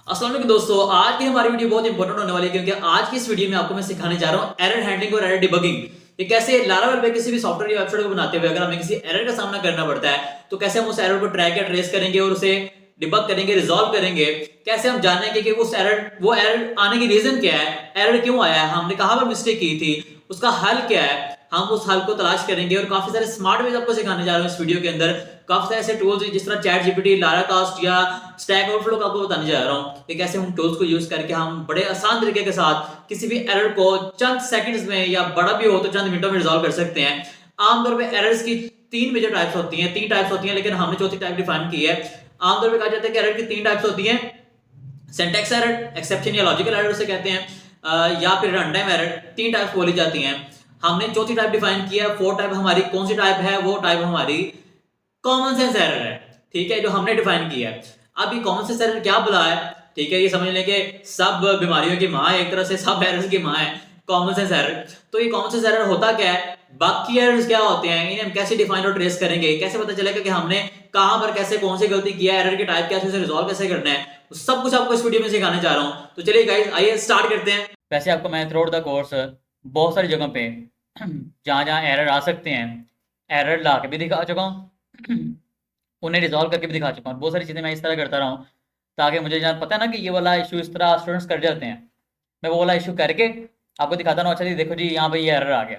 अस्सलाम वालेकुम दोस्तों, आज की हमारी वीडियो बहुत इंपॉर्टेंट होने वाली है क्योंकि आज की इस वीडियो में आपको मैं सिखाने जा रहा हूं एरर हैंडलिंग और एरर डिबगिंग। ये कैसे लारावेल पे किसी भी सॉफ्टवेयर या वेबसाइट को बनाते हुए अगर हमें किसी एरर का सामना करना पड़ता है तो कैसे हम उस एरर को ट्रैक या ट्रेस करेंगे और उसे डिबग करेंगे, रिजॉल्व करेंगे। कैसे हम जानेंगे कि वो एरर आने की रीजन क्या है, एरर क्यों आया है, हमने कहां पर मिस्टेक की थी, उसका हल क्या है। हम उस हल को तलाश करेंगे और काफी सारे स्मार्ट वेज आपको सिखाने जा रहा हूं इस वीडियो के अंदर। काफी सारे ऐसे टूल्स जिस तरह चैट जीपीटी, लारा कास्ट या स्टैक ओवरफ्लो का आपको बताने जा रहा हूं कि कैसे हम टूल्स को यूज करके हम बड़े आसान तरीके के साथ किसी भी एरर को चंद सेकंड्स में या बड़ा भी हो तो चंद मिनटों में रिजॉल्व कर सकते हैं। आमतौर पे एरर्स की तीन मेजर टाइप्स होती हैं, तीन टाइप्स होती हैं, लेकिन हमने चौथी टाइप डिफाइन की है। आमतौर पे कहा जाता है कि एरर की तीन टाइप्स होती हैं। सिंटैक्स एरर, एक्सेप्शन या लॉजिकल एरर उसे कहते हैं, या फिर रन टाइम एरर। तीन टाइप्स बोली जाती हैं। हमने चौथी टाइप डिफाइन किया है। फोर्थ टाइप हमारी कौन सी टाइप है? वो टाइप हमारी कॉमन सेंस एरर है। ठीक है, जो हमने डिफाइन किया है। अब ये कॉमन सेंस एरर क्या बुला है? ठीक है, ये समझ लें कि सब बीमारियों की माँ है, एक तरह से सब एरर्स की माँ है कॉमन सेंस एरर। तो ये कॉमन सेंस एरर होता क्या है, बाकी एरर्स क्या होते हैं, इन्हें हम कैसे डिफाइन और ट्रेस करेंगे, कैसे पता चलेगा कि हमने कहां पर कैसे कौन सी गलती किया है, एरर की टाइप क्या है, उसे रिजॉल्व कैसे करना है, तो सब कुछ आपको इस वीडियो में सिखाने जा रहा हूं। तो चलिए गाइस, आइए स्टार्ट करते हैं। वैसे आपको मैं थ्रू द कोर्स बहुत सारी जगह पे जहाँ जहाँ एरर आ सकते हैं एरर ला के भी दिखा चुका हूँ उन्हें रिजॉल्व करके भी दिखा चुका हूँ। बहुत सारी चीज़ें मैं इस तरह करता रहा हूँ ताकि मुझे जहाँ पता है ना कि ये वाला इशू इस तरह स्टूडेंट्स कर जाते हैं, मैं वो वाला इशू करके आपको दिखाता हूँ। अच्छा जी देखो जी यहाँ पे ये एरर आ गया,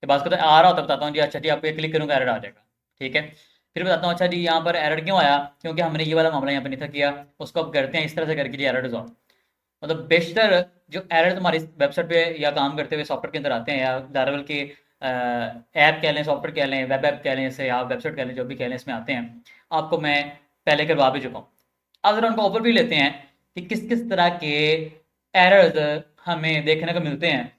जब बात करते आ रहा होता बताता हूँ जी, अच्छा जी आप ये क्लिक करूँगा एरर आ जाएगा। ठीक है, फिर बताता हूँ अच्छा जी यहाँ पर एरर क्यों आया, क्योंकि हमने ये वाला मामला यहाँ पे नहीं था किया, उसको अब करते हैं इस तरह से करके जी एरर रिजॉल्व। मतलब बेशतर जो एरर तुम्हारी वेबसाइट पे या काम करते हुए सॉफ्टवेयर के अंदर आते हैं, या लारावेल के ऐप कह लें, सॉफ्टवेयर कह लें, वेब ऐप कह लें, इसे या वेबसाइट कह लें, जो भी कह लें, इसमें आते हैं, आपको मैं पहले करवा भी चुका हूँ। अब जरा उनको ओवरव्यू लेते हैं कि किस किस तरह के एरर्स हमें देखने को मिलते हैं।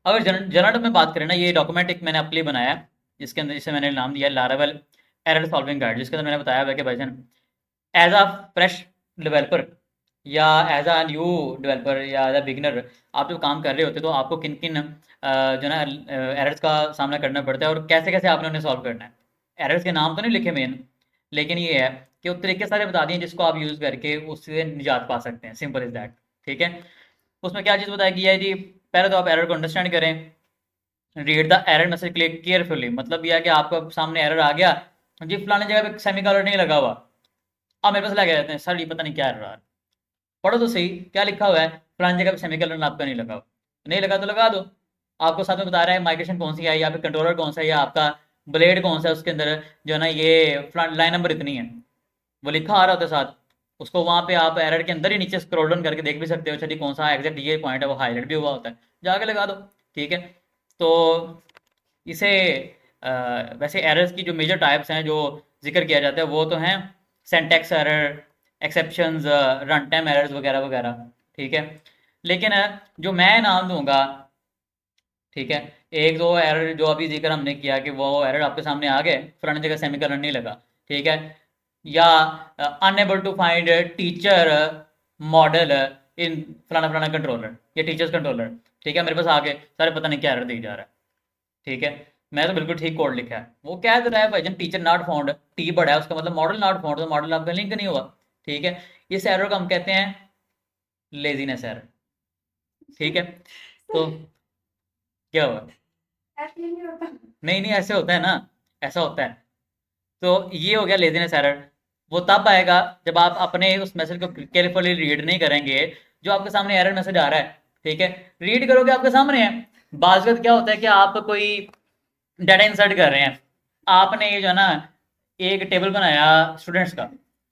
अगर जनरल में बात करें ना, ये डॉक्यूमेंट एक मैंने आपके लिए बनाया है जिसके अंदर, जिसे मैंने नाम दिया है लारावेल एरर सॉल्विंग गाइड, जिसके अंदर मैंने बताया हुआ है कि भाईजान एज अ फ्रेश डेवलपर या एज अ न्यू डेवलपर या एज अ बिगिनर आप जो काम कर रहे होते तो आपको किन किन जो ना एरर्स का सामना करना पड़ता है और कैसे कैसे आपने उन्हें सॉल्व करना है। एरर्स के नाम तो नहीं लिखे मेन, लेकिन ये है कि वो तरीके सारे बता दिए जिसको आप यूज़ करके उससे निजात पा सकते हैं। Simple is that. ठीक है, उसमें क्या चीज़ बताई गई है जी, पहले तो आप एरर को अंडरस्टैंड करें। Read the error message click carefully, मतलब यह है कि आपको सामने एरर आ गया जी, फलाने जगह पे सेमी कलर नहीं लगा हुआ, आप मेरे पास लगे रहते हैं सर ये पता नहीं क्या एरर आ रहा है। पढ़ो तो सही क्या लिखा हुआ है, फलानी जगह पे सेमीकोलन आपका नहीं लगा, नहीं लगा तो लगा दो। आपको साथ में बता रहा है माइग्रेशन कौन सी है, या फिर कंट्रोलर कौन सा है, या आपका ब्लेड कौन सा है, उसके अंदर जो है ना ये लाइन नंबर इतनी है, वो लिखा आ रहा होता है साथ। उसको वहाँ पे आप एरर के अंदर ही नीचे स्क्रॉल डाउन करके देख भी सकते हो, अच्छा जी कौन सा एग्जैक्ट ये पॉइंट है, वो हाईलाइट भी हुआ होता है, जाके लगा दो। ठीक है, तो इसे वैसे एरर्स की जो मेजर टाइप्स हैं जो जिक्र किया जाता है वो तो हैं syntax error, exceptions, run time errors वगैरह वगैरह। ठीक है, लेकिन जो मैं नाम दूंगा, ठीक है, एक दो एरर जो अभी जिक्र हमने किया कि वो एरर आपके सामने आ गए, फलानी जगह सेमीकोलन नहीं लगा, ठीक है, या unable to find teacher model in फलाना फलाना कंट्रोलर या टीचर्स कंट्रोलर। ठीक है, मेरे पास आगे सारे पता नहीं क्या एरर दी जा रहा है। ठीक है, मैं तो बिल्कुल ठीक कोड लिखा है, वो कह तो रहा है भाईजान टीचर नॉट फाउंड, टी बड़ा है उसका मतलब मॉडल नॉट फाउंड, तो मॉडल आपका लिंक नहीं हुआ। ठीक है, इस एरर को हम कहते हैं लेजीनेस एरर। ठीक है, तो क्या हुआ? ऐसे नहीं होता, नहीं नहीं ऐसे होता है ना, ऐसा होता है। तो ये हो गया लेजीनेस एरर। वो तब आएगा जब आप अपने उस मैसेज को केयरफुली रीड नहीं करेंगे, जो आपके सामने एरर मैसेज आ रहा है। ठीक है, रीड करोगे आपके सामने है। बाज़ वक़्त क्या होता है कि आप कोई डाटा इंसर्ट कर रहे हैं, आपने ये जो है ना एक टेबल बनाया स्टूडेंट्स का,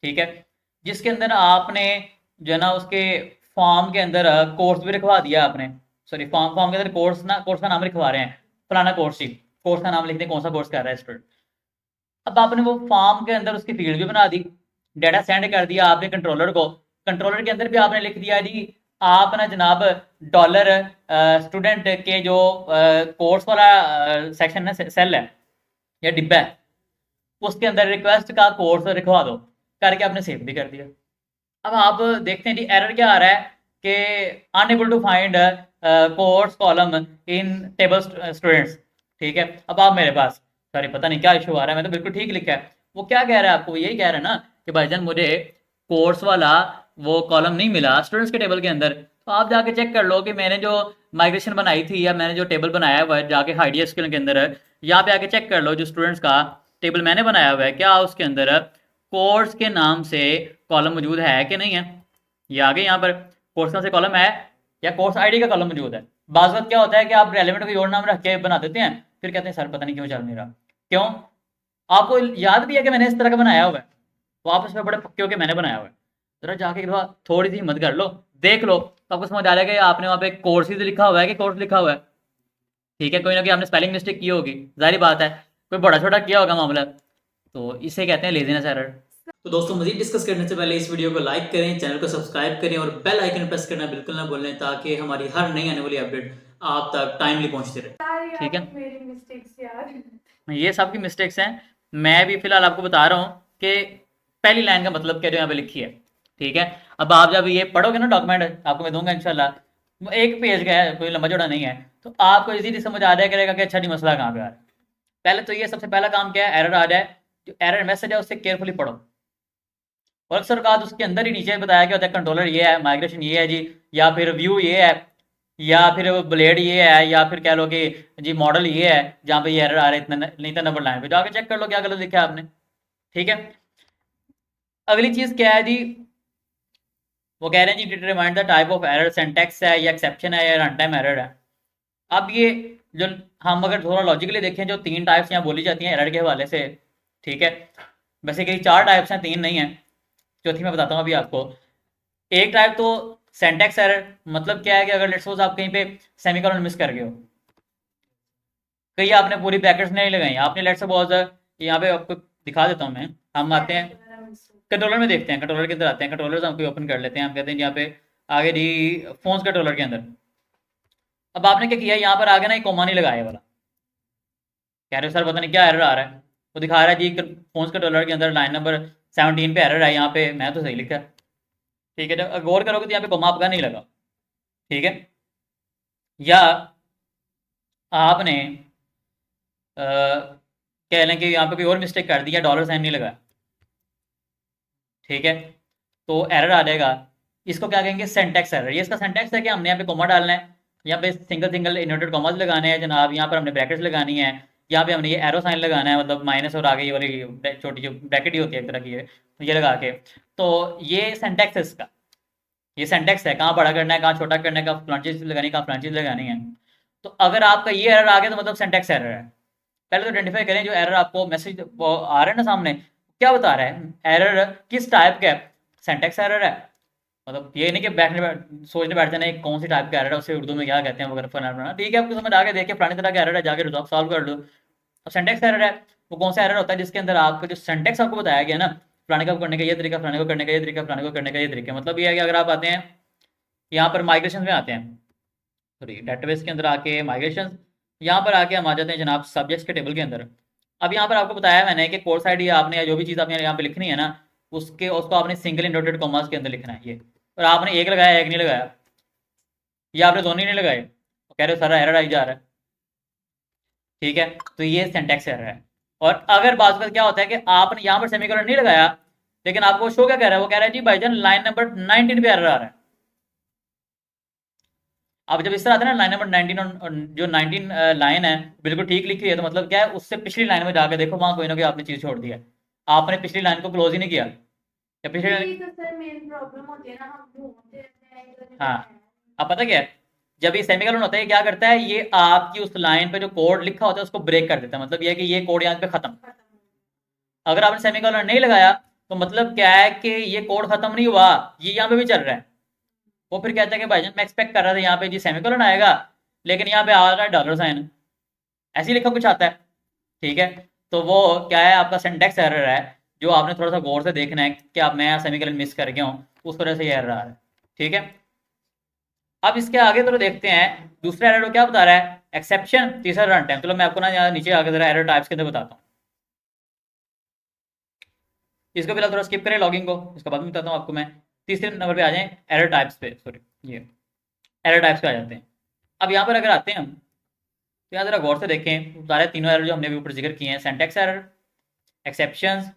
ठीक है, जिसके अंदर आपने जो है ना उसके फॉर्म के अंदर कोर्स भी लिखवा दिया आपने। सॉरी, फॉर्म फॉर्म के अंदर कोर्स का नाम लिखवा रहे हैं, फलाना कोर्स ही, कोर्स का नाम लिखते हैं कौन सा कोर्स कर रहा है स्टूडेंट। अब आपने वो फॉर्म के अंदर उसकी फील्ड भी बना दी, डाटा सेंड कर दिया आपने कंट्रोलर को, कंट्रोलर के अंदर भी आपने लिख दिया जी आप ना जनाब डॉलर स्टूडेंट के जो कोर्स वाला सेक्शन है, सेल है या डिब्बा है, उसके अंदर रिक्वेस्ट का कोर्स लिखवा दो, करके आपने सेव भी कर दिया। अब आप देखते हैं जी एरर क्या आ रहा है कि unable to find course column in table students. ठीक है, अब आप मेरे पास सॉरी पता नहीं क्या इशू आ रहा है, मैं तो बिल्कुल ठीक लिखा है। वो क्या कह रहा है आपको, यही कह रहा है ना कि भाईजान मुझे कोर्स वाला वो कॉलम नहीं मिला स्टूडेंट्स के टेबल के अंदर, तो आप जाके चेक कर लो कि मैंने जो माइग्रेशन बनाई थी या मैंने जो टेबल बनाया हुआ है जाके हाइडिया के अंदर यहाँ पे आके चेक कर लो जो स्टूडेंट्स का टेबल मैंने बनाया हुआ है क्या उसके अंदर कोर्स के नाम से कॉलम मौजूद है कि नहीं है। ये आगे यहाँ पर कोर्स का से कॉलम है या कोर्स आईडी का कॉलम मौजूद है। बाज़ वक्त क्या होता है कि आप रेलेवेंट कोई और नाम रख के बना देते हैं, फिर कहते हैं सर पता नहीं क्यों चल नहीं रहा। क्यों? आपको याद भी है कि मैंने इस तरह का बनाया हुआ है, तो आप इसमें बड़े पक्के हो के मैंने बनाया हुआ है। जरा जाके एक दफा थोड़ी सी हिम्मत कर लो, देख लो तो आपको समझ आ जाएगा कि आपने वहाँ पे कोर्सेज लिखा हुआ है कि कोर्स लिखा हुआ है। ठीक है, कोई ना कोई आपने स्पेलिंग मिस्टेक की होगी, जाहिर बात है कोई बड़ा छोटा किया होगा मामला, तो इसे कहते हैं लेजीनेस एरर। तो दोस्तों मजीद डिस्कस करने से पहले इस वीडियो को लाइक करें, चैनल को सब्सक्राइब करें और बेल आइकन प्रेस करना बिल्कुल ना भूलें ताकि हमारी हर नई आने वाली अपडेट आप तक टाइमली पहुंचती रहे। ठीक है, मेरी मिस्टेक्स यार। ये सबकी मिस्टेक्स हैं। मैं भी फिलहाल आपको बता रहा हूँ कि पहली लाइन का मतलब क्या जो यहाँ पे लिखी है। ठीक है, अब आप जब ये पढ़ोगे ना डॉक्यूमेंट आपको मैं दूंगा इंशाल्लाह, एक पेज का है कोई लंबा चौड़ा नहीं है, तो आपको इजीली समझ आ जाया करेगा कि अच्छा जी मसला कहाँ पे आ रहा है। पहले तो ये सबसे पहला काम क्या है, एरर आ जाए जो एरर मैसेज है उससे केयरफुली पढ़ो। और अक्सर औकात उसके अंदर ही नीचे बताया गया होता है कंट्रोलर ये है, माइग्रेशन ये है जी, या फिर व्यू ये है, या फिर ब्लेड ये है, या फिर कह लो कि जी मॉडल ये है जहाँ पे ये एरर आ रहा है इतना नहीं था नंबर लाइन पे, जाके चेक कर लो क्या गलत लिखा है आपने। ठीक है, अगली चीज क्या है जी, वो कह रहे हैं जी determine the type of error, syntax है या एक्सेप्शन है या रन टाइम एरर है। अब ये जो हम अगर थोड़ा लॉजिकली देखें जो तीन टाइप्स यहाँ बोली जाती हैं एरर के हवाले से, ठीक है, वैसे कई चार टाइप्स हैं, तीन नहीं है, चौथी मैं बताता हूँ अभी आपको। एक टाइप तो सिंटैक्स एरर, मतलब क्या है कि अगर लेट्स सपोज आप कहीं पे सेमीकोलन मिस कर गए हो, कहीं आपने पूरी ब्रैकेट्स नहीं लगाई, आपने लेट्स सपोज यहाँ पे आपको दिखा देता हूँ मैं, हम आते हैं कंट्रोलर में देखते हैं, कंट्रोलर के अंदर आते हैं, कंट्रोलर हम कोई ओपन कर लेते हैं, हम कहते हैं यहाँ पे आगे जी फोन्स कंट्रोलर के अंदर। अब आपने क्या किया, यहाँ पर आगे ना एक कोमा नहीं लगाया वाला, कह रहे हो सर पता नहीं क्या एरर आ रहा है, वो दिखा रहा है जी फोन्स कंट्रोलर के अंदर लाइन नंबर 17 पे एरर है, यहाँ पे मैं तो सही लिखा है। ठीक है, जब गौर करोगे तो यहाँ पे कोमा आपका नहीं लगा। ठीक है, या आपने कह लें कि यहाँ पे कोई और मिस्टेक कर दी या डॉलर साइन नहीं लगाया, ठीक है, तो एरर आ जाएगा। इसको क्या कहेंगे, सिंटैक्स एरर। ये इसका सिंटैक्स है कि हमने यहाँ पे कोमा डालना है, यहाँ पे सिंगल सिंगल इन्वर्टेड कॉमास लगाने हैं जनाब, यहाँ पर हमने ब्रैकेट्स लगानी है, यहाँ पे हमने ये एरो साइन लगाना है, मतलब माइनस और आगे ये वाली छोटी जो ब्रैकेट ही होती है एक तरह की है, तो ये लगा के, तो ये सिंटैक्स है इसका, ये सिंटैक्स है कहाँ बड़ा करना है कहाँ छोटा करना है, कहाँ फलानी चीज़ लगानी है कहाँ फलानी चीज़ लगानी है। तो अगर आपका ये एरर आ गया तो मतलब सिंटैक्स एरर है। पहले तो आइडेंटिफाई करें जो एरर आपको मैसेज आ रहा है ना सामने, क्या बता रहा है, एरर किस टाइप का है, सिंटैक्स एरर है। मतलब ये नहीं कि सोचने बैठते नहीं कौन सी टाइप का एरर है, उसे उर्दू में क्या कहते हैं वगैरह फलाना, ठीक है आपको समझ आगे देखिए फलानी तरह का एरर है जाके सॉल्व कर लो। अब सिंटैक्स एरर है वो कौन सा एरर होता है जिसके अंदर आपका जो सिंटैक्स आपको बताया गया ना, फलाने को करने का ये तरीका, फलाने को करने का ये तरीका, फलाने को करने का ये तरीका, मतलब ये है कि अगर आप आते हैं यहाँ पर माइग्रेशन में आते हैं, सॉरी डेटाबेस के अंदर आके माइग्रेशन, यहाँ पर आके हम आ जाते हैं जनाब सब्जेक्ट्स के टेबल के अंदर। अब यहाँ पर आपको बताया मैंने कि कोर्स आईडी आपने या जो भी चीज़ आपने यहाँ पे लिखनी है ना, उसको आपने सिंगल इन्वर्टेड कॉमास के अंदर लिखना है ये, और आपने एक लगाया एक नहीं लगाया, या आपने दोनों ही नहीं लगाए, तो कह रहे हो सारा एरर आई जा रहा है। ठीक है, तो ये सिंटैक्स एरर है। और अगर बात कर क्या होता है कि आपने यहाँ पर सेमीकोलन नहीं लगाया, लेकिन आपको शो क्या कह रहा है, वो कह रहा है जी भाईजान लाइन नंबर 19 पे एरर आ रहा है। अब जब इस तरह आता है ना लाइन नंबर 19 और जो 19 लाइन है बिल्कुल ठीक लिखी है, तो मतलब क्या है, उससे पिछली लाइन में जाकर देखो वहां कोई ना कोई आपने चीज छोड़ दी है, आपने पिछली लाइन को क्लोज ही नहीं किया, या पिछली यही तो सर मेन प्रॉब्लम होती है ना, हम ढूंढते रहते हैं इधर उधर हाँ, है। अब पता क्या है, जब ये सेमीकोलन होता है ये क्या करता है, ये आपकी उस लाइन पे जो कोड लिखा होता है उसको ब्रेक कर देता है, मतलब ये है कि ये कोड यहाँ पे खत्म। अगर आपने सेमीकोलन नहीं लगाया तो मतलब क्या है कि ये कोड खत्म नहीं हुआ, ये यहाँ पे भी चल रहा है। वो फिर कहता है कि भाईजान मैं एक्सपेक्ट कर रहा था यहाँ पे जी सेमीकोलन आएगा, लेकिन यहाँ पे आ रहा है डॉलर साइन, ऐसे ही लिखा कुछ आता है। ठीक है, तो वो क्या है, आपका सिंटैक्स एरर है, जो आपने थोड़ा सा गौर से देखना है कि आप मैं सेमीकोलन मिस कर गया हूँ, उस तरह से ये एरर आ रहा है। ठीक है, अब इसके आगे तो देखते हैं दूसरा एरर क्या बता रहा है, एक्सेप्शन, तीसरा रन टाइम। चलो मैं आपको ना यहाँ नीचे आगे जरा एरर टाइप्स के अंदर बताता हूँ, इसको फिलहाल थोड़ा स्किप करें लॉगिंग को, इसके बाद में बताता हूँ आपको मैं। तीसरे नंबर पे आ जाएं एरर टाइप्स पे, सॉरी ये एरर टाइप्स पे आ जाते हैं। अब यहाँ पर अगर आते हैं हम, तो यहाँ जरा गौर से देखें सारे तीनों एरर जो हमने अभी ऊपर जिक्र किए हैं, सिंटैक्स एरर, एक्सेप्शंस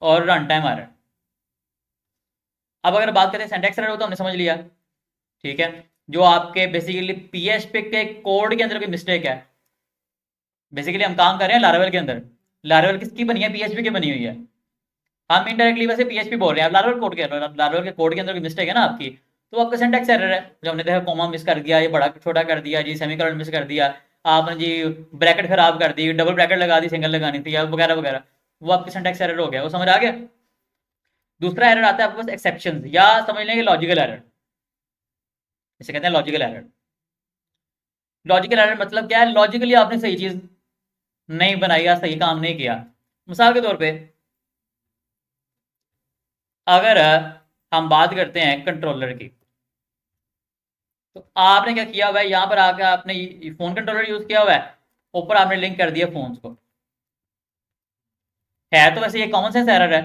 और रन टाइम एरर। अब अगर बात करें सिंटैक्स एरर, हो तो हमने समझ लिया, ठीक है, जो आपके बेसिकली पीएचपी के कोड के अंदर कोई मिस्टेक है। बेसिकली हम काम कर रहे हैं लारावेल के अंदर। लारावेल किसकी बनी है? पीएचपी की बनी हुई है। हम इनडायरेक्टली वैसे पीएचपी बोल रहे हैं, आप लारावेल कोड के लारावेल के कोड के अंदर कोई मिस्टेक है ना आपकी, तो आपका सिंटैक्स एरर है। जो हमने देखा कॉमा मिस कर दिया, ये बड़ा छोटा कर दिया जी, सेमीकोलन मिस कर दिया आपने जी, ब्रैकेट खराब कर दी, डबल ब्रैकेट लगा दी, सिंगल लगानी थी, वगैरह वगैरह, वो आपकी सिंटैक्स एरर हो गया। वो समझ आ गया? दूसरा एरर आता है आपके पास एक्सेप्शन, या समझ लेंगे लॉजिकल एरर, इसे कहते हैं लॉजिकल एरर। लॉजिकल एरर मतलब क्या है? लॉजिकली आपने सही चीज नहीं बनाई या सही काम नहीं किया। मिसाल के तौर पे अगर हम बात करते हैं कंट्रोलर की, तो आपने क्या किया हुआ है, यहाँ पर आकर आपने फोन कंट्रोलर यूज किया हुआ है, ऊपर आपने लिंक कर दिया फोन्स को। है तो वैसे ये कॉमन सेंस एरर है,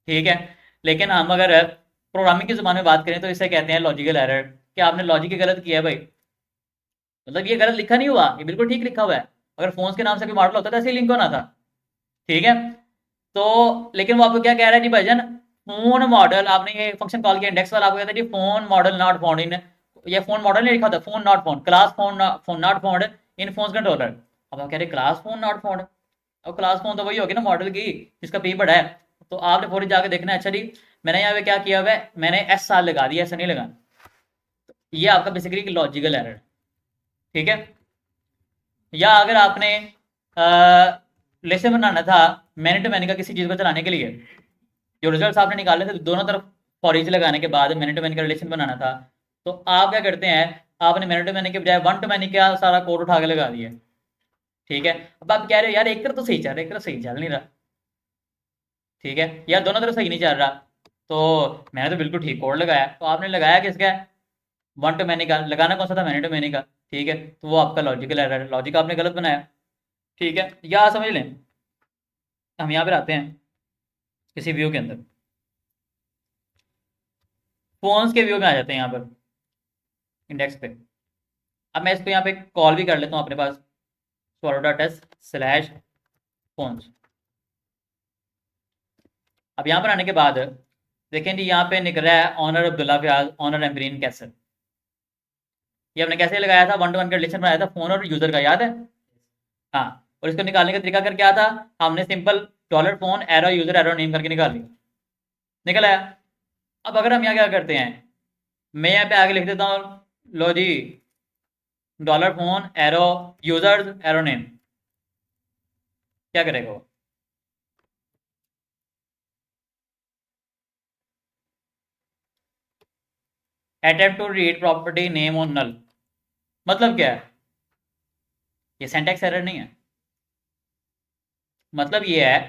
ठीक है, लेकिन हम अगर प्रोग्रामिंग की जुबान में बात करें तो इसे कहते हैं लॉजिकल एरर, कि आपने लॉजिक गलत किया है भाई। मतलब ये गलत लिखा नहीं हुआ, ये बिल्कुल ठीक लिखा हुआ है। अगर फोन्स के नाम से कोई मॉडल होता तो ऐसे ही लिंक होना था, ठीक है। तो लेकिन वो आपको क्या कह रहा है जी भाईजान, फोन मॉडल, आपने ये फंक्शन कॉल किया इंडेक्स वाला, आपको कहता है जी phone model not found in, ये फोन मॉडल नहीं लिखा था, phone not found, class phone not found in phone controller. अब आप कह रहे क्लास फोन नॉट फाउंड, अब क्लास फोन तो वही होगी ना मॉडल की जिसका पी बड़ा है। तो आपने पूरी जाके देखना है, अच्छा जी मैंने यहाँ पे क्या किया हुआ है, मैंने एस साल लगा दिया, ऐसा नहीं लगाना। तो ये आपका बेसिकली लॉजिकल एरर, ठीक है। या अगर आपने लेसन बनाना था मैनी टू मैनी का किसी चीज को चलाने के लिए, जो रिजल्ट आपने निकाले थे दोनों तरफ फॉर ईच लगाने के बाद मैनी टू मैनी का रिलेशन बनाना था, तो आप क्या करते हैं, आपने मैनी टू मैनी के बजाय वन टू मैनी का सारा कोड उठा के लगा दिया, ठीक है। अब आप कह रहे हो यार एक तरफ तो सही चल रहा है, एक तरफ सही चल नहीं रहा, ठीक है, या दोनों तरफ सही नहीं चल रहा, तो मैंने तो बिल्कुल ठीक कोड लगाया, तो आपने लगाया किसका? वन टू मैनी का। लगाना कौन सा था? मैनी टू मैनी का, ठीक है, तो वो आपका लॉजिकल एरर है, लॉजिक आपने गलत बनाया, ठीक है। या समझ लें, हम यहाँ पर आते हैं किसी व्यू के अंदर, फोन्स के व्यू में आ जाते हैं यहाँ पर इंडेक्स पे। अब मैं इसको यहाँ पे कॉल भी कर लेता हूँ अपने पास, swallow.s/phones। अब यहाँ पर आने के बाद देखें जी, यहाँ पे निकल रहा है ऑनर अब्दुल्ला फयाज, ऑनर एम्ब्रीन कैसर। ये हमने कैसे लगाया था? वन टू वन का रिलेशन बनाया था फोन और यूजर का, याद है? हाँ, और इसको निकालने का तरीका कर क्या था? हमने simple dollar phone arrow user arrow name करके निकाल लिया, निकल आया। अब अगर हम यहाँ क्या करते हैं, मैं यहाँ पे आगे लिख देता हूँ, लो जी dollar phone arrow user arrow name, क्या करेगा वो? Attempt to read property name on null, मतलब क्या है? ये सिंटैक्स एरर नहीं है, मतलब ये है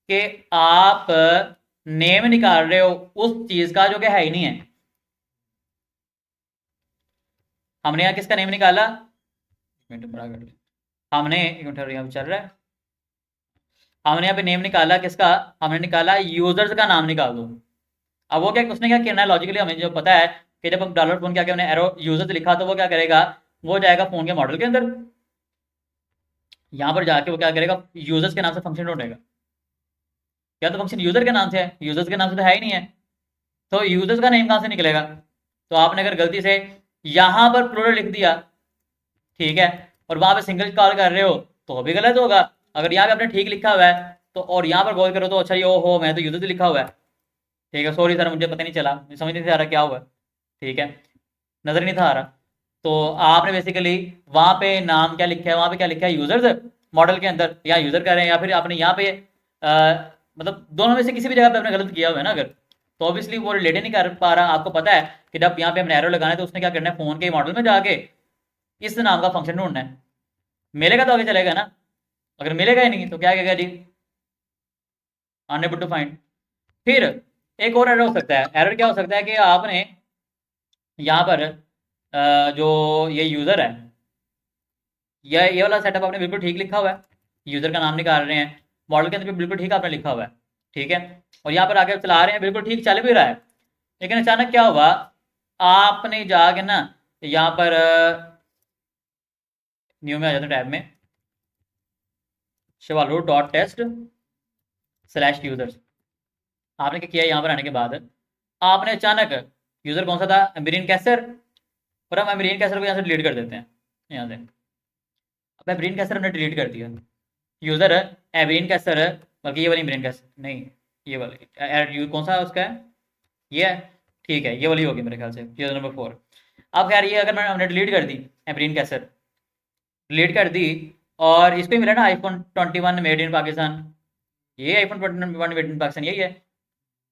कि आप नेम निकाल रहे हो उस चीज का जो कि है ही नहीं है। हमने यहाँ किसका नेम निकाला? मिनट बड़ा कर ले, हमने एक मिनट यहाँ चल रहा है, हमने यहाँ पे नेम निकाला किसका? हमने निकाला यूजर्स का नाम निकाल दो। अब वो क्या, उसने क्या करना है लॉजिकली, हमें जो पता है कि जब हम डॉलर फोन क्या क्या हमने एरो यूजर्स लिखा, तो वो क्या करेगा, वो जाएगा फोन के मॉडल के अंदर, यहाँ पर जाके वो क्या करेगा, यूजर्स के नाम से फंक्शन ढूंढेगा। क्या तो फंक्शन यूजर के नाम से है, यूजर्स के नाम से तो है ही नहीं है, तो यूजर्स का नेम कहाँ से निकलेगा? तो आपने अगर गलती से यहाँ पर प्लूरल लिख दिया, ठीक है, और वहां पे सिंगल कॉल कर रहे हो तो भी गलत होगा। अगर यहाँ पे आपने ठीक लिखा हुआ है तो, और यहाँ पर गौर करो तो अच्छा, ये ओहो मैं तो यूजर्स लिखा हुआ है, ठीक है, सॉरी सर मुझे पता नहीं चला, मुझे समझ नहीं आ रहा क्या हुआ, ठीक है, नजर नहीं था आ रहा। तो आपने बेसिकली वहां पे नाम क्या लिखा है, वहां पे क्या लिखा है, यूजर्स मॉडल के अंदर, या यूजर कह रहे हैं, या फिर आपने यहाँ पे मतलब दोनों में से किसी भी जगह पे आपने गलत किया हुआ है ना अगर, तो ऑब्वियसली वो रिलेट नहीं कर पा रहा। आपको पता है कि जब यहाँ पे हमने एरो लगाना है तो उसने क्या करना है, फोन के मॉडल में जाके इस नाम का फंक्शन ढूंढना है, मिलेगा तो आगे चलेगा ना, अगर मिलेगा ही नहीं तो क्या कहेगा जी, अनएबल टू फाइंड। फिर एक और एरर हो सकता है, एरर क्या हो सकता है कि आपने यहाँ पर जो ये यूज़र है, ये वाला सेटअप आपने बिल्कुल ठीक लिखा हुआ है, यूज़र का नाम निकाल रहे हैं, मॉडल के अंदर भी बिल्कुल ठीक आपने लिखा हुआ है, ठीक है, और यहाँ पर आगे चला रहे हैं बिल्कुल ठीक चल भी रहा है। लेकिन अचानक क्या हुआ, आपने जाके ना यहाँ पर न्यू में आ जाते टैब में, swallow.test/users, आपने क्या किया यहाँ पर आने के बाद आपने अचानक, यूज़र कौन सा था, एम्ब्रियन कैसर, और हम एम्ब्रियन कैसर को यहाँ से डिलीट कर देते हैं यहाँ से। अब एम्ब्रियन कैसर हमने डिलीट कर दिया, यूज़र एम्ब्रियन कैसर, बल्कि ये वाली एम्ब्रियन कैसर नहीं, ये वाली कौन सा उसका है, ये है, ठीक है, ये वाली होगी मेरे ख्याल से, यूज़र नंबर 4। अब खैर ये अगर हमने डिलीट कर दी, एम्ब्रियन कैसर डिलीट कर दी, और इसको ही मिला ना iPhone 21 मेड इन पाकिस्तान, ये iPhone 21 मेड इन पाकिस्तान यही है।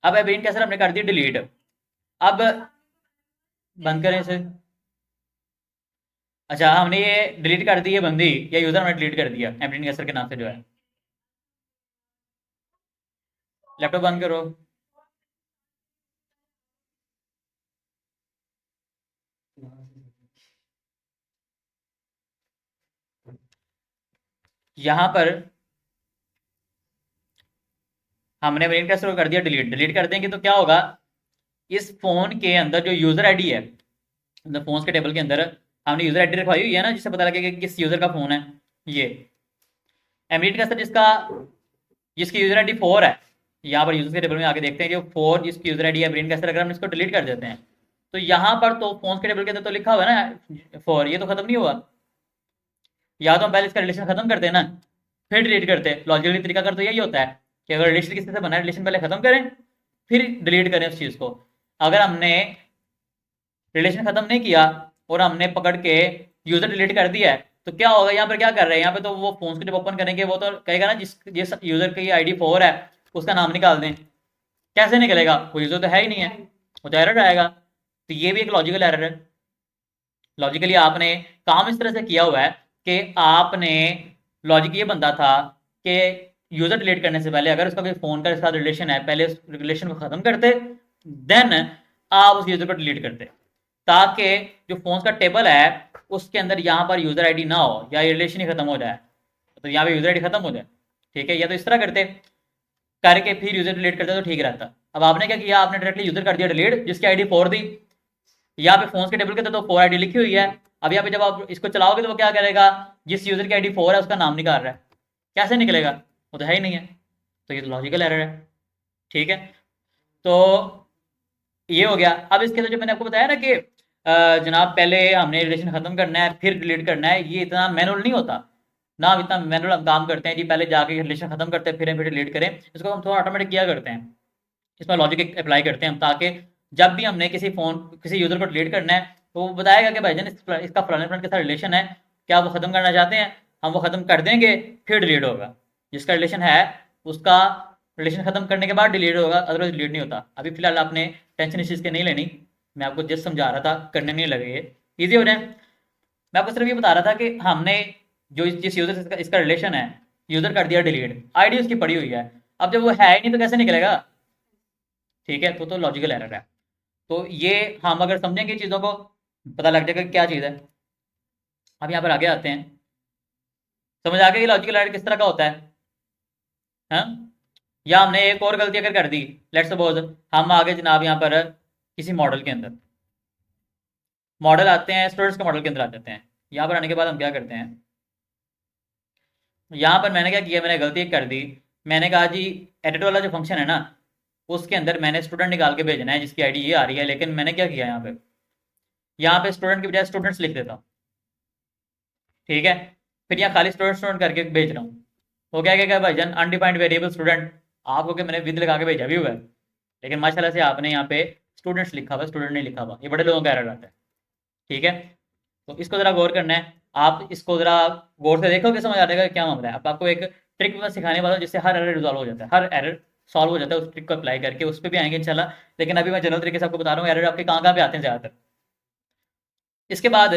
अब एम्ब्रियन कैसर हमने कर दी डिलीट, अब बंद करें इसे। अच्छा, हमने ये डिलीट कर दी ये बंदी, या यूज़र हमने डिलीट कर दिया एम्ब्रियन कैसर के नाम से जो है। लैपटॉप बंद करो। यहाँ पर हमने मेन कैसर को कर दिया डिलीट, डिलीट कर देंगे तो क्या होगा, इस फोन के अंदर जो यूजर आईडी है, मतलब फोन के टेबल के अंदर हमने यूजर आईडी रखवाई हुई है ना, जिससे पता लगेगा कि किस यूजर का फोन है। ये एमरीट कैसर जिसकी यूजर आईडी 4 है, यहाँ पर यूजर के टेबल में आके देखते हैं जो 4 जिसकी यूजर आईडी है एमरीट कैसर, अगर हम इसको डिलीट कर देते हैं तो यहाँ पर तो फोन के टेबल के अंदर तो लिखा हुआ है ना 4, ये तो खत्म नहीं हुआ। या तो हम पहले इसका रिलेशन खत्म करते हैं ना, फिर डिलीट करते हैं। लॉजिकली तरीका कर तो यही होता है कि अगर रिलेशन किसी से बना है, रिलेशन पहले खत्म करें फिर डिलीट करें उस चीज़ को। अगर हमने रिलेशन खत्म नहीं किया और हमने पकड़ के यूजर डिलीट कर दिया है तो क्या होगा, यहाँ पर क्या कर रहे हैं, यहाँ पे तो वो फोन को जब ओपन करेंगे वो तो कहेगा ना जिस यूजर की आईडी 4 है उसका नाम निकाल दें। कैसे निकलेगा, वो यूजर तो है ही नहीं है, वो तो एरर आएगा। तो ये भी एक लॉजिकल एरर है। लॉजिकली आपने काम इस तरह से किया हुआ है कि आपने लॉजिक ये बनता था कि यूजर डिलीट करने से पहले अगर उसका कोई फोन का साथ रिलेशन है, पहले उस रिलेशन को खत्म करते, देन आप उस यूजर को डिलीट करते, ताकि जो फोन का टेबल है उसके अंदर यहाँ पर यूजर आईडी ना हो या रिलेशन ही खत्म हो जाए, तो यहाँ पे यूजर आईडी खत्म हो जाए। ठीक है, या तो इस तरह करते करके फिर यूजर डिलीट करते तो ठीक रहता। अब आपने क्या किया, आपने डायरेक्टली यूजर कर दिया डिलीट जिसकी आईडी 4 दी। यहाँ पे फोन के टेबल के अंदर तो 4 आईडी लिखी हुई है। अब यहाँ पे जब आप इसको चलाओगे तो वो क्या करेगा, जिस यूजर की आईडी 4 है उसका नाम निकाल रहा है, कैसे निकलेगा, वो तो है ही नहीं है। तो ये तो लॉजिकल एरर है। ठीक है, तो ये हो गया। अब इसके अंदर जो मैंने आपको बताया ना कि जनाब पहले हमने रिलेशन खत्म करना है फिर डिलीट करना है, ये इतना मैनुअल नहीं होता ना, हम इतना मैनुअल हम काम करते हैं जी, पहले जाके रिलेशन खत्म करते हैं फिर डिलीट करें। इसको हम थोड़ा ऑटोमेटिक किया करते हैं, इसमें लॉजिक अप्लाई करते हैं हम, ताकि जब भी हमने किसी यूजर को डिलीट करना है तो वो बताएगा कि भाईजान इसका फलाने फ्रेंड के साथ रिलेशन है, क्या वो खत्म करना चाहते हैं, हम वो खत्म कर देंगे फिर डिलीट होगा। जिसका रिलेशन है उसका रिलेशन खत्म करने के बाद डिलीट होगा, अदरवाइज डिलीट नहीं होता। अभी फिलहाल आपने टेंशन इस चीज़ की नहीं लेनी, मैं आपको जस्ट समझा रहा था, करने नहीं लगे, ये ईजी हो जाए। मैं आपको सिर्फ ये बता रहा था कि हमने जो जिस यूजर से इसका रिलेशन है, यूजर कर दिया डिलीट, आईडी उसकी पड़ी हुई है, अब जब वो है ही नहीं तो कैसे निकलेगा। ठीक है, तो लॉजिकल एरर है। तो ये हम अगर समझेंगे चीज़ों को पता लग जाएगा क्या चीज़ है। अब यहाँ पर आगे आते हैं, समझ आ गया कि लॉजिकल एरर किस तरह का होता है। हाँ, या हमने एक और गलती अगर कर दी, लेट्स सपोज हम आगे जनाब यहाँ पर किसी मॉडल के अंदर, मॉडल आते हैं स्टूडेंट्स के मॉडल के अंदर आ जाते हैं। यहाँ पर आने के बाद हम क्या करते हैं, यहाँ पर मैंने क्या किया, मैंने गलती कर दी, मैंने कहा जी एडिट वाला जो फंक्शन है ना उसके अंदर मैंने स्टूडेंट निकाल के भेजना है जिसकी आईडी ये आ रही है, लेकिन मैंने क्या किया यहाँ पे स्टूडेंट की बजाय स्टूडेंट्स लिख देता हूँ। ठीक है, फिर यहाँ खाली स्टूडेंट स्टूडेंट करके भेज रहा हूँ। वो क्या कहेगा भाईजान अनडिफाइंड वेरिएबल स्टूडेंट, आपको क्या मैंने विद लगा के भेजा भी हुआ है, लेकिन माशाल्लाह से आपने यहाँ पे स्टूडेंट्स लिखा हुआ, स्टूडेंट नहीं लिखा हुआ, ये बड़े लोगों का एरर आता है। ठीक है, तो इसको ज़रा गौर करना है, आप इसको ज़रा गौर से देखोगे समझ आ जाएगा क्या मामला है। अब आपको एक ट्रिक मैं सिखाने वाला हूँ जिससे हर एरर रिजॉल्व हो जाता है, हर एरर सॉल्व हो जाता है, उस ट्रिक को अप्लाई करके उस पर भी आएंगे इंशाल्लाह। लेकिन अभी मैं जनरल तरीके से आपको बता रहा हूँ एरर आपके कहाँ पे आते हैं ज़्यादातर। इसके बाद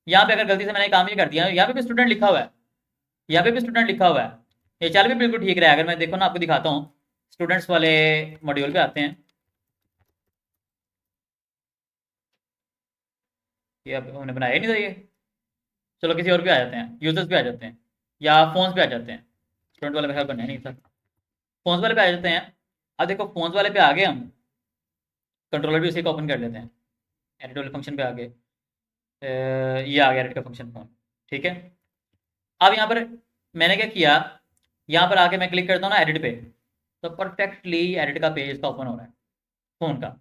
यहाँ पे अगर गलती से मैंने काम ये कर दिया, यहाँ पे भी स्टूडेंट लिखा हुआ है, यहाँ पे भी स्टूडेंट लिखा हुआ है, ये चल भी बिल्कुल ठीक रहा है। अगर मैं देखो ना आपको दिखाता हूँ, स्टूडेंट्स वाले मॉड्यूल पे आते हैं, ये अब हमने बनाया ही नहीं था ये। चलो किसी और पे आ जाते हैं, यूजर्स पे आ जाते हैं या फोन्स पे आ जाते हैं। स्टूडेंट वाले मेरे ख्याल बनाया नहीं था, फोन्स वाले पे आ जाते हैं। अब देखो फोन्स वाले पे आ गए हम, कंट्रोलर भी उसी को ओपन कर लेते हैं, एडिट वाले फंक्शन पे आ गए, ये आ गया एडिट का फंक्शन फोन। ठीक है, अब यहाँ पर मैंने क्या किया, यहाँ पर आके मैं क्लिक करता हूँ ना एडिट पे, तो परफेक्टली एडिट का पेज का ओपन हो रहा है। फ़ोन का।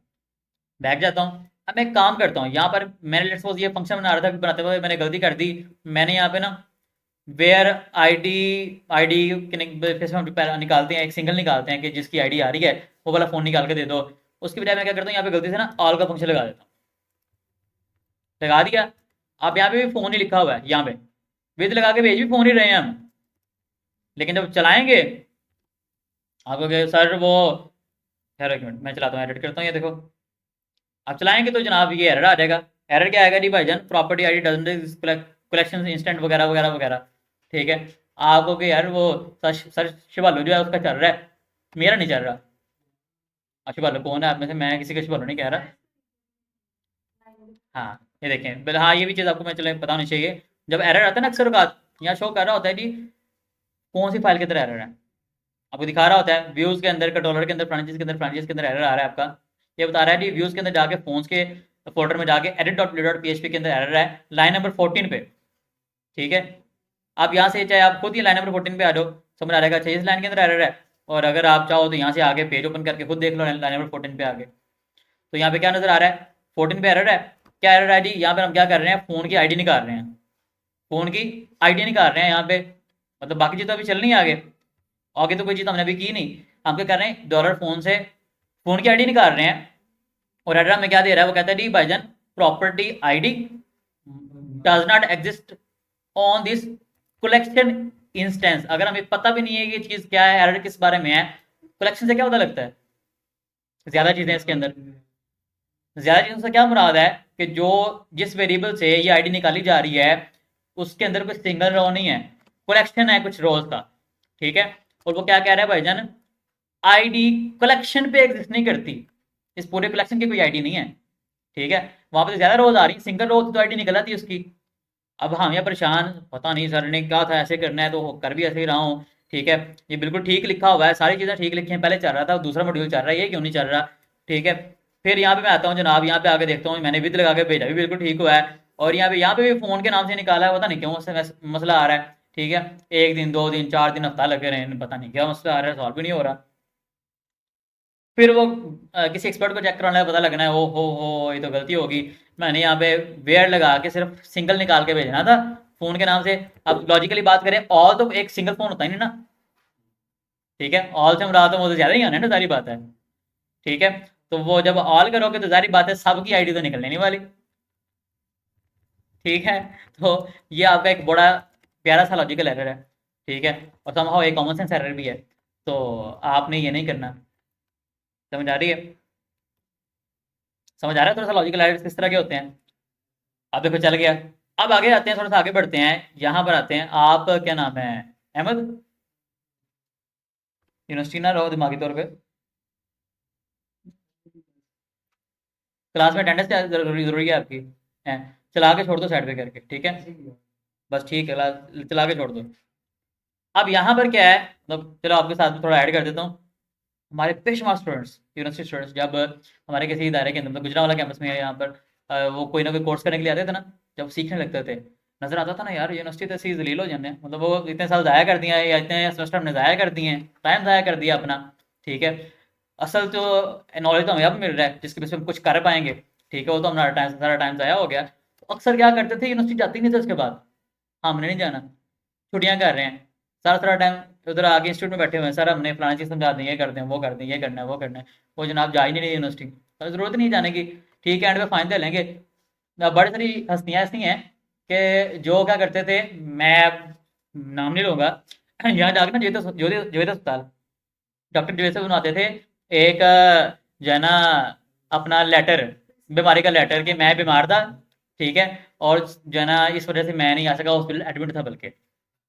बैठ जाता हूँ। अब मैं एक काम करता हूँ, यहाँ पर मैंने लेट्स सपोज़ ये फंक्शन बना रहा था, बनाते हुए मैंने गलती कर दी। मैंने यहाँ पे ना वेयर आईडी आईडी फेस में निकालते हैं, एक सिंगल निकालते हैं कि जिसकी आईडी आ रही है वो वाला फ़ोन निकाल के दे दो। उसकी बजाय मैं क्या करता हूँ, यहाँ पे गलती से ना ऑल का फंक्शन लगा देता हूँ। लगा दिया। अब यहाँ पे भी फ़ोन ही लिखा हुआ है, यहाँ पे विद लगा के भेज भी फ़ोन ही रहे हैं हम, लेकिन जब चलाएंगे आप कहोगे सर वो, खैर एक मिनट मैं चलाता हूँ, एडिट करता हूँ, ये देखो। आप चलाएंगे तो जनाब ये एरर आ जाएगा। एरर क्या आएगा जी भाईजान, property ID doesn't collection instant वगैरह वगैरह वगैरह। ठीक है, आपको कि यार वो सर शिवालू जो है उसका चल रहा है, मेरा नहीं चल रहा। शिवालू कौन है आप में से, मैं किसी का शिवालू नहीं कह रहा। हाँ ये देखें बिल, हाँ ये भी चीज़ आपको मैं चले पता होनी चाहिए। जब एरर आता है ना अक्सर औकात, यहाँ शो कर रहा होता है जी कौन सी फाइल के अंदर एरर है, आपको दिखा रहा होता है व्यूज़ के अंदर, कंट्रोलर के अंदर, फ्रेंचेस के अंदर, फ्रेंचेस के अंदर एरर आ रहा है आपका। ये बता रहा है जी व्यूज़ के अंदर जाके फोन्स के फोल्डर में जाके edit.php के अंदर एरर है लाइन नंबर 14 पे। ठीक है, आप यहाँ से चाहे आप खुद ही लाइन नंबर 14 पे आ जाओ, समझ आ जाएगा अच्छा इस लाइन के अंदर एरर है। और अगर आप चाहो तो यहाँ से आगे पेज ओपन करके खुद देख लो लाइन नंबर 14 पे आगे। तो यहाँ पे क्या नजर आ रहा है, 14 पे एरर है। क्या एरर है जी, यहाँ पे हम क्या कर रहे हैं, फ़ोन की आईडी निकाल रहे हैं, फ़ोन की आईडी निकाल रहे हैं यहाँ पे। मतलब बाकी चीज़ तो अभी चल नहीं है आगे, आगे तो कोई चीज़ हमने अभी की नहीं। हम क्या कर रहे हैं, डॉलर फ़ोन से फ़ोन की आईडी निकाल रहे हैं। और एरर हमें क्या दे रहा है, वो कहता है डी भाईजान property ID does not exist on this collection instance. अगर हमें पता भी नहीं है कि ये चीज़ क्या है, एरर किस बारे में है, कलेक्शन से क्या पता लगता है, ज़्यादा चीज़ें इसके अंदर। ज़्यादा चीज़ों से क्या मुराद है कि जो जिस वेरिएबल से ये आईडी निकाली जा रही है उसके अंदर कोई सिंगल रो नहीं है, कलेक्शन है कुछ रोज का। ठीक है, और वो क्या कह रहा है भाईजान, आईडी कलेक्शन पे एग्जिस्ट नहीं करती, इस पूरे कलेक्शन की कोई आईडी नहीं है। ठीक है, वहां पे ज्यादा रोज आ रही, सिंगल रोज तो आईडी निकल आती है उसकी। अब हम ये परेशान, पता नहीं सर ने कहा था ऐसे करना है तो कर भी ऐसे ही रहा हूँ। ठीक है, ये बिल्कुल ठीक लिखा हुआ है, सारी चीज़ें ठीक लिखी हैं, पहले चल रहा था, दूसरा मॉड्यूल चल रहा है, ये क्यों नहीं चल रहा। ठीक है, फिर यहाँ पे मैं आता हूँ जनाब, यहाँ पे आके देखता हूँ मैंने विद लगा के भेजा भी बिल्कुल ठीक हुआ है। और यहाँ पे भी फ़ोन के नाम से निकाला है, पता नहीं क्यों उससे मसला आ रहा है। ठीक है, 1 दिन 2 दिन 4 दिन हफ्ता लगे रहे, पता नहीं क्या मसला आ रहा है, सॉल्व भी नहीं हो रहा। फिर वो किसी एक्सपर्ट को चेक कराना है, पता लगना है ओ हो ये तो गलती होगी। मैंने यहाँ पे वेयर लगा के सिर्फ सिंगल निकाल के भेजना था फ़ोन के नाम से। अब लॉजिकली बात करें, ऑल तो एक सिंगल फ़ोन होता ही नहीं ना। ठीक है, ऑल से मुराद तो वो तो ज़्यादा ही आना है ना, सारी बात है। ठीक है, तो वो जब ऑल करोगे तो सारी बात है सबकी आईडी तो निकलने नहीं वाली। ठीक है, तो ये आपका एक बड़ा प्यारा सा लॉजिकल एरर है। ठीक है, और समहाउ एक कॉमन सेंस एरर भी है, तो आपने ये नहीं करना। समझ आ रही है, समझ आ रहा है थोड़ा सा लॉजिकल एरर्स किस तरह के होते हैं। अब देखो चल गया। अब आगे आते हैं, थोड़ा सा आगे बढ़ते हैं, यहाँ पर आते हैं। आप क्या नाम है, अहमद, यूनिवर्सिटी ना रहो दिमागी तौर पे, क्लास में अटेंडेंस क्या जरूरी है आपकी है, चला के छोड़ दो साइड पे करके। ठीक है, बस ठीक है, चला के छोड़ दो। अब यहाँ पर क्या है, मतलब चलो आपके साथ में थोड़ा ऐड कर देता हूँ। हमारे पेशेवर स्टूडेंट्स, यूनिवर्सिटी स्टूडेंट्स, जब हमारे किसी इदारे के अंदर, मतलब गुजरावाला कैंपस में है यहाँ पर, वो कोई ना कोई कोर्स करने के लिए आते थे ना, जब सीखने लगते थे, नजर आता था ना यार यूनिवर्सिटी तो ऐसी जलील हो जाने, मतलब वो इतने साल ज़ाया कर दिए हैं या इतने सेमेस्टर हमने ज़ाया कर दिए हैं, टाइम ज़ाया कर दिया अपना। ठीक है, असल जो नॉलेज तो हमें अब मिल रहा है जिसके बेस पे हम कुछ कर पाएंगे। ठीक है, वो तो हमारा टाइम, सारा टाइम ज़ाया हो गया। तो अक्सर क्या करते थे, यूनिवर्सिटी जाते ही नहीं थे उसके बाद, हमने नहीं जाना, छुट्टियां कर रहे हैं, सारा सारा टाइम उधर आगे इंस्टीट्यूट में बैठे हुए हैं, सर हमने फलाना चीज़ समझा दी, ये कर दें, वो कर दें, ये करना है, वो करना है। वो जनाब जा ही नहीं रही यूनिवर्सिटी, तो ज़रूरत नहीं जाने की। ठीक है, एंड पे फाइन दे लेंगे। बड़ी सारी हस्तियाँ ऐसी हैं कि जो क्या करते थे, मैं नाम नहीं लूँगा, यहाँ जाके ना जेवित अस्पताल डॉक्टर जेवित बनवाते थे एक जो है ना अपना लेटर, बीमारी का लेटर कि मैं बीमार था। ठीक है, और जो है ना इस वजह से मैं नहीं आ सका, हॉस्पिटल एडमिट था बल्कि।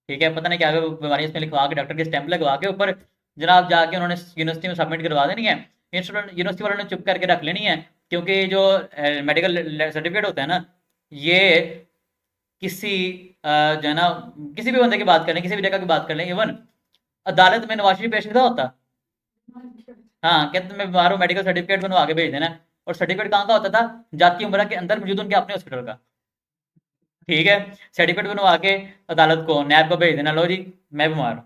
ठीक है, पता नहीं क्या बीमारी इसमें लिखवा के डॉक्टर के स्टैंप लगवा के ऊपर जनाब जाके उन्होंने यूनिवर्सिटी में सबमिट करवा देनी है। यूनिवर्सिटी वालों ने चुप करके रख लेनी है, क्योंकि जो मेडिकल सर्टिफिकेट होता है ना, ये किसी जो है ना किसी भी बंदे की बात कर लें, किसी भी जगह की बात कर लें, इवन अदालत में नवाज शरीफ पेश नहीं था होता, हाँ कहते मैं बीमार हूँ, मेडिकल सर्टिफिकेट बनवा के भेज देना। और सर्टिफिकेट कहाँ का होता था, जाती उम्र के अंदर मौजूद उनके अपने हॉस्पिटल का। ठीक है, सर्टिफिकेट बनवा के अदालत को, नैब को भेज देना, लो जी मैं बीमार हूँ,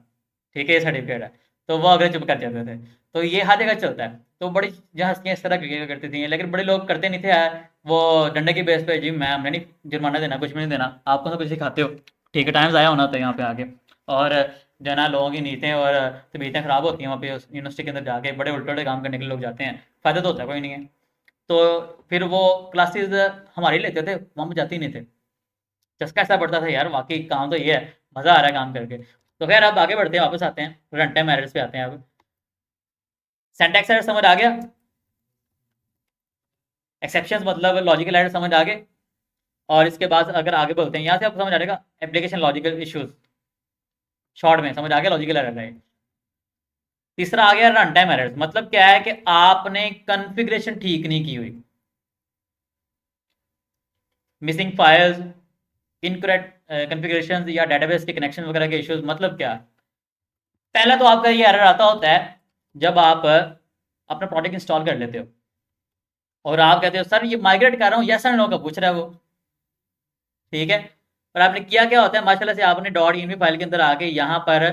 ठीक है ये सर्टिफिकेट है, तो वो अगले चुप कर जाते थे। तो ये हर जगह चलता है। तो बड़ी जहाँ हंसियाँ इस तरह किया करती थी, लेकिन बड़े लोग करते नहीं थे यार। वो डंडे की बेस पे, जी मैं हमने नहीं जुर्माना देना, कुछ भी नहीं देना, आपको तो कुछ सिखाते हो, ठीक है, टाइम ज़ाया होना होता है यहाँ पे आके। और जो है ना लोगों की नीयतें और तबीयतें ख़राब होती हैं वहाँ पे उस यूनिवर्सिटी के अंदर जाके, बड़े उल्टे उल्टे काम करने के लिए लोग जाते हैं, फ़ायदा तो होता है कोई नहीं है। तो फिर वो क्लासेस हमारी लेते थे, वहाँ पे जाते ही नहीं थे। चस्का ऐसा पड़ता था यार, वाकई काम तो ये है, मज़ा आ रहा है काम करके। तो खैर अब आगे बढ़ते हैं, वापस आते हैं, रन टाइम एरर्स पे आते हैं अब। सिंटैक्स एरर समझ आ गया, एक्सेप्शंस मतलब लॉजिकल एरर समझ आ गए। और इसके बाद अगर आगे बढ़ते हैं यहाँ से, आपको समझ आ जाएगा एप्लीकेशन लॉजिकल इश्यूज, शॉर्ट में समझ आ गया लॉजिकल एरर है। तीसरा आ गया रन टाइम एरर्स, मतलब क्या है कि आपने कॉन्फ़िगरेशन ठीक नहीं की हुई, मिसिंग फाइल्स, इनकरेक्ट कॉन्फ़िगरेशन या डेटाबेस के कनेक्शन वगैरह के इश्यूज। मतलब क्या, पहला तो आपका ये एरर आता होता है जब आप अपना प्रोडक्ट इंस्टॉल कर लेते हो और आप कहते हो सर ये माइग्रेट कर रहा हूँ, यस एंड नो का पूछ रहा है वो, ठीक है। और आपने किया क्या होता है, माशाल्लाह से आपने डॉट इनवी फाइल के अंदर आके यहाँ पर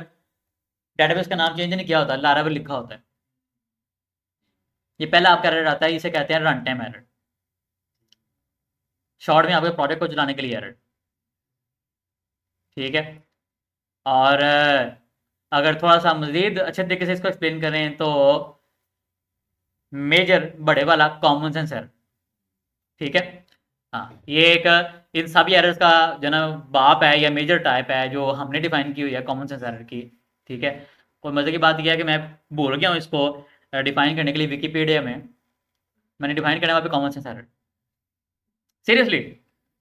डेटाबेस का नाम चेंज नहीं किया होता, लारावेल लिखा होता है। ये पहला आपका एरर आता है, इसे कहते हैं रन टाइम एरर, शॉर्ट में आपके प्रोडक्ट को चलाने के लिए एरर, ठीक है। और अगर थोड़ा सा मजीद अच्छे तरीके से इसको एक्सप्लेन करें तो मेजर बड़े वाला कॉमन सेंस एरर, ठीक है। हाँ, ये एक इन सभी एरर्स का जो ना बाप है या मेजर टाइप है जो हमने डिफाइन की हुई है कॉमन सेंस एरर की, ठीक है। और मज़े की बात यह है कि मैं भूल गया हूँ इसको डिफाइन करने के लिए, विकीपीडिया में मैंने डिफाइन करना वहाँ पे कॉमन सेंस एरर, सीरियसली।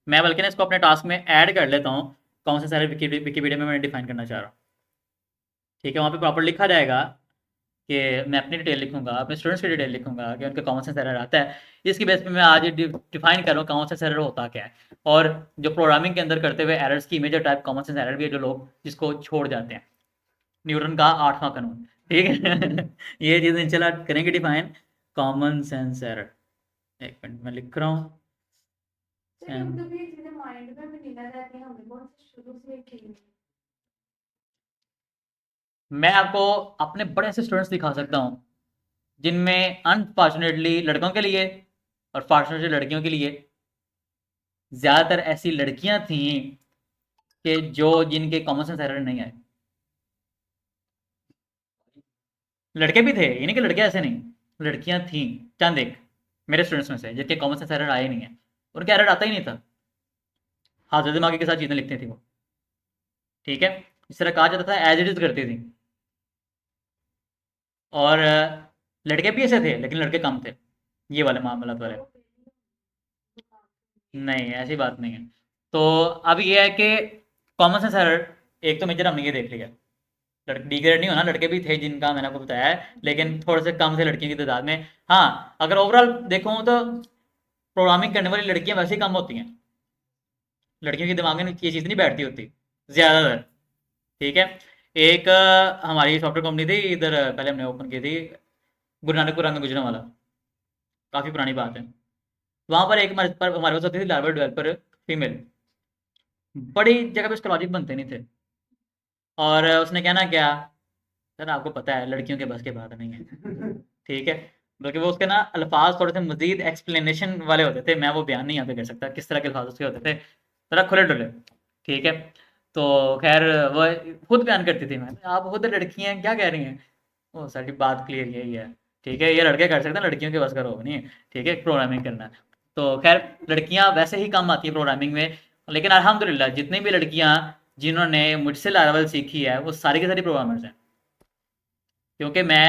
मैं बल्कि ना इसको अपने टास्क में ऐड कर लेता हूँ, कॉमन सेंस एरर विकीपीडिया में मैं डिफाइन करना चाह रहा हूँ, ठीक है। वहाँ पे प्रॉपर लिखा जाएगा कि मैं अपनी डिटेल लिखूंगा, अपने स्टूडेंट्स की डिटेल लिखूंगा कि उनका कॉमन सेंस एरर आता है। इसकी बेस पे मैं आज डिफाइन कर रहा हूँ कॉमन सेंस एरर होता क्या है, और जो प्रोग्रामिंग के अंदर करते हुए एरर्स की major type common sense error भी है जो लोग जिसको छोड़ जाते हैं, न्यूटन का 8वां कानून, ठीक है। ये चीज़ इंशाल्लाह करेंगे डिफाइन, कॉमन सेंस एरर। एक मिनट मैं लिख रहा हूँ। चलिए मतलब ये चीजें माइंड में भी नहीं ना रहती, हमें बहुत शुरू से ही ठीक है। मैं आपको अपने बड़े ऐसे स्टूडेंट्स दिखा सकता हूँ जिनमें अनफॉर्चुनेटली लड़कों के लिए और फॉर्चुनेटली लड़कियों के लिए ज़्यादातर ऐसी लड़कियां थीं कि जो जिनके कॉमन सेंस एरर नहीं आए। लड़के भी थे, ये नहीं कि लड़के ऐसे नहीं, लड़कियां थीं चंद एक मेरे स्टूडेंट्स में से जिनके कॉमन सेंस एरर आए नहीं है, उनका एरर आता ही नहीं था, हाथ दिमागी के साथ चीज़ें लिखती थी वो, ठीक है। इस तरह कहा जाता था एज इट इज़ करती थी। और लड़के भी ऐसे थे लेकिन लड़के कम थे, ये वाले मामला वाले। तो नहीं, ऐसी बात नहीं है। तो अब ये है कि कॉमन सेंस एरर एक तो मेजर हमने ये देख लिया, लड़के डिग्रेड नहीं होना, लड़के भी थे जिनका मैंने आपको बताया है, लेकिन थोड़े से कम थे लड़कियों की तादाद में। हाँ, अगर ओवरऑल देखूँ तो प्रोग्रामिंग करने वाली लड़कियां वैसे ही कम होती हैं, लड़कियों के दिमाग में ये चीज़ नहीं बैठती होती ज़्यादातर, ठीक है। एक हमारी सॉफ्टवेयर कंपनी थी इधर, पहले हमने ओपन की थी गुरु नानकपुरा में गुजरा वाला, काफ़ी पुरानी बात है। वहाँ पर एक हमारे पास होती थी लार्वा डेवलपर फीमेल, बड़ी जगह पे उसके लॉजिक बनते नहीं थे। और उसने कहना क्या, सर आपको पता है लड़कियों के बस की बात नहीं है, ठीक है। बल्कि वो उसके ना अल्फाज थोड़े से मजीद एक्सप्लेनेशन वाले होते थे, मैं वो बयान नहीं यहाँ पे कर सकता किस तरह के अल्फाज उसके होते थे, थोड़ा खुले डुले, ठीक है। तो खैर वो खुद बयान करती थी, मैं आप खुद लड़की हैं क्या कह रही हैं, ओ सारी बात क्लियर यही है, ठीक है, ये लड़के कर सकते हैं, लड़कियों के बस का रोग नहीं है, ठीक है, प्रोग्रामिंग करना। तो खैर लड़कियां वैसे ही कम आती है प्रोग्रामिंग में, लेकिन अल्हम्दुलिल्लाह जितनी भी लड़कियां जिन्होंने मुझसे लारावल सीखी है वो सारी की सारी प्रोग्रामर्स हैं, क्योंकि मैं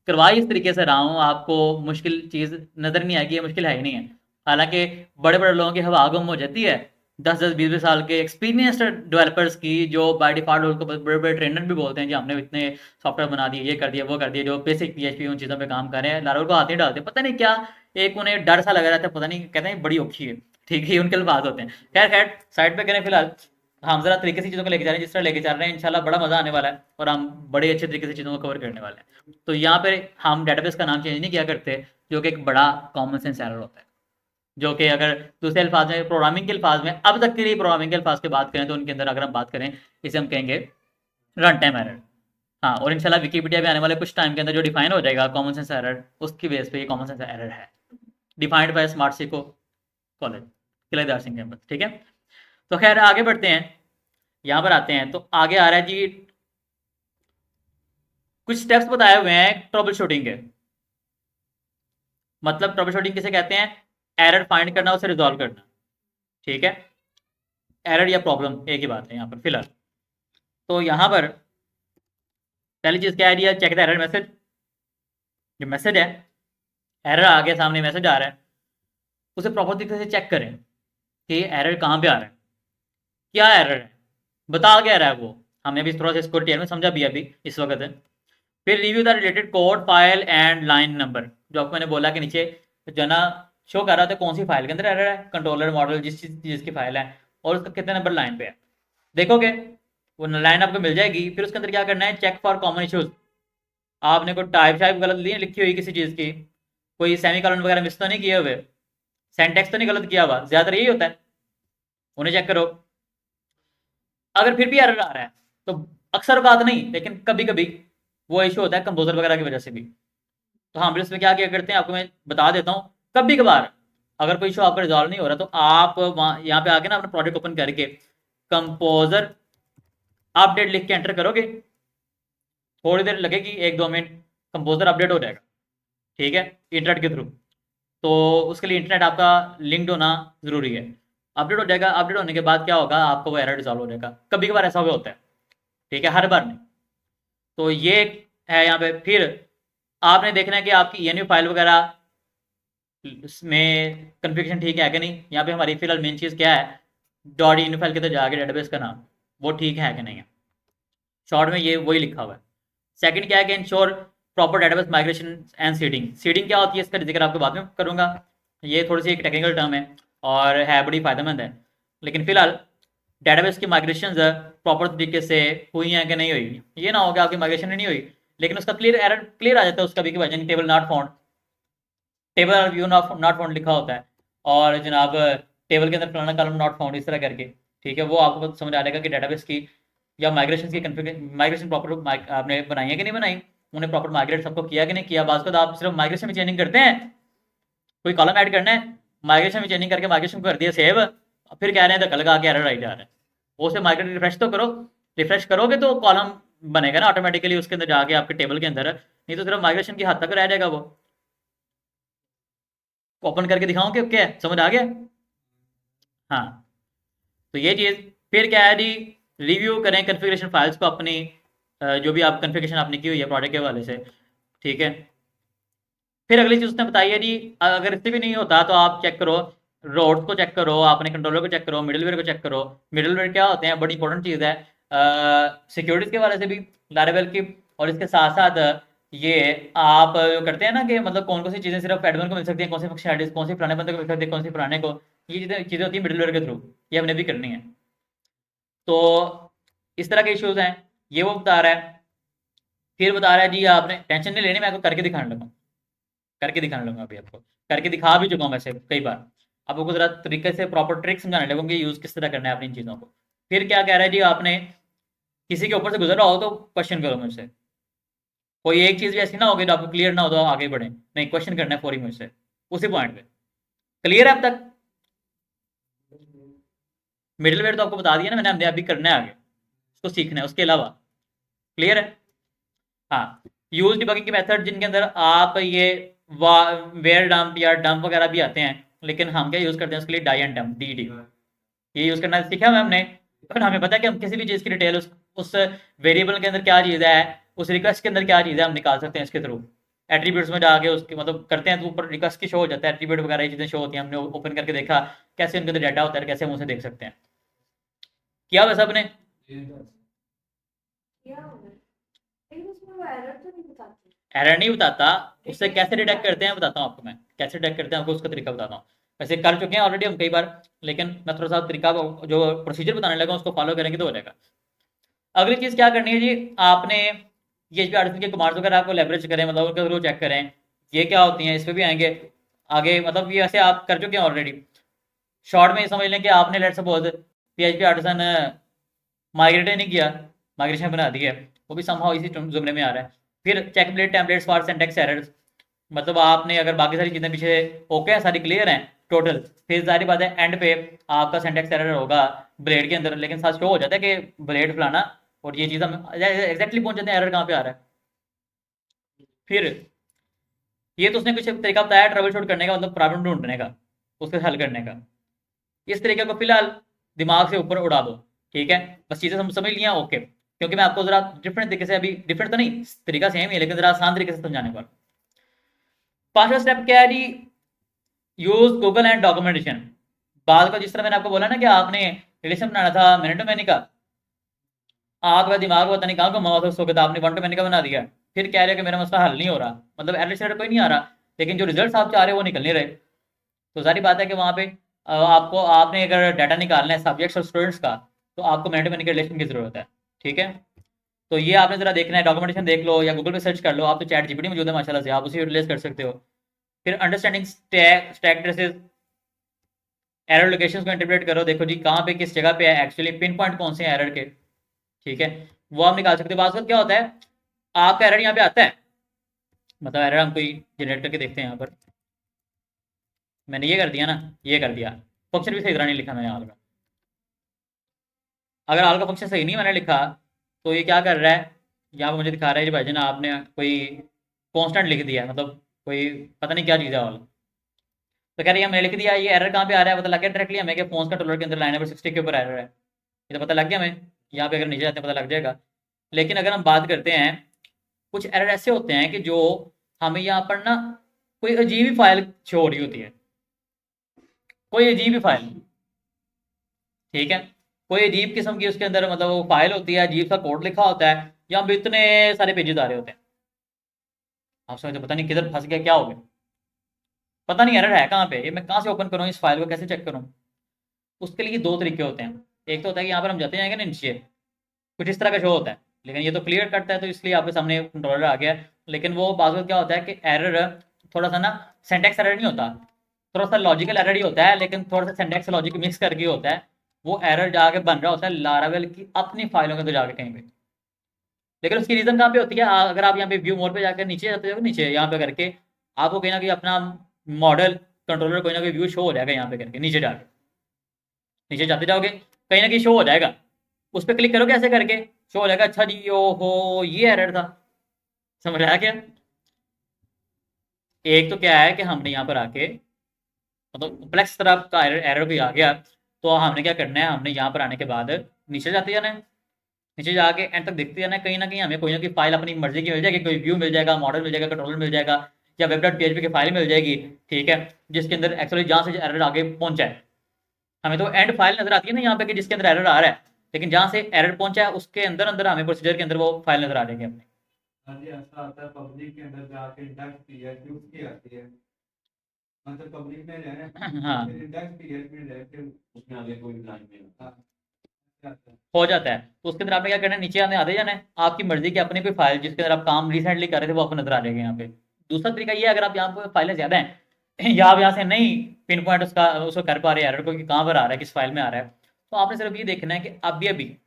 करवा इस तरीके से रहा हूँ, आपको मुश्किल चीज़ नज़र नहीं आएगी, ये मुश्किल है ही नहीं है। हालांकि बड़े बड़े लोगों की हवा गुम हो जाती है, 10-10 20-20 साल के एक्सपीरियंस्ड डेवलपर्स की, जो बाय डिफॉल्ट उनको बड़े बड़े ट्रेनर भी बोलते हैं जी हमने इतने सॉफ्टवेयर बना दिए, ये कर दिया वो कर दिया, जो बेसिक पीएचपी उन चीज़ों पे काम कर रहे हैं, लारावल को हाथ नहीं डालते, पता नहीं क्या एक उन्हें डर सा लगा रहता है, पता नहीं कहते हैं बड़ी औखी है, ठीक है, ये उनके अल्फाज होते हैं। खैर खैर साइड पे करें फिलहाल, हम जरा तरीके से चीज़ों को लेके जा रहे हैं जिस तरह लेके चल रहे हैं, इंशाल्लाह बड़ा मजा आने वाला है और हम बड़े अच्छे तरीके से चीज़ों को कवर करने वाले हैं। तो यहाँ पे हम डेटाबेस का नाम चेंज नहीं किया करते, जो कि एक बड़ा कॉमन सेंस एरर होता है, जो कि अगर दूसरे अल्फाज में प्रोग्रामिंग के अल्फाज में अब तक के लिए प्रोग्रामिंग के अल्फाज की बात करें तो उनके अंदर अगर हम बात करें इसे हम कहेंगे रन टाइम एरर, हाँ, और इंशाल्लाह विकिपीडिया पे आने वाले कुछ टाइम के अंदर जो डिफाइन हो जाएगा कॉमन सेंस एरर, उसकी बेस पे ये कॉमन सेंस एरर है, डिफाइंड बाय स्मार्ट सिको कॉलेज, किलेदार सिंह कैंपस। ठीक है, तो खैर आगे बढ़ते हैं, यहाँ पर आते हैं। तो आगे आ रहा है जी, कुछ स्टेप्स बताए हुए हैं ट्रबल शूटिंग के। मतलब ट्रबल शूटिंग किसे कहते हैं? एरर फाइंड करना, उसे रिजॉल्व करना। ठीक है, एरर या प्रॉब्लम एक ही बात है यहाँ पर फिलहाल। तो यहाँ पर पहली चीज क्या है, चेक द एरर मैसेज। जो मैसेज है, एरर आ गया सामने, मैसेज आ रहा है, उसे प्रॉपर तरीके से चेक करें कि एरर कहाँ पे आ रहा है, क्या एरर है, बता क्या रहा है वो। हमने भी थोड़ा सा इसको डिटेल में समझा भी अभी इस वक्त। फिर review the related code file and line number, जो आपको मैंने बोला कि नीचे जो ना शो कर रहा था कौन सी फाइल के अंदर एरर है, कंट्रोलर मॉडल जिस चीज़ की फाइल है, और उसका कितने नंबर लाइन पे है, देखोगे वो लाइन आपको मिल जाएगी। फिर उसके अंदर क्या करना है, चेक फॉर कॉमन इश्यूज। आपने कोई टाइप शाइप गलत लिखी हुई किसी चीज़ की, कोई सेमीकोलन वगैरह मिस तो नहीं किए हुए, सेंटेक्स तो नहीं गलत किया हुआ, ज़्यादातर यही होता है, उन्हें चेक करो। अगर फिर भी एरर आ रहा है तो अक्सर बात नहीं, लेकिन कभी कभी वो इशू होता है कंपोजर वगैरह की वजह से भी। तो हम इसमें क्या क्या करते हैं आपको मैं बता देता हूँ। कभी कभार अगर कोई इशू आपका रिजॉल्व नहीं हो रहा तो आप वहाँ यहाँ पे आके ना अपना प्रोजेक्ट ओपन करके कंपोजर अपडेट लिख के एंटर करोगे, थोड़ी देर लगेगी, 1-2 मिनट, कंपोजर अपडेट हो जाएगा। ठीक है, इंटरनेट के थ्रू। तो उसके लिए इंटरनेट आपका लिंक्ड होना ज़रूरी है। अपडेट हो जाएगा, अपडेट होने के बाद क्या होगा, आपका वो एरर रिजॉल्व हो जाएगा। कभी कभार ऐसा भी होता है, ठीक है, हर बार नहीं। तो ये है यहाँ पे। फिर आपने देखना है कि आपकी ENU फाइल वगैरह में कन्फिगरेशन ठीक है कि नहीं। यहाँ पे हमारी फिलहाल मेन चीज़ क्या है, .env फाइल के अंदर जाके डेटाबेस का नाम वो ठीक है कि नहीं है, शॉर्ट में ये वही लिखा हुआ है। सेकंड क्या है कि ensure proper database migration and seeding. Seeding क्या होती है इसका जिक्र आपको बाद में करूँगा, ये थोड़ी सी एक टेक्निकल टर्म है और है बड़ी फायदेमंद है। लेकिन फिलहाल डेटाबेस की माइग्रेशन प्रॉपर तरीके से हुई हैं कि नहीं हुई, ये ना हो कि आपकी माइग्रेशन नहीं हुई लेकिन उसका एरर क्लियर आ जाता है उसका भी, कि भाई table not found, table view not found लिखा होता है और जनाब टेबल के अंदर फलाना कॉलम नॉट फाउंड इस तरह करके। ठीक है, वो आपको समझ आ जाएगा कि डेटाबेस की या माइग्रेशन की माइग्रेशन प्रॉपर आपने बनाई है कि नहीं बनाई, उन्हें प्रॉपर माइग्रेट सबको किया कि नहीं किया। बात को तो आप सिर्फ माइग्रेशन में चेंजिंग करते हैं, कोई कॉलम ऐड करना है, माइग्रेशन में चेंजिंग करके माइग्रेशन को कर दिया सेव, फिर कह रहे हैं धक्का लगा के एरर आई जा रहा है। वो से माइग्रेट रिफ्रेश तो करो, रिफ्रेश करोगे तो कॉलम बनेगा ना ऑटोमेटिकली उसके अंदर जाके आपके टेबल के अंदर, नहीं तो सिर्फ माइग्रेशन की हद तक रह जाएगा। वो ओपन करके दिखाऊं कि क्या समझ आ गया? हाँ, तो ये चीज़। फिर क्या है जी, रिव्यू करें कन्फिग्रेशन फाइल्स को अपनी, जो भी आप कन्फिग्रेशन आपने की हुई है प्रोजेक्ट के हवाले से। ठीक है, फिर अगली चीज़ उसने बताई है जी, अगर इससे भी नहीं होता तो आप चेक करो, रोड्स को चेक करो, आपने कंट्रोलर को चेक करो, मिडलवेयर को चेक करो। मिडलवेयर क्या होते हैं, बड़ी इंपॉर्टेंट चीज़ है सिक्योरिटीज़ के हवाले से भी, लारावेल की। और इसके साथ साथ ये आप जो करते हैं ना कि मतलब कौन कौन सी चीज़ें सिर्फ एडमिन को मिल सकती हैं, कौन सी फंक्शनलिटीज कौन सी पुराने बंदे को मिल सकती है, कौन सी पुराने को, ये चीज़ें चीज़ें होती है मिडलवेयर के थ्रू, ये हमने भी करनी है। तो इस तरह के इश्यूज हैं, ये वो बता रहा है। फिर बता रहा है जी आपने टेंशन नहीं लेनी, मैं आपको करके दिखाने लगा, करके दिखाने लगूंगा अभी आपको, करके दिखा भी चुका हूँ वैसे कई बार। आपको जरा तरीके से प्रॉपर ट्रिक समझाने लगूंगी यूज़ किस तरह करना है अपनी इन चीज़ों को। फिर क्या कह रहा है जी, आपने किसी के ऊपर से गुजर रहा हो तो क्वेश्चन करो मुझसे, कोई एक चीज़ भी ऐसी ना होगी जो आपको क्लियर ना हो तो आगे बढ़े, नहीं क्वेश्चन करना है फौरी मुझसे उसी पॉइंट पे। क्लियर है अब तक? मिडिल वेयर तो आपको बता दिया ना मैंने, हमने अभी करना है आगे, उसको सीखना है उसके अलावा। क्लियर है? हाँ, यूज डिबगिंग की मेथड जिनके अंदर आप ये वेयर डंप या डंप वगैरह भी आते हैं, लेकिन हम क्या यूज करते हैं उसके लिए डाई एंड डंप, DD, ये यूज करना सीखा है हमने। और हमें पता है कि हम किसी भी चीज़ की डिटेल उस वेरिएबल के अंदर क्या चीज़ है, उस रिक्वेस्ट के अंदर क्या चीज़ है, हम निकाल सकते हैं इसके थ्रू। एट्रीब्यूट्स में जाके उसके मतलब करते हैं तो ऊपर रिक्वेस्ट की शो हो जाता है, एट्रीब्यूट वगैरह ये चीज़ें शो होती हैं। हमने ओपन करके देखा कैसे उनके अंदर डाटा होता है, कैसे हम उसे देख सकते हैं। किया वैसा आपने? किया होगा, लेकिन उसमें वो एरर तो नहीं बताती। एरर नहीं बताता, उससे कैसे डिटेक्ट करते हैं बताता हूँ आपको मैं, कैसे डिटेक्ट करते हैं आपको उसका तरीका बताता हूँ। वैसे कर चुके हैं ऑलरेडी हम कई बार, लेकिन मैं थोड़ा सा तरीका जो प्रोसीजर बताने लगा उसको फॉलो करेंगे तो हो जाएगा। अगली चीज़ क्या करनी है जी, आपने PHP आर्टिस्ट के कमांड्स वगैरह आपको लेवरेज करें, मतलब उनके थ्रू चेक करें ये क्या होती हैं, इस पर भी आएंगे आगे। मतलब ये वैसे आप कर चुके हैं ऑलरेडी, शॉर्ट में ये समझ लें कि आपने let suppose PHP artisan migrate नहीं किया, माइग्रेशन बना दी है, वो भी समहाउ इसी जुमले में आ रहा है। फिर check blade templates for syntax errors, मतलब आपने अगर बाकी सारी चीज़ें पीछे ओके हैं, सारी क्लियर हैं टोटल, फिर जारी बात है एंड पे आपका सिंटैक्स एरर होगा ब्लेड के अंदर, लेकिन साथ शो हो जाता है कि ब्लेड फलाना, और ये चीज़ हम एग्जैक्टली पहुंच जाते हैं एरर कहाँ पे आ रहा है। फिर ये तो उसने कुछ तरीका बताया ट्रबल शूट करने का, मतलब प्रॉब्लम ढूंढने का, उसके हल करने का। इस तरीके को फिलहाल दिमाग से ऊपर उड़ा दो, ठीक है, बस चीज़ें समझ लिया ओके, क्योंकि मैं आपको जरा डिफरेंट तरीके से, अभी डिफरेंट तो नहीं, तरीका सेम ही है लेकिन जरा आसान तरीके से समझाने वाला। पांचवा स्टेप क्या है जी, यूज गूगल एंड डॉक्यूमेंटेशन। बाद का जिस तरह मैंने आपको बोला ना कि आपने रिलेशन बनाना था मैनी टू मैनी का, आपका दिमाग पता नहीं कहाँ घुमा हुआ था उस वक्त, आपने वन टू मैनी का बना दिया, फिर कह रहे हो कि मेरा मसला हल नहीं हो रहा, मतलब एरर कोई नहीं आ रहा, लेकिन जो रिजल्ट आप चाह रहे हो वो निकल नहीं रहे। तो सारी बात है कि वहाँ पे आपको, आपने अगर डाटा निकालना है सब्जेक्ट्स और स्टूडेंट्स का, तो आपको मैनी टू मैनी के रिलेशन की जरूरत है, ठीक है। तो ये आपने जरा देखना है, डॉक्यूमेंटेशन देख लो या गूगल पे सर्च कर लो, आप तो चैट जीपीटी मौजूद है माशाल्लाह से, आप उसे यूटिलाइज कर सकते हो। फिर understanding stack traces, error locations को इंटरप्रेट करो, देखो जी कहाँ पे किस जगह पे है एक्चुअली, पिन पॉइंट कौन से हैं एरर के, ठीक है, वो आप निकाल सकते हो। बाद क्या होता है, आपका एरर यहाँ पे आता है, मतलब एरर हम कोई जनरेट करके देखते हैं, यहाँ पर मैंने ये कर दिया ना, ये कर दिया, फंक्शन भी सही तरह नहीं लिखा मैंने आल का, अगर आल का फंक्शन सही नहीं मैंने लिखा तो ये क्या कर रहा है, यहाँ पर मुझे दिखा रहा है जी भाई ना आपने कोई कॉन्स्टेंट लिख दिया, मतलब कोई पता नहीं क्या चीज़ है, तो कह रही है मैंने लिख दिया, ये एरर कहाँ पे आ रहा है, पता लग गया डायरेक्टली हमें कि फोन कंट्रोलर के अंदर लाइन नंबर 60 के ऊपर एरर है, ये तो पता लग गया हमें, यहाँ पे अगर नीचे जाते हैं पता लग जाएगा। लेकिन अगर हम बात करते हैं, कुछ एरर ऐसे होते हैं कि जो हमें यहाँ पर ना कोई अजीब ही फाइल शो हो रही होती है, कोई अजीब ही फाइल, ठीक है, कोई अजीब किस्म की उसके अंदर मतलब वो फाइल होती है, अजीब सा कोड लिखा होता है, यहाँ पे इतने सारे पेजेस आ रहे होते हैं, आप समझते पता नहीं किधर फंस गया, क्या हो गया, पता नहीं एरर है कहाँ पे, ये मैं कहाँ से ओपन करूँ, इस फाइल को कैसे चेक करूँ। उसके लिए दो तरीके होते हैं, एक तो होता है कि यहाँ पर हम जाते जाएंगे ना नीचे, कुछ इस तरह का शो होता है, लेकिन ये तो क्लियर करता है तो इसलिए आपके सामने कंट्रोलर आ गया, लेकिन वो बात क्या होता है कि एरर थोड़ा सा ना सिंटैक्स एरर नहीं होता, थोड़ा सा लॉजिकल एरर ही होता है, लेकिन थोड़ा सा सिंटैक्स लॉजिक मिक्स करके होता है, वो एरर जाके बन रहा होता है लारावेल की अपनी फाइलों के अंदर जाके कहीं पे, लेकिन उसकी रीजन कहाँ पे होती है, अगर आप यहाँ पे व्यू मोड पे जाकर नीचे जाते हो, नीचे यहाँ पे करके आपको कहीं ना कहीं अपना मॉडल कंट्रोलर कोई ना कोई व्यू शो हो जाएगा, यहाँ पे करके नीचे जाके, नीचे जाते जाओगे कहीं ना कहीं शो हो जाएगा, उस पर क्लिक करोगे ऐसे करके शो हो जाएगा, अच्छा जी ओ हो ये एरर था, समझ आया क्या। एक तो क्या है कि हमने यहाँ पर आके मतलब कॉम्प्लेक्स तरह का एरर कोई आ गया, तो हमने क्या करना है, हमने यहाँ पर आने के बाद नीचे जाते जाना है, नीचे जाके एंड तक देखते जाना है, कहीं ना कहीं हमें कोई ना कोई फाइल अपनी मर्जी की मिल जाएगी, कोई व्यू मिल जाएगा, मॉडल मिल जाएगा, कंट्रोलर मिल जाएगा, या वेब डॉट पीएचपी की फाइल मिल जाएगी, ठीक है, जिसके अंदर एक्चुअली जहाँ से एरर आगे पहुंचा है, हमें तो एंड फाइल नजर आती है ना यहाँ पे कि जिसके अंदर एरर आ रहा है, लेकिन जहाँ से एरर पहुंचा है उसके अंदर अंदर हमें प्रोसीजर के अंदर वो फाइल नजर आ जाएगी अपने। हाँ जी, ऐसा आता है पब्लिक के अंदर जाके इंडेक्स पीएचपी उसकी आती है, मतलब पब्लिक में जाए हाँ फिर इंडेक्स पीएचपी में जाए फिर उसमें आगे कोई लाइन में हाँ आता है। हो जाता है, तो उसके अंदर आपने क्या करना है, नीचे आते जाना है, आपकी मर्जी की अपनी कोई फाइल जिसके अंदर आप काम रिसेंटली कर रहे थे वो आपको नजर आ जाएगा यहाँ पे। दूसरा तरीका ये है, अगर आप यहाँ पे फाइलें ज्यादा हैं या आप यहाँ से नहीं पिन पॉइंट उसको कर पा रहे एरर को कि कहाँ पर आ रहा है, किस फाइल में आ रहा है, तो आपने सिर्फ ये देखना है कि अभी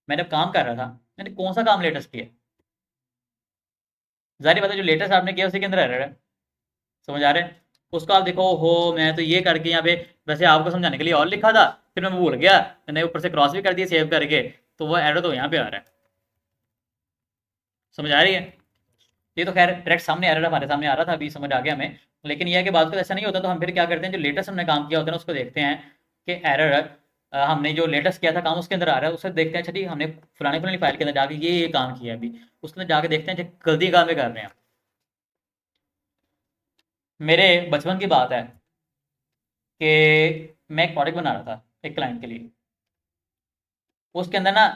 मैं जब काम कर रहा था मैंने कौन सा काम लेटेस्ट किया, जाहिर बात है जो लेटेस्ट आपने किया उसी के अंदर एरर है, समझ आ रहे हैं, उसको आप देखो हो मैं तो ये करके यहाँ पे वैसे आपको समझाने के लिए और लिखा था, फिर मैं भूल गया, मैंने ऊपर से क्रॉस भी कर दिया सेव करके, तो वो एरर तो यहाँ पे आ रहा है, समझ आ रही है। ये तो खैर डायरेक्ट सामने एरर हमारे सामने आ रहा था, अभी समझ आ गया हमें, लेकिन यह है कि बात को ऐसा नहीं होता, तो हम फिर क्या करते हैं, जो लेटेस्ट हमने काम किया होता है ना उसको देखते हैं कि एरर हमने जो लेटेस्ट किया था काम उसके अंदर आ रहा है, उससे देखते हैं अच्छा ठीक हमने फलानी फलानी फाइल के अंदर जाके ये काम किया, अभी उसके अंदर जाके देखते हैं गलती काम में कर रहे हैं। मेरे बचपन की बात है कि मैं एक प्रोडक्ट बना रहा था एक क्लाइंट के लिए, उसके अंदर ना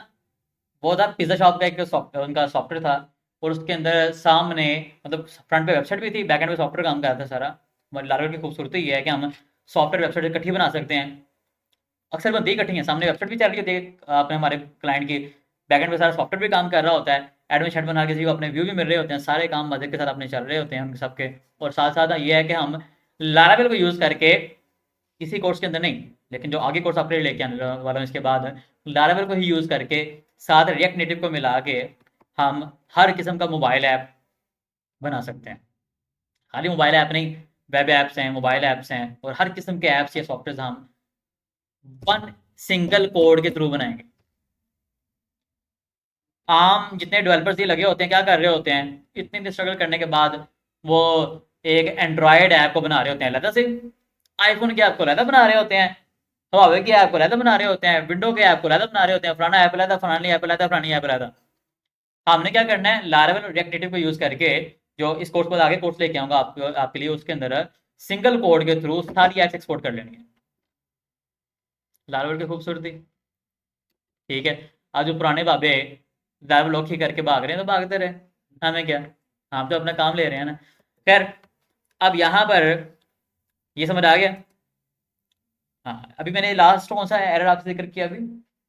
वो था पिज़्ज़ा शॉप का एक उनका सॉफ्टवेयर था, और उसके अंदर सामने मतलब फ्रंट पे वेबसाइट भी थी, बैक एंड पे सॉफ्टवेयर काम कर रहा था सारा। लारावेल की खूबसूरती ये है कि हम सॉफ्टवेयर वेबसाइट इकट्ठी बना सकते हैं, अक्सर बनती ही इकट्ठी है, सामने वेबसाइट भी चल रही होती है अपने हमारे क्लाइंट की, बैक एंड पे सारा सॉफ्टवेयर भी काम कर रहा होता है, एडमिशन बना किसी को अपने व्यू भी मिल रहे होते हैं, सारे काम मजे के साथ अपने चल रहे होते हैं उनके सबके। और साथ साथ ये है कि हम लारावेल को यूज़ करके इसी कोर्स के अंदर नहीं, लेकिन जो आगे कोर्स अपने लेके आने वाला हूं इसके बाद लारावेल को ही यूज़ करके साथ रिएक्ट नेटिव को मिला के हम हर किस्म का मोबाइल ऐप बना सकते हैं। खाली मोबाइल ऐप नहीं, वेब ऐप्स हैं, मोबाइल ऐप्स हैं, और हर किस्म के ऐप्स या सॉफ्टवेयर हम वन सिंगल कोड के थ्रू बनाएंगे। आम जितने डेवलपर्स ये लगे होते हैं क्या कर रहे होते हैं, इतने स्ट्रगल करने के बाद वो एक एंड्रॉयड ऐप को बना रहे होते हैं अलग से, आईफोन के ऐप को अलग बना रहे होते हैं, हवावे के ऐप को अलग बना रहे होते हैं, विंडो के ऐप को अलग बना रहे होते हैं, फलाना ऐप अलग, फलानी ऐप अलग, फलानी ऐप अलग। हमने क्या करना है, लारावेल और रिएक्ट नेटिव को यूज करके, जो इस कोर्स को आगे कोर्स लेके आऊंगा आपके लिए, उसके अंदर सिंगल कोड के थ्रू सारी ऐप्स एक्सपोर्ट कर लेनी है। लारावेल की खूबसूरती, ठीक है। आज जो पुराने बाबे लारावेल लॉक ही करके भाग रहे हैं तो भागते रहे, हमें क्या, हम तो अपना काम ले रहे हैं ना। खैर, अब यहाँ पर ये समझ आ गया। हाँ, अभी मैंने लास्ट कौन सा एरर आपसे जिक्र किया, अभी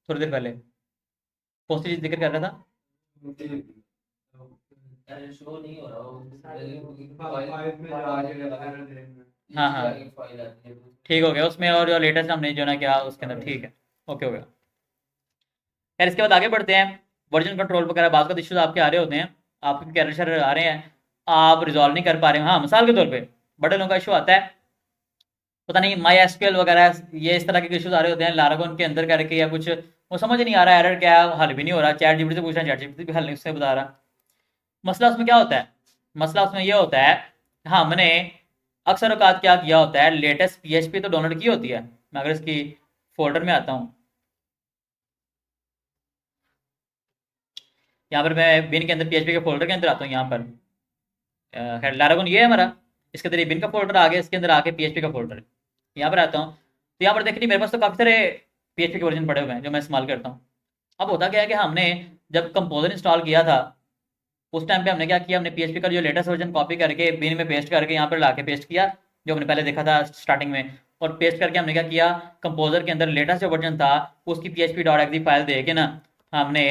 थोड़ी देर पहले कौन सी चीज जिक्र कर रहा था? शो नहीं हो रहा फाइल में जाके error देना। हाँ हाँ फाइल आती है। ठीक हो गया, उसमें और जो लेटेस्ट हमने जो ना क्या उसके अंदर, ठीक है, ओके हो गया। खैर, इसके बाद आगे बढ़ते हैं। वर्जन कंट्रोल वगैरह बात का इश्यूज आपके आ रहे होते हैं, आपके कैरेक्टर आ रहे हैं, आप रिजॉल्व नहीं कर पा रहे हो। हाँ, मिसाल के तौर पे बड़े लोगों का इशू आता है, पता नहीं माई एसक्यूएल वगैरह, ये इस तरह के इश्यूज आ रहे होते हैं लारागोन के अंदर करके, या कुछ वो समझ नहीं आ रहा एरर क्या है, हल भी नहीं हो रहा, चैट जीपीटी से पूछ रहे हैं, चैट जीपीटी भी हल नहीं उससे बता रहा। मसला उसमें क्या होता है, मसला उसमें ये होता है, हमने अक्सर औकात क्या किया होता है, लेटेस्ट पीएचपी तो डाउनलोड की होती है। मैं अगर इसकी फोल्डर में आता हूँ, यहाँ पर मैं बिन के अंदर पीएचपी के फोल्डर के अंदर आता हूँ, यहाँ पर खैर लारागोन ये है हमारा, इसके अंदर ये बिन का फोल्डर आ गया, इसके अंदर आके पीएचपी का फोल्डर, यहाँ पर आता हूँ तो यहाँ पर देखिए मेरे पास तो काफ़ी सारे पीएचपी के वर्जन पड़े हुए हैं जो मैं इस्तेमाल करता हूँ। अब होता क्या है कि हमने जब कंपोजर इंस्टॉल किया था उस टाइम पे हमने क्या किया, हमने पीएचपी का जो लेटेस्ट वर्जन कॉपी करके बिन में पेस्ट करके यहाँ पर ला के पेस्ट किया, जो हमने पहले देखा था स्टार्टिंग में, और पेस्ट करके हमने क्या किया, कंपोजर के अंदर लेटेस्ट जो वर्जन था उसकी php.exe फाइल दे के ना हमने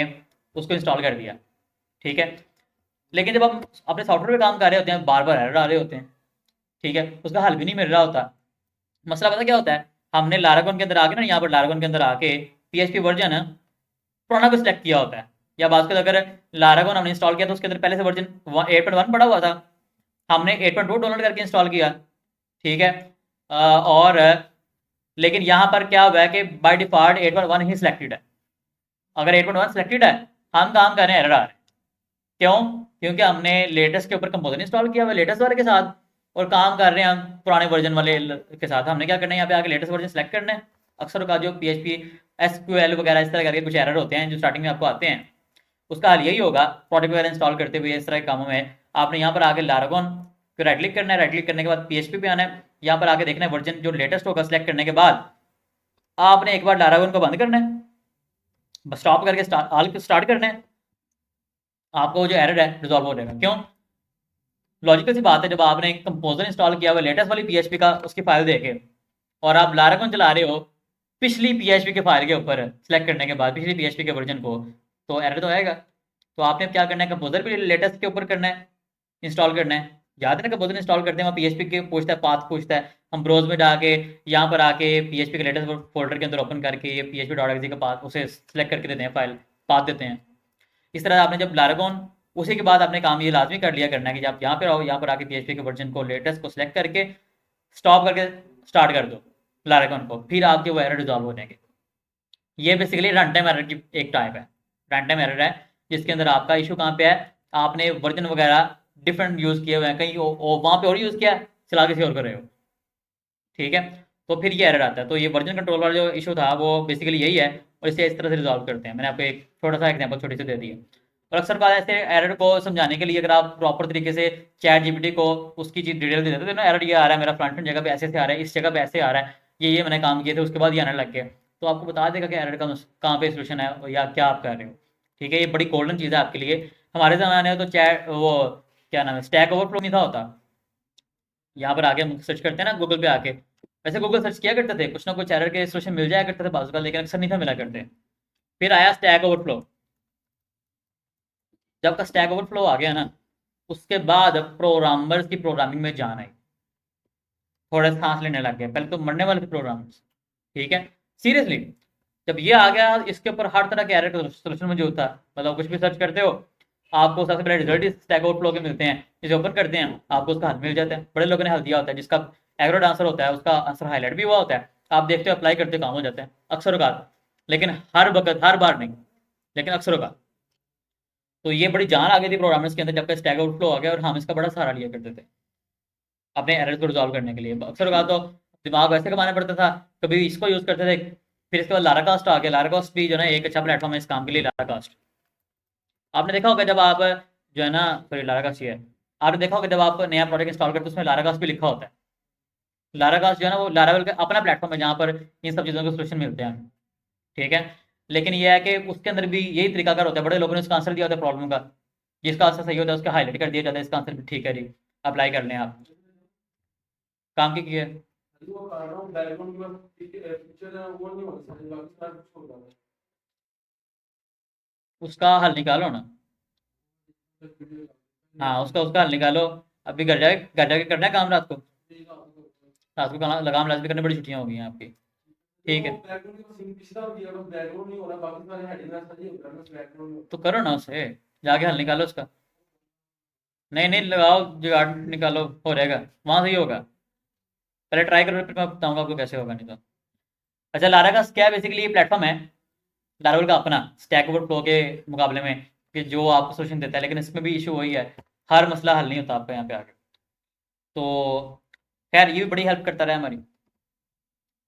उसको इंस्टॉल कर दिया, ठीक है। लेकिन जब हम अपने सॉफ्टवेयर पे काम कर रहे होते हैं, बार बार एरर आ रहे होते हैं, ठीक है, उसका हल भी नहीं मिल रहा होता। मसला पता क्या होता है, हमने लारागोन के अंदर आके ना, यहाँ पर लारागोन के अंदर आके पीएचपी वर्जन पुराना को सिलेक्ट किया होता है, या बात को अगर लारागोन हमने इंस्टॉल किया तो उसके अंदर पहले से वर्जन 8.1 पड़ा हुआ था, हमने 8.2 डाउनलोड करके इंस्टॉल किया, ठीक है। और लेकिन यहाँ पर क्या हुआ है कि बाय डिफॉल्ट 8.1 ही सिलेक्टेड है। अगर 8.1 सिलेक्टेड है, हम काम कर रहे हैं, एरर आ रहा है, क्यों? क्योंकि हमने लेटेस्ट के ऊपर कंपोजर इंस्टॉल किया हुआ लेटेस्ट वाले के साथ, और काम कर रहे हैं हम पुराने वर्जन वाले के साथ। हमने क्या करना है, यहाँ पे आके लेटेस्ट वर्जन सेलेक्ट करना है। अक्सर का जो पीएचपी एसक्यूएल वगैरह इस तरह करके कुछ एरर होते हैं जो स्टार्टिंग में आपको आते हैं, उसका हल यही होगा, प्रोडक्ट वगैरह इंस्टॉल करते हुए इस तरह के कामों में आपने यहाँ पर आके लारागोन को राइट क्लिक करना है, राइट क्लिक करने के बाद पीएचपी पे आना है, यहाँ पर आके देखना है वर्जन जो लेटेस्ट होगा, सिलेक्ट करने के बाद आपने एक बार लारागोन को बंद करना है, बस स्टॉप करके स्टार्ट करना है, आपको जो एरर है रिजॉल्व हो जाएगा। क्यों? लॉजिकल सी बात है, जब आपने कंपोजर इंस्टॉल किया हुआ लेटेस्ट वाली पीएचपी का उसकी फाइल देके और आप लारागोन चला रहे हो पिछली पीएचपी के फाइल के ऊपर सेलेक्ट करने के बाद पिछली पीएचपी के वर्जन को, तो एरर तो आएगा। तो आपने क्या करना है, कंपोजर भी लेटेस्ट के ऊपर करना है, इंस्टॉल करना है। याद है ना, कंपोजर इंस्टॉल करते हैं वहाँ पीएचपी के पूछता है, पाथ पूछता है, हम ब्राउज में जाके यहाँ पर आके पीएचपी के लेटेस्ट फोल्डर के अंदर ओपन करके ये php.exe का पाथ उसे सेलेक्ट करके देते हैं, फाइल पाथ देते हैं। इस तरह आपने जब लारागोन, उसी के बाद आपने काम ये लाजमी कर लिया करना है कि आप यहाँ पर आओ, यहाँ पर आके पीएचपी के वर्जन को लेटेस्ट को सिलेक्ट करके स्टॉप करके स्टार्ट कर दो लारागोन को, फिर आपके वो एरर रिजॉल्व हो जाएंगे। ये बेसिकली रन टाइम एरर की एक टाइप है, रन टाइम एरर है जिसके अंदर आपका इशू कहाँ पे है, आपने वर्जन वगैरह डिफरेंट यूज़ किए हुए हैं, कहीं वहाँ पे और यूज़ किया, चला किसी और कर रहे हो, ठीक है, तो फिर ये एरर आता है। तो ये वर्जन कंट्रोल वाला जो इशू था वो बेसिकली यही है, और इसे इस तरह से रिजॉल्व करते हैं। मैंने आपको एक छोटा सा एग्जाम्पल छोटी सी दे दी है। और अक्सर बात ऐसे एरर को समझाने के लिए अगर आप प्रॉपर तरीके से चैट जीपीटी को उसकी चीज़ डिटेल दे देते तो ना, एरर ये आ रहा है मेरा फ्रंट एंड जगह पे ऐसे से आ रहा है, इस जगह पे ऐसे आ रहा है, ये मैंने काम किए थे, उसके बाद ये आने लग गया, तो आपको बता देगा कि एरर का कहाँ पे सोल्यूशन है या क्या आप कर रहे हो, ठीक है। ये बड़ी गोल्डन चीज़ है आपके लिए। हमारे ज़माने में तो चैट वो क्या नाम है, स्टैक ओवरफ्लो नहीं था होता। यहाँ पर आके हम सर्च करते हैं ना गूगल पे आके, वैसे गूगल सर्च किया करते थे, कुछ ना कुछ एरर के सोल्यूशन मिल जाया करते थे बाजू का, लेकिन अक्सर नहीं था मिला करते। फिर आया स्टैक ओवरफ्लो। जब का स्टैक ओवरफ्लो आ गया ना, उसके बाद प्रोग्रामर्स की प्रोग्रामिंग में जान आई, थोड़ा सांस लेने लग गए। पहले तो मरने वाले थे प्रोग्रामर्स, ठीक है, सीरियसली। जब ये आ गया, इसके ऊपर हर तरह के एरर का सोल्यूशन मौजूद था। मतलब कुछ भी सर्च करते हो, आपको सबसे पहले रिजल्ट इस स्टैक ओवरफ्लो के मिलते हैं। इसे ओपन करते हैं, आपको उसका हल मिल जाता है। बड़े लोगों ने हल दिया होता है, जिसका एक्यूरेट आंसर होता है उसका आंसर हाईलाइट भी हुआ होता है। आप देखते हो, अप्लाई करते हो, काम हो जाता है अक्सर औकात, लेकिन हर वक्त हर बार नहीं, लेकिन अक्सर औकात। तो ये बड़ी जान आ गई थी प्रोग्रामर्स के अंदर जब का स्टैक ओवरफ्लो आ गया, और हम इसका बड़ा सहारा लिया करते थे अपने एरर्स को रिजॉल्व करने के लिए। अक्सर औकात तो दिमाग वैसे कमाना पड़ता था, कभी इसको यूज़ करते थे। फिर इसके बाद लाराकास्ट आ गया। लाराकास्ट भी जो है ना एक अच्छा प्लेटफॉर्म है इस काम के लिए। लाराकास्ट आपने देखा होगा, जब आप जो है ना, सॉरी लाराकास्ट ही है, आपने देखा होगा जब आप नया प्रोडक्ट इंस्टॉल करते हो उसमें लाराकास्ट भी लिखा होता है। लाराकास्ट जो है ना वो लारावेल का अपना प्लेटफॉर्म है जहाँ पर इन सब चीज़ों के सोल्यूशन मिलते हैं। ठीक है, लेकिन ये है कि उसके अंदर भी यही तरीकाकार होता है। बड़े लोगों ने उसका आंसर दिया होता है प्रॉब्लम का, जिसका आंसर सही होता है उसका हाईलाइट कर दिया जाता है, इसका आंसर भी ठीक है जी, अप्लाई कर लें आप। काम की है वो कर रहा हूँ बैकग्राउंड में पिक्चर है वो नहीं होता है, बाकी सारा कुछ होता है। उसका हल निकालो ना। हाँ, उसका उसका हल निकालो। अभी घर जाके करना है काम रात को। रात को लगाम लाजमी करने, बड़ी छुट्टियाँ हो गई हैं आपकी। ठीक है, बैकग्राउंड का सीन पिछला दिया बस बैकग्राउंड नहीं हो रहा, बाकी सारे हेडिंग में सही हो रहा है, बस बैकग्राउंड तो करो ना उसे, जाके हल निकालो उसका। नहीं नहीं, लगाओ जुगाड़, निकालो, हो रहेगा, वहाँ सही होगा। पहले ट्राई करो, फिर मैं बताऊंगा आपको कैसे होगा, नहीं तो। अच्छा, लारा का क्या बेसिकली ये प्लेटफॉर्म है लारावेल का अपना, स्टैक ओवरफ्लो के मुकाबले में, कि जो आपको सोल्यूशन देता है। लेकिन इसमें भी इशू वही है, हर मसला हल नहीं होता आपका यहाँ पे आके। तो खैर, ये भी बड़ी हेल्प करता रहा हमारी।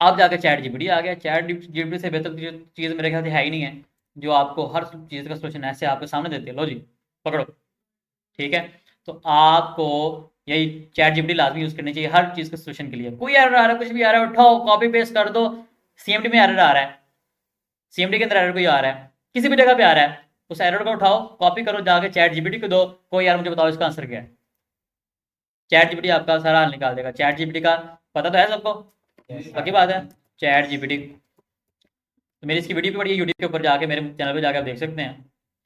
अब जाके चैट जीपीटी आ गया। चैट जीपीटी से बेहतर चीज़ मेरे ख्याल से है ही नहीं है, जो आपको हर चीज़ का सोल्यूशन ऐसे आपके सामने देती है। लो जी, पकड़ो। ठीक है, तो आपको यही चैट जीपीटी लाजमी यूज़ करनी चाहिए हर चीज़ के सोल्यूशन के लिए। कोई एरर आ रहा है, कुछ भी आ रहा है, उठाओ, कॉपी पेस्ट कर दो। सीएमडी में एरर आ रहा है, सीएमडी के अंदर एरर कोई आ रहा है, किसी भी जगह पे आ रहा है, उस एरर को उठाओ, कॉपी करो, जाके चैट जीपीटी को दो, कोई यार मुझे बताओ इसका आंसर क्या है। चैट जीपीटी आपका सारा हल निकाल देगा। चैट जीपीटी का पता तो है सबको, पक्की बात है। चैट जीपीटी, तो मेरी इसकी वीडियो भी पड़ी है यूट्यूब के ऊपर, जाके मेरे चैनल पे जाके आप देख सकते हैं।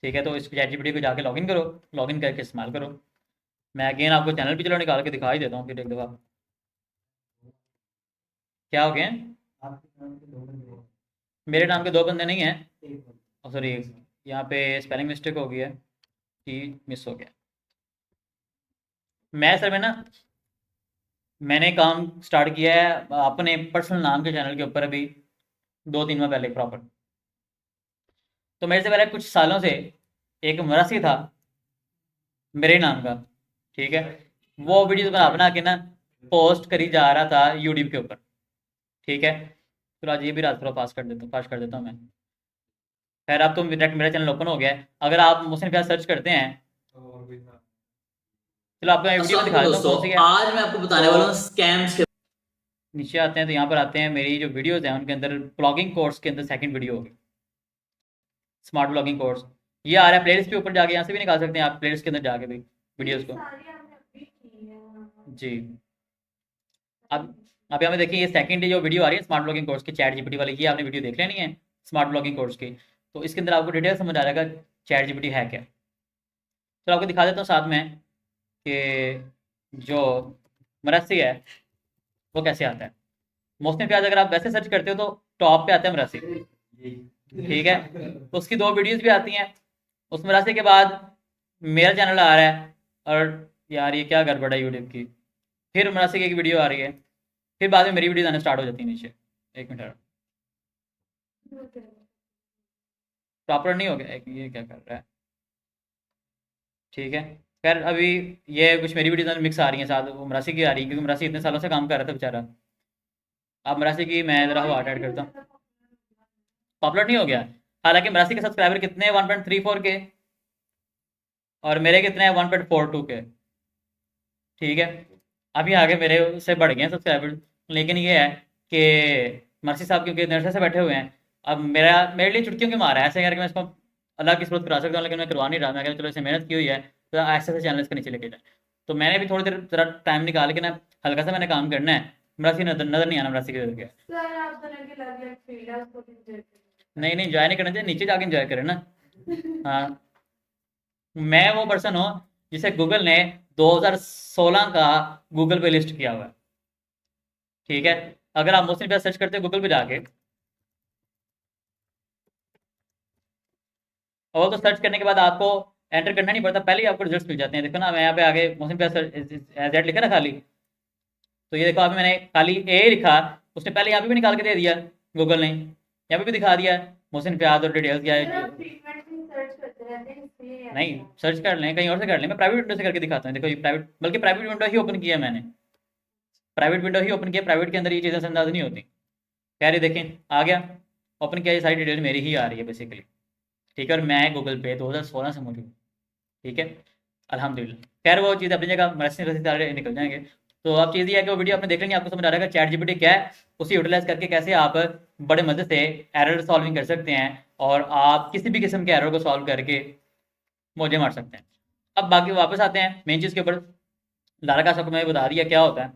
ठीक है, तो इस चैट जीपीटी को जाके लॉगिन करो, लॉगिन करके इस्तेमाल करो। मैं अगेन आपको चैनल भी चलो निकाल के दिखा ही देता हूँ फिर एक दफ़ा। क्या हो गया? आपके नाम के 2 बंदे हैं। मेरे नाम के 2 बंदे नहीं हैं। एक बंदा। सॉरी, यहाँ पे स्पेलिंग मिस्टेक हो गई है, टी मिस हो गया। मैं असल में ना, मैंने काम स्टार्ट किया है अपने पर्सनल नाम के चैनल के ऊपर अभी 2-3 माह पहले प्रॉपर। तो मेरे से पहले कुछ सालों से एक मरासी था मेरे नाम का। ठीक है, वो वीडियो बना बना के ना पोस्ट करी जा रहा था यूट्यूब के ऊपर। ठीक है, तो आज ये भी रात थोड़ा पास कर देता हूँ मैं। खैर, अब तो डायरेक्ट मेरा चैनल ओपन हो गया है। अगर आप मोहसिन फैज सर्च करते हैं, और भी था। चलो आपको मैं वीडियो में दिखा अस्सलाम देता हूँ कौन सी दोस्तों, है। आज मैं आपको बताने वाला हूँ स्कैम्स के। नीचे आते हैं तो यहाँ पर आते हैं, मेरी जो वीडियोस हैं उनके अंदर ब्लॉगिंग कोर्स के अंदर सेकंड वीडियो होगी, स्मार्ट ब्लॉगिंग कोर्स। ये आ रहा है प्लेलिस्ट के ऊपर, जाके यहाँ से भी निकाल सकते हैं आप, प्लेलिस्ट के अंदर जाके भी वीडियोस को। सारी हमने अभी की है। जी, अब आप यहाँ पे देखिए, ये सेकंड जो वीडियो आ रही है स्मार्ट ब्लॉगिंग कोर्स की, चैट जीपीटी वाली, ये आपने वीडियो देख लेनी है स्मार्ट ब्लॉगिंग कोर्स की। तो इसके अंदर आपको डिटेल समझ आ जाएगा चैट जीपीटी है क्या। तो आपको दिखा देता हूँ साथ में कि जो मरासी है वो कैसे आता है। मोहसिन फैज अगर आप वैसे सर्च करते हो तो टॉप पे आता है मरासी। ठीक है, तो उसकी 2 वीडियोस भी आती हैं। उस मरासी के बाद मेरा चैनल आ रहा है, और यार ये क्या गड़बड़ है यूट्यूब की। फिर मरासी की एक वीडियो आ रही है, फिर बाद में मेरी वीडियो आना स्टार्ट हो जाती है नीचे। एक मिनट, प्रॉपर नहीं हो गया, ये क्या कर रहा है। ठीक है, खैर अभी ये कुछ मेरी वीडियो मिक्स आ रही हैं साथ, वो मरासी की आ रही है, क्योंकि मरासी इतने सालों से काम कर रहा था बेचारा। अब मरासी की मैं ज़रा वो ऐड करता हूँ। पॉपुलर नहीं हो गया, हालांकि मरासी के सब्सक्राइबर कितने हैं 1.34 के, और मेरे कितने हैं 1.42 के। ठीक है, अभी आगे मेरे से बढ़ गए हैं सब्सक्राइबर। लेकिन ये है कि मर्सी साहब क्योंकि नर्से से बैठे हुए हैं, अब मेरे लिए चुटकियों की मार है, ऐसे करके मैं इसको अल्लाह की सूरत करा सकता हूँ, लेकिन मैं करवा नहीं रहा। मैं कहता चलो इसने मेहनत की हुई है तो ऐसे ऐसे चैनल इसके नीचे लेके जाए। तो मैंने भी थोड़ी देर ज़रा टाइम निकाल के ना हल्का सा मैंने काम करना है। मरासी नज़र नहीं आना, मरासी की जगह। सर आप दोनों की अलग-अलग फील्ड है, उसको भी enjoy करिए। नहीं नहीं, इंजॉय नहीं करना चाहिए, नीचे जाके इंजॉय करें ना। हाँ, मैं वो पर्सन हूँ जिसे गूगल ने 2016 का गूगल पे लिस्ट किया हुआ है। ठीक है, अगर आप मोहसिन फैज सर्च करते हो गूगल पे जाके, और तो सर्च करने के बाद आपको एंटर करना नहीं पड़ता, पहले ही आपको रिजल्ट मिल जाते हैं। देखो ना, मैं यहाँ पे आगे मोहसिन पे जेड लिखा ना खाली, तो ये देखो अभी मैंने खाली ए लिखा, उसने पहले यहाँ पे भी निकाल के दे दिया गूगल ने, यहाँ पे भी दिखा दिया मोहसिन फयाद और डिटेल्स क्या सर है। आप फ्रीक्वेंटली सर्च करते रहते हैं इसलिए नहीं, सर्च कर लें, कहीं और से कर लें, मैं प्राइवेट विंडो से करके दिखाता हूँ। देखो ये प्राइवेट, बल्कि प्राइवेट विंडो ही ओपन किया है मैंने, प्राइवेट विंडो ही ओपन किया, प्राइवेट के अंदर ये चीज़ें अंदाज नहीं होती। कह रही देखें आ गया, ओपन किया, ये सारी डिटेल मेरी ही आ रही है बेसिकली, ठीक है। और मैं गूगल पे 2016 से मौजूद, ठीक है, अल्हम्दुलिल्लाह। खैर वो चीज़ अपनी जगह रस्सी सारे निकल जाएंगे। तो अब चीज़ ये है कि वो वीडियो आपने देख लेंगे, आपको समझ आ रहा है चैट जीपीटी क्या है, उसे यूटिलाइज करके कैसे आप बड़े मजे से एरर सॉल्विंग कर सकते हैं और आप किसी भी किस्म के एरर को सॉल्व करके मौजे मार सकते हैं। अब बाकी वापस आते हैं मेन चीज़ के ऊपर। लारा कास्ट आपको मैंने बता दिया क्या होता है।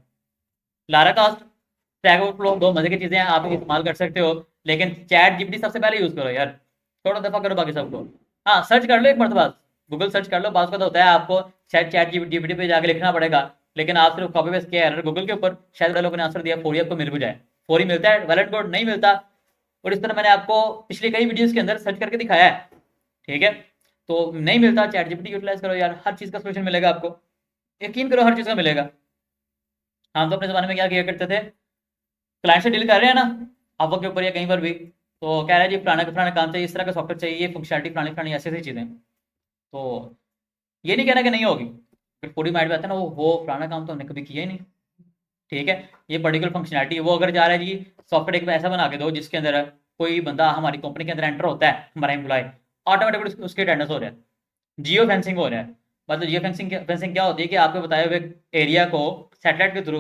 लारा कास्ट, स्टैक ओवरफ्लो, दो मजे की चीज़ें हैं, आप इस्तेमाल कर सकते हो, लेकिन चैट जीपीटी सबसे पहले यूज़ करो यार, थोड़ा दफ़ा करो बाकी सबको। हाँ, सर्च कर लो एक मरतबा, गूगल सर्च कर लो, बात का तो होता है आपको शायद चैट जीपीटी पे जाके लिखना पड़ेगा, लेकिन आप सिर्फ कॉपी पेस्ट किया एरर गूगल के ऊपर, शायद लोगों ने आंसर दिया फौरी आपको मिल भी जाए, फौरी मिलता है, वैलिड कोड नहीं मिलता। और इस तरह मैंने आपको पिछली कई वीडियोस के अंदर सर्च करके दिखाया है, ठीक है। तो नहीं मिलता, चैट जीपीटी यूटिलाइज करो यार, हर चीज़ का सोल्यूशन मिलेगा आपको, यकीन करो हर चीज़ का मिलेगा। हम तो अपने ज़माने में क्या किया करते थे, क्लाइंट से डील कर रहे हैं ना आपको के ऊपर या कहीं पर भी, तो कह रहा है जी फलाना काम चाहिए, इस तरह का सॉफ्टवेयर चाहिए, ये फंक्शनलिटी फलानी फलानी ऐसी ऐसी चीज़ें, तो ये नहीं कहना कि नहीं होगी, फिर पूरी माइंड में आता है ना वो फलाना काम तो हमने कभी किया ही नहीं, ठीक है। ये पर्टिकुलर फंक्शनलिटी वो अगर जा रहा है जी, सॉफ्टवेयर एक ऐसा बना के दो जिसके अंदर कोई बंदा हमारी कंपनी के अंदर एंटर होता है, हमारा एम्प्लॉय, ऑटोमेटिकली उसके अटेंडेंस हो रहा है, जियो फेंसिंग हो रहा है। मतलब जियो फेंसिंग क्या होती है कि आपके बताए हुए एरिया को सैटेलाइट के थ्रू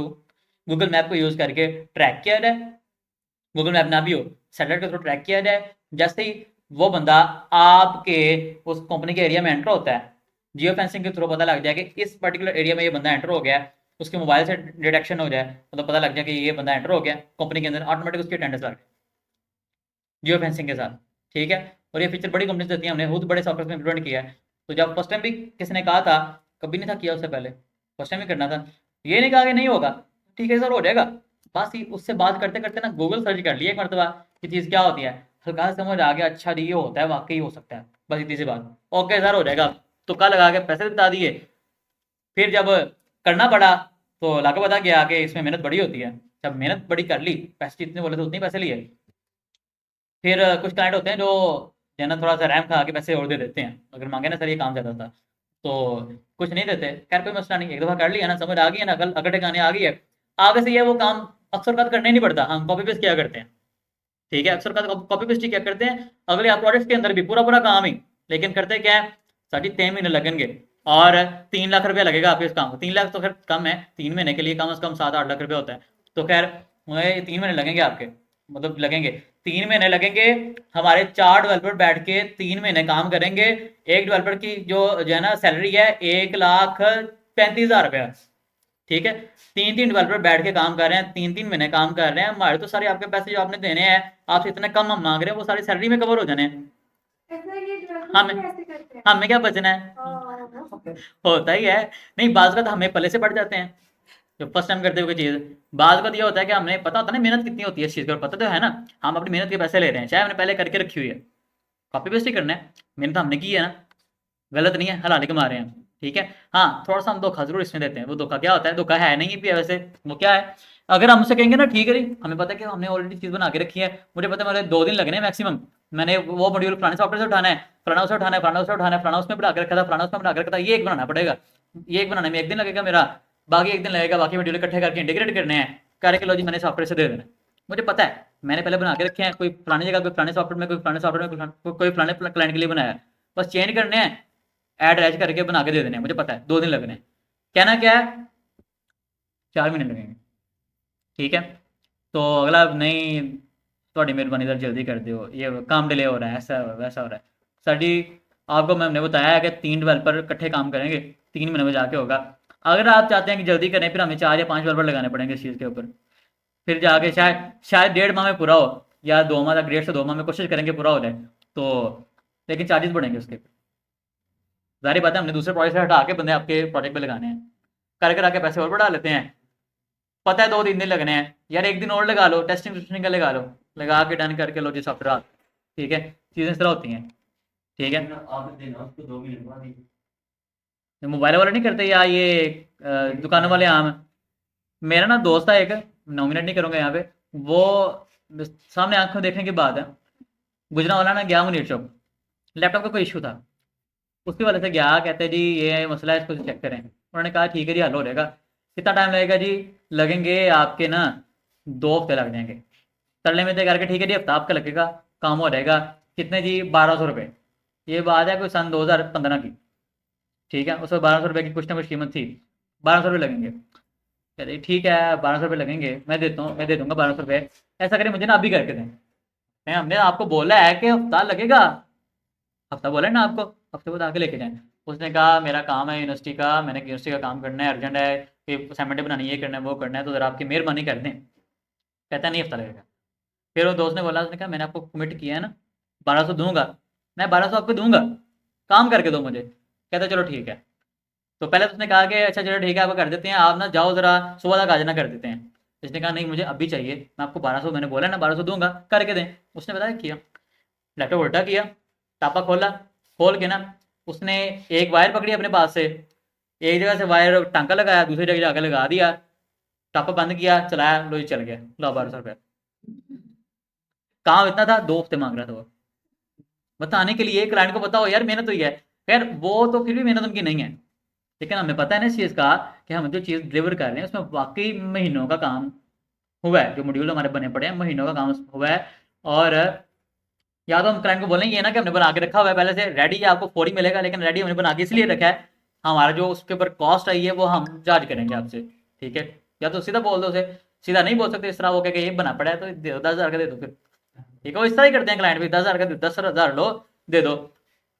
गूगल मैप को यूज़ करके ट्रैक किया जाए, गूगल मैप ना भी हो, सैटेलाइट के थ्रू ट्रैक किया जाए। जैसे ही वो बंदा आपके उस कंपनी के एरिया में एंटर होता है, जियो फेंसिंग के थ्रू पता लग जाए कि इस पर्टिकुलर एरिया में ये बंदा एंटर हो गया है, उसके मोबाइल से डिटेक्शन हो जाए, मतलब पता लग जाए कि ये बंदा एंटर हो गया कंपनी के अंदर, ऑटोमेटिक उसकी अटेंडेंस लग जियो फेंसिंग के साथ, ठीक है। और ये फीचर बड़ी कंपनी देती है, हमने खुद बड़े सॉफ्टवेयर में इम्प्लीमेंट किया है। तो जब फर्स्ट टाइम भी किसी ने कहा था, कभी नहीं था किया उससे पहले, फर्स्ट टाइम ही करना था, ये नहीं कहा कि नहीं होगा, ठीक है सर हो जाएगा, बस ही उससे बात करते करते ना गूगल सर्च कर लिया एक मरतबा कि चीज़ क्या होती है, हल्का समझ आ गया, अच्छा ये होता है, वाकई हो सकता है, बस इतनी सी बात, ओके सर हो जाएगा, तुक्का लगा के पैसे बता दिए। फिर जब करना पड़ा तो लाके बता गया कि इसमें मेहनत बड़ी होती है, जब मेहनत बड़ी कर ली, पैसे जितने बोले थे उतने पैसे लिए। फिर कुछ क्लाइंट होते हैं जो है ना थोड़ा सा रैम खा के पैसे और दे देते हैं, अगर मांगे ना सर ये काम ज़्यादा था, तो कुछ नहीं देते, खैर कोई मसला नहीं, एक दफ़ा कर लिया ना, समझ आ गई है ना, अकल ठिकाने आ गई है, आगे से ये वो काम अक्सर बात करना ही नहीं पड़ता, हम कॉपी पेस्ट किया करते हैं, ठीक है, अक्सर कॉपी पेस्ट ही क्या करते हैं अगले आप प्रोजेक्ट के अंदर भी पूरा पूरा काम ही, लेकिन करते क्या है, साढ़े 3 महीने लगेंगे और 3 लाख रुपया लगेगा आपके इस काम को। 3 लाख तो खैर कम है, 3 महीने के लिए कम से कम 7-8 लाख रुपया होता है, तो खैर 3 महीने लगेंगे आपके, मतलब लगेंगे 3 महीने लगेंगे, हमारे 4 डेवलपर बैठ के 3 महीने काम करेंगे, एक डेवलपर की जो है ना सैलरी है 1,35,000 रुपया, ठीक है। 3 डेवलपर बैठ के काम कर रहे हैं, 3 महीने काम कर रहे हैं, हमारे तो सारे आपके पैसे जो आपने देने हैं, आपसे इतने कम हम मांग रहे हैं, वो सारी सैलरी में कवर हो जाने हैं, ऐसा ये हमें डेवलपर कैसे करते हैं? हमें क्या बचना है, होता ही है। नहीं बाज का तो हमें पहले से पड़ जाते हैं जो फर्स्ट टाइम करते हुए चीज़, बाज का तो ये होता है कि हमने पता होता है ना मेहनत कितनी होती है इस चीज़ का, पता तो है ना, हम अपनी मेहनत के पैसे ले रहे हैं, चाहे हमने पहले करके रखी हुई है, कॉपी पेस्ट ही करना है, मेहनत हमने की है ना, गलत नहीं है, हलाली कमा रहे हैं, ठीक है। हाँ थोड़ा सा हम धोखा जरूर इसमें देते हैं, वो धोखा क्या होता है, धोखा है नहीं भी वैसे, वो क्या है, अगर हमसे कहेंगे ना ठीक है जी, हमें पता है कि हमने ऑलरेडी चीज़ बना के रखी है, मुझे पता है मेरे 2 दिन लगने हैं मैक्सिमम, मैंने वो मॉड्यूल फलाने सॉफ्टवेयर से उठाना है, फलाना उसे उठाना है, फलाना उसे उठाना है, फलाना उसमें बना के रखा था, फलाना उसमें बना के रखा था, ये एक बनाना पड़ेगा, ये एक बनाने में 1 दिन लगेगा मेरा, बाकी 1 दिन लगेगा, बाकी मॉड्यूल इकट्ठे करके इंटीग्रेट करने हैं, करके लो जी मैंने सॉफ्टवेयर से दे देना, मुझे पता है मैंने पहले बना के रखे हैं, कोई पुरानी जगह कोई पुराने सॉफ्टवेयर में, कोई पुराने सॉफ्टवेयर में, कोई पुराने क्लाइंट के लिए बनाया, बस चेंज करने हैं, ऐड रैच करके बना के दे देने हैं, मुझे पता है 2 दिन लगने हैं, कहना क्या है 4 महीने लगेंगे, ठीक है। तो अगला नहीं थोड़ी मेहरबानी सर जल्दी कर दो, ये काम डिले हो रहा है, ऐसा वैसा हो रहा है, सर जी आपको मैंने बताया है कि 3 डेवलपर इकट्ठे काम करेंगे, 3 महीने में जाके होगा, अगर आप चाहते हैं कि जल्दी करें फिर हमें 4 या 5 डेवलपर लगाने पड़ेंगे इस चीज़ के ऊपर, फिर जाके शायद 1.5 माह में पूरा हो, या 2 माह तक, 1.5 से 2 माह में कोशिश करेंगे पूरा हो जाए, तो लेकिन चार्जेस बढ़ेंगे उसके, जारी बात है हमने दूसरे प्रोजेक्ट से हटा के बंदे आपके प्रोजेक्ट पे लगाने हैं, कर आके पैसे और बढ़ा लेते हैं, पता है 2-3 दिन लगने हैं, यार 1 दिन और लगा लो, टेस्टिंग का लगा लो, लगा के डन करके लो जी सॉफ्टवेयर, ठीक है, चीज़ें इस तरह होती हैं, ठीक है, आप देना उसको 2 मिनट बाद ही। मोबाइल वाले नहीं करते या ये दुकानों वाले आम हैं। मेरा ना दोस्त था एक, नॉमिनेट नहीं करूँगा यहाँ पे, वो सामने आंखों देखने की बात है, गुजरा वाला ना गया मुनीर चौक, लैपटॉप का कोई इशू था, उसकी वजह से गया, कहते जी ये मसला है इसको चेक करें। उन्होंने कहा ठीक है जी हल हो जाएगा। कितना टाइम लगेगा जी? लगेंगे आपके ना 2 हफ्ते लग जाएंगे। तरले में करके ठीक है जी हफ्ता आपका लगेगा, काम हो जाएगा। कितने जी? 1200 रुपये। ये बात है कोई सन 2015 की, ठीक है। उसमें 1200 रुपये की कुछ ना कुछ कीमत थी, 1200 रुपये लगेंगे। कहते ठीक है 1200 रुपये लगेंगे, मैं देता हूँ, मैं दे दूंगा 1200 रुपये। ऐसा करें मुझे ना अभी करके दें। हमने आपको बोला है कि हफ्ता लगेगा, हफ्ता बोला है ना आपको, हफ्ते बाद आके लेके जाएं। उसने कहा मेरा काम है यूनिवर्सिटी का, मैंने यूनिवर्सिटी का काम करना है, अर्जेंट है, कि असाइनमेंट बनानी है, ये करना है, वो करना है, तो ज़रा आपकी मेहरबानी कर दें। कहता नहीं हफ्ता लगेगा। फिर वो दोस्त ने बोला, उसने कहा मैंने आपको कमिट किया है ना, 1200 दूंगा, मैं 1200 आपको दूंगा, काम करके दो मुझे। कहता चलो ठीक है। तो पहले तो उसने कहा कि अच्छा चलो ठीक है आपको कर देते हैं, आप ना जाओ ज़रा सुबह तक आ जाना, कर देते हैं। इसने कहा नहीं मुझे अभी चाहिए, मैं आपको 1200 मैंने बोला ना 1200 दूंगा, करके दें। उसने बताया किया, लैपटॉप उल्टा किया, टापा खोला, खोल के ना उसने एक वायर पकड़ी अपने पास से, एक जगह से वायर टांका लगाया, दूसरी जगह जाकर लगा दिया, टापा बंद किया, चलाया, लो जी चल गया, लो 1200 रुपये। काम इतना था, 2 हफ्ते मांग रहा था वो, बताने के लिए क्लाइंट को पता हो यार मेहनत हुई है। खैर वो तो फिर भी मेहनत उनकी नहीं है, लेकिन हमें पता है ना इस चीज़ का कि हम जो चीज़ डिलीवर कर रहे हैं उसमें वाकई महीनों का काम हुआ है, जो मॉड्यूल हमारे बने पड़े हैं महीनों का काम हुआ है। और या तो हम क्लाइंट को बोलेंगे ये ना कि हमने बना के रखा हुआ है पहले से रेडी है, आपको फौरी मिलेगा, लेकिन रेडी हमने बना के इसलिए रखा है, हमारा जो उसके ऊपर कॉस्ट आई है वो हम चार्ज करेंगे आपसे, ठीक है। या तो सीधा बोल दो उसे, सीधा नहीं बोल सकते इस तरह वो कह के ये बना पड़ा है तो दे दो 10,000 का दे दो, फिर ठीक है। वो इस तरह ही करते हैं क्लाइंट भी, 10,000 का 10,000 लो दे दो,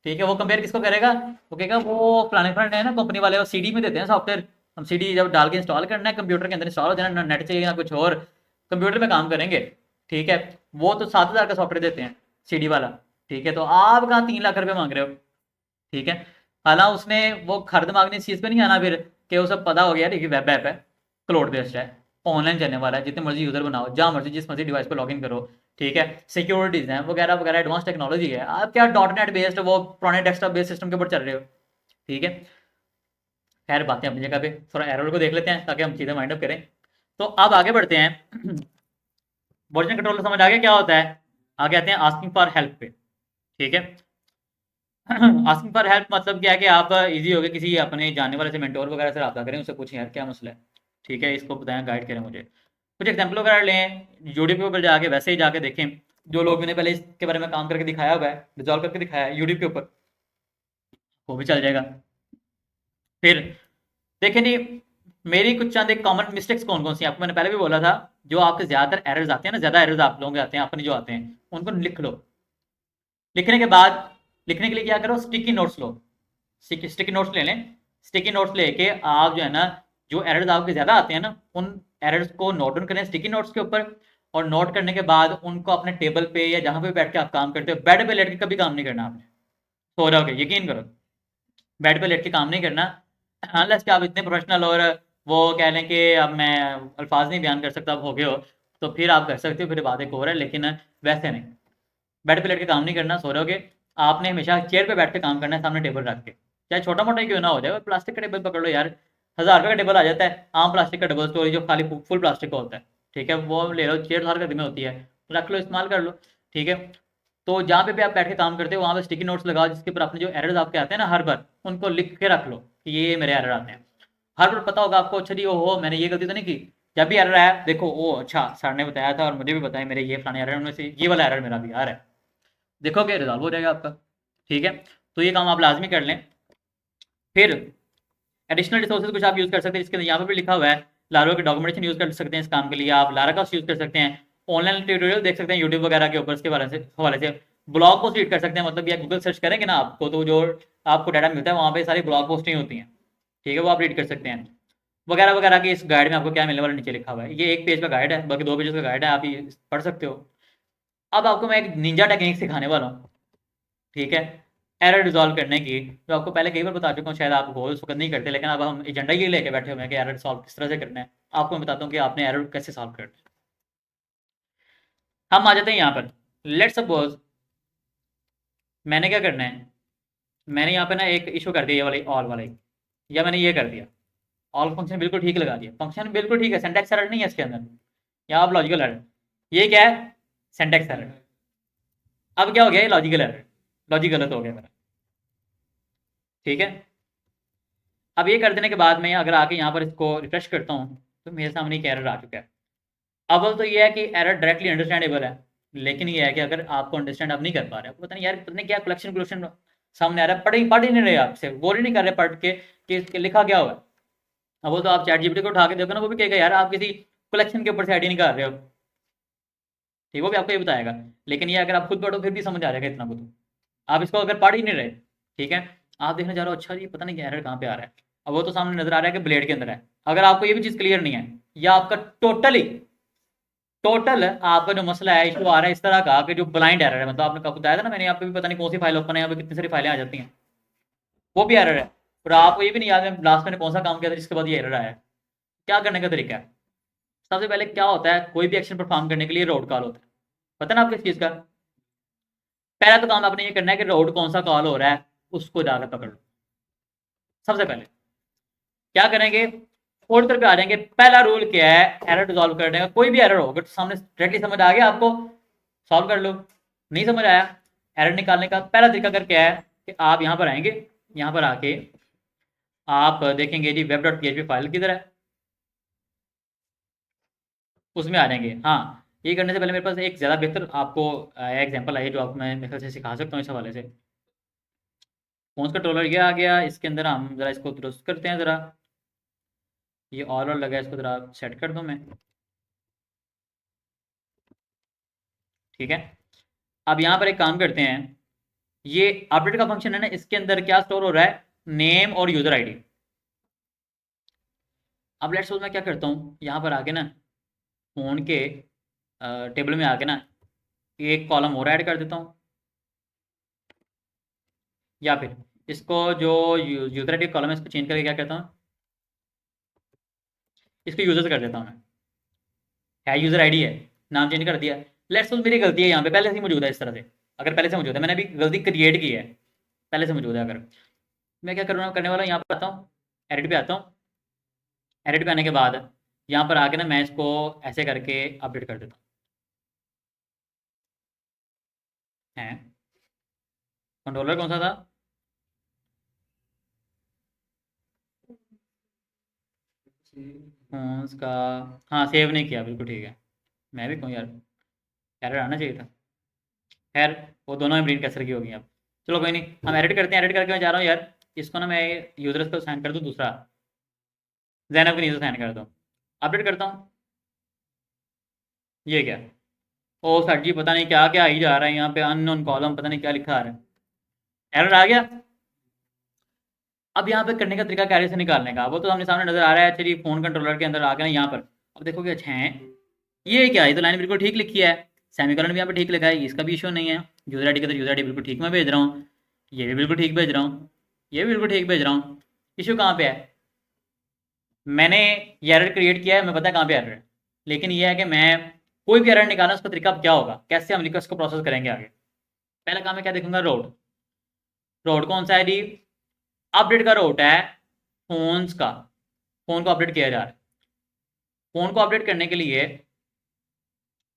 ठीक है। वो कंपेयर किसको करेगा? वो कहेगा वो फलाने फलाने है ना कंपनी वाले, वो सीडी में देते हैं सॉफ्टवेयर, हम सीडी जब डाल के इंस्टॉल करना है कंप्यूटर के अंदर इंस्टॉल हो जाना, नेट चाहिए ना कुछ और, कंप्यूटर में काम करेंगे, ठीक है। वो तो 7,000 का सॉफ्टवेयर देते हैं सीडी वाला, ठीक है। तो आप कहाँ 3 लाख रुपए मांग रहे हो, ठीक है। हालांकि उसने वो खर्द मांगने इस चीज़ पे नहीं आना फिर कि उसे पता हो गया कि वेब ऐप है, क्लाउड बेस्ड है, ऑनलाइन चलने वाला है, जितने मर्जी यूज़र बनाओ, जहाँ मर्जी जिस मर्जी डिवाइस पर लॉगिन करो, ठीक है। सिक्योरिटीज हैं वगैरह वगैरह, एडवांस टेक्नोलॉजी है। आप क्या .NET बेस्ड वो पुराने डेस्कटॉप बेस्ड सिस्टम के ऊपर चल रहे हो, ठीक है। खैर बातें अपनी जगह पे, थोड़ा एरर को देख लेते हैं ताकि हम चीज़ें माइंड अप करें। तो अब आगे बढ़ते हैं। वर्जन कंट्रोल समझ आ गया क्या होता है? आगे आते हैं आस्किंग फॉर हेल्प पे, ठीक है। आस्किंग फॉर हेल्प मतलब क्या है कि आप इजी हो गए किसी अपने जानने वाले से मेंटोर वगैरह से रब्ता करें, उससे पूछें यार क्या मसला है, ठीक है, इसको बताएं, गाइड करें मुझे। कुछ एग्जाम्पल वगैरह लें, यूट्यूब के ऊपर जाके वैसे ही जाके देखें, जो लोग मैंने पहले इसके बारे में काम करके दिखाया हुआ है, रिजॉल्व करके दिखाया है यूट्यूब के ऊपर, वो भी चल जाएगा। फिर देखें जी मेरी कुछ चंद एक कॉमन मिस्टेक्स कौन कौन सी आपको मैंने पहले भी बोला था, जो आपके ज़्यादातर एरर्स आते हैं ना, ज़्यादा एरर्स आप लोगों के आते हैं अपने जो आते हैं, उनको लिख लो। लिखने के बाद, लिखने के लिए क्या करो, स्टिकी नोट्स लो, स्टिकी नोट्स ले लें। स्टिकी नोट्स लेके आप जो है ना, जो एरर्स आपके ज़्यादा आते हैं ना, उन एरर्स को नोट डाउन करें स्टिकी नोट्स के ऊपर, और नोट करने के बाद उनको अपने टेबल पे या जहाँ पे बैठ के आप काम करते हो, बेड पे लेट के कभी काम नहीं करना आपने, सो रहोगे, यकीन करो बेड पे लेट के काम नहीं करना। अनलेस कि आप इतने प्रोफेशनल और वो कह लें कि अब मैं अल्फाज नहीं बयान कर सकता, अब हो गए हो, तो फिर आप कर सकते हो, फिर बात एक और है, लेकिन वैसे नहीं, बेड पे लेट के काम नहीं करना, सो रहोगे। आपने हमेशा चेयर पे बैठ के काम करना है, सामने टेबल रख के, चाहे छोटा मोटा ही क्यों ना हो जाए। प्लास्टिक का टेबल पकड़ लो यार, 1,000 रुपये का टेबल आ जाता है, आम प्लास्टिक का डबल स्टोरी जो खाली फुल प्लास्टिक का होता है, ठीक है, वो ले लो, 6,000 में होती है, रख लो, इस्तेमाल कर लो, ठीक है। तो जहाँ पे भी आप बैठ के काम करते हो वहाँ पे स्टिकी नोट्स लगाओ, जिसके ऊपर अपने जो एरर्स आपके आते हैं ना हर बार, उनको लिख के रख लो कि ये मेरे एरर आते हैं। हर बार पता होगा आपको, अच्छा जी ओहो मैंने ये गलती तो नहीं की, जब भी एरर आया देखो ओ अच्छा सर ने बताया था और मुझे भी बताया मेरे ये फलाने एरर में से ये वाला एरर मेरा भी आ रहा है, देखोगे रिजॉल्व हो जाएगा आपका, ठीक है। तो ये काम आप लाजमी कर लें। फिर एडिशनल रिसोर्सेज कुछ आप यूज़ कर सकते हैं, इसके यहाँ पर भी लिखा हुआ है, लारो के डॉक्यूमेंटेशन यूज़ कर सकते हैं इस काम के लिए, आप लारा का यूज़ कर सकते हैं, ऑनलाइन ट्यूटोरियल देख सकते हैं यूट्यूब वगैरह के ऊपर, इसके हवाले से ब्लॉग पोस्ट रीड कर सकते हैं, मतलब या गूगल सर्च करेंगे ना आपको तो जो आपको डाटा मिलता है वहाँ पे सारी ब्लॉग पोस्टिंग होती हैं, ठीक है, वो आप रीड कर सकते हैं वगैरह वगैरह की। इस गाइड में आपको क्या मिलने वाला नीचे लिखा हुआ है, ये 1 पेज का गाइड है, बाकी 2 पेजेस का गाइड है, आप ये पढ़ सकते हो। अब आपको मैं एक निंजा टेक्निक सिखाने वाला हूँ, ठीक है, एरर रिजॉल्व करने की, जो आपको पहले कई बार बता चुका हूँ, शायद आप वो उस वक्त नहीं करते, लेकिन अब हम एजेंडा ये लेके बैठे हुए हैं कि एरर सॉल्व किस तरह से करना है। आपको मैं बताता हूँ कि आपने एरर कैसे सॉल्व करना है। हम आ जाते हैं यहाँ पर, लेट्स सपोज मैंने क्या करना है, मैंने यहाँ पे ना एक इशू कर दिया ये वाले ऑल वाले, या मैंने ये कर दिया ऑल फंक्शन बिल्कुल ठीक लगा दिया, फंक्शन बिल्कुल ठीक है, सिंटैक्स एरर नहीं है इसके अंदर, यहाँ आप लॉजिकल एरर, ये क्या है सिंटैक्स एरर। अब क्या हो गया, ये लॉजिकल एरर, लॉजिक गलत हो गया मेरा, ठीक है। अब ये कर देने के बाद मैं अगर आके यहाँ पर इसको रिफ्रेश करता हूँ तो मेरे सामने एक एरर आ चुका है। अव्वल तो ये है कि एरर डायरेक्टली अंडरस्टैंडेबल है, लेकिन ये है कि अगर आपको अंडरस्टैंड आप नहीं कर पा रहे, आपको पता नहीं यार पता नहीं क्या कलेक्शन सामने आ रहा है, पढ़ ही नहीं रहे आपसे, गौर ही नहीं कर रहे पढ़ के कि लिखा क्या हुआ है। अब वो तो आप चैट जीपीटी को उठा के देखो ना, वो भी कहेगा यार आप किसी कलेक्शन के ऊपर से आईडी नहीं कर रहे हो, ठीक, वो भी आपको ये बताएगा। लेकिन ये अगर आप खुद पढ़ो फिर भी समझ आ जाएगा इतना कुछ, आप इसको अगर पढ़ ही नहीं रहे, ठीक है, आप देखने जा रहे हो अच्छा जी पता नहीं क्या एरर कहाँ पे आ रहा है, अब वो तो सामने नजर आ रहा है कि ब्लेड के अंदर है। अगर आपको ये भी चीज़ क्लियर नहीं है, या आपका टोटल आपका जो मसला है इशू आ रहा है इस तरह का कि जो ब्लाइंड एरर है, मतलब आपने कब बताया था ना मैंने, यहाँ पे भी पता नहीं कौन सी फाइल ओपन है, यहाँ पे कितनी सारी फाइलें आ जाती हैं, वो भी एरर है, और आपको ये भी नहीं याद है लास्ट में कौन सा काम किया था जिसके बाद ये एरर आया। क्या करने का तरीका है, सबसे पहले क्या होता है, कोई भी एक्शन परफॉर्म करने के लिए रोड कॉल होता है, पता ना आपको इस चीज़ का। पहला तो काम आपने ये करना है कि रोड कौन सा कॉल हो रहा है उसको जाकर पकड़ लो। सबसे पहले क्या करेंगे, कोड पर आ जाएंगे, पहला रूल क्या है एरर रिजॉल्व करने का, कोई भी एरर हो अगर सामने डायरेक्टली समझ आ गया आपको सॉल्व कर लो, नहीं समझ आया एरर निकालने का पहला तरीका कर क्या है कि आप यहाँ पर आएंगे, यहाँ पर आके आप देखेंगे जी web.php फाइल किधर है, उसमें आ जाएंगे। हाँ, ये करने से पहले मेरे पास एक ज़्यादा बेहतर आपको एग्जांपल है जो आपको मैं मेरे ख्याल से सिखा सकता हूँ इस हवाले से। फोन कंट्रोलर ये आ गया, इसके अंदर हम ज़रा इसको दुरुस्त करते हैं, ज़रा ये ऑल लगा है इसको ज़रा सेट कर दूँ मैं, ठीक है। अब यहाँ पर एक काम करते हैं, ये अपडेट का फंक्शन है ना, इसके अंदर क्या स्टोर हो रहा है, नेम और यूज़र आईडी। अब लेट्स सपोज मैं क्या करता हूँ, यहाँ पर आके ना फ़ोन के टेबल में आके ना एक कॉलम और ऐड कर देता हूँ, या फिर इसको जो यूज़र आईडी कॉलम है इसको चेंज करके क्या करता हूँ, इसको यूज़र से कर देता हूँ मैं, है यूज़र आईडी है, नाम चेंज कर दिया। लेट्स सपोज मेरी गलती है यहाँ पे पहले से ही मौजूद है, इस तरह से अगर पहले से मौजूद है, मैंने अभी गलती क्रिएट की है, पहले से मौजूद है, अगर मैं क्या करने वाला यहाँ पर आता हूँ, एडिट पे आता हूँ, एडिट पे आने के बाद यहाँ पर आके ना मैं इसको ऐसे करके अपडेट कर देता हूँ, है कंट्रोलर कौन सा था, फोन्स का, हाँ सेव नहीं किया, बिल्कुल ठीक है, मैं भी कहूँ यार एरर आना चाहिए था, खैर वो दोनों में ब्रीन कैंसर की होगी अब, चलो कोई नहीं, हम एडिट करते हैं, एडिट करके मैं जा रहा हूँ यार इसको ना मैं यूजर्स को साइन कर दूँ, दूसरा जैनब को नीचे साइन कर दूँ, अपडेट करता हूँ, ये क्या, ओ सर जी पता नहीं क्या क्या ही जा रहा है यहाँ पे, अननोन कॉलम पता नहीं क्या लिखा आ रहा है, एरर आ गया। अब यहाँ पे करने का तरीका क्या है इसे निकालने का, वो तो हमने सामने नजर आ रहा है, चलिए फोन कंट्रोलर के अंदर आकर ना यहाँ पर अब देखोगे, अच्छा है ये क्या, ये तो लाइन बिल्कुल ठीक लिखी है, सेमीकोलन भी यहाँ पे ठीक लिखा है, इसका भी इशू नहीं है, यूजर आईडी का तो यूजर आईडी बिल्कुल ठीक मैं भेज रहा हूँ, ये भी बिल्कुल ठीक भेज रहा हूँ, ये भी बिल्कुल ठीक भेज रहा हूँ, इशू कहाँ पे है, मैंने ये एरर क्रिएट किया है, मैं पता है कहाँ पे एरर है, लेकिन ये है कि मैं कोई भी एरर निकालना उसका तरीका अब क्या होगा, कैसे हम रिक्वेस्ट को प्रोसेस करेंगे आगे। पहला काम है क्या देखूंगा, रोड, रोड कौन सा है जी, अपडेट का रोड है फोन्स का, फोन को अपडेट किया जा रहा है, फोन को अपडेट करने के लिए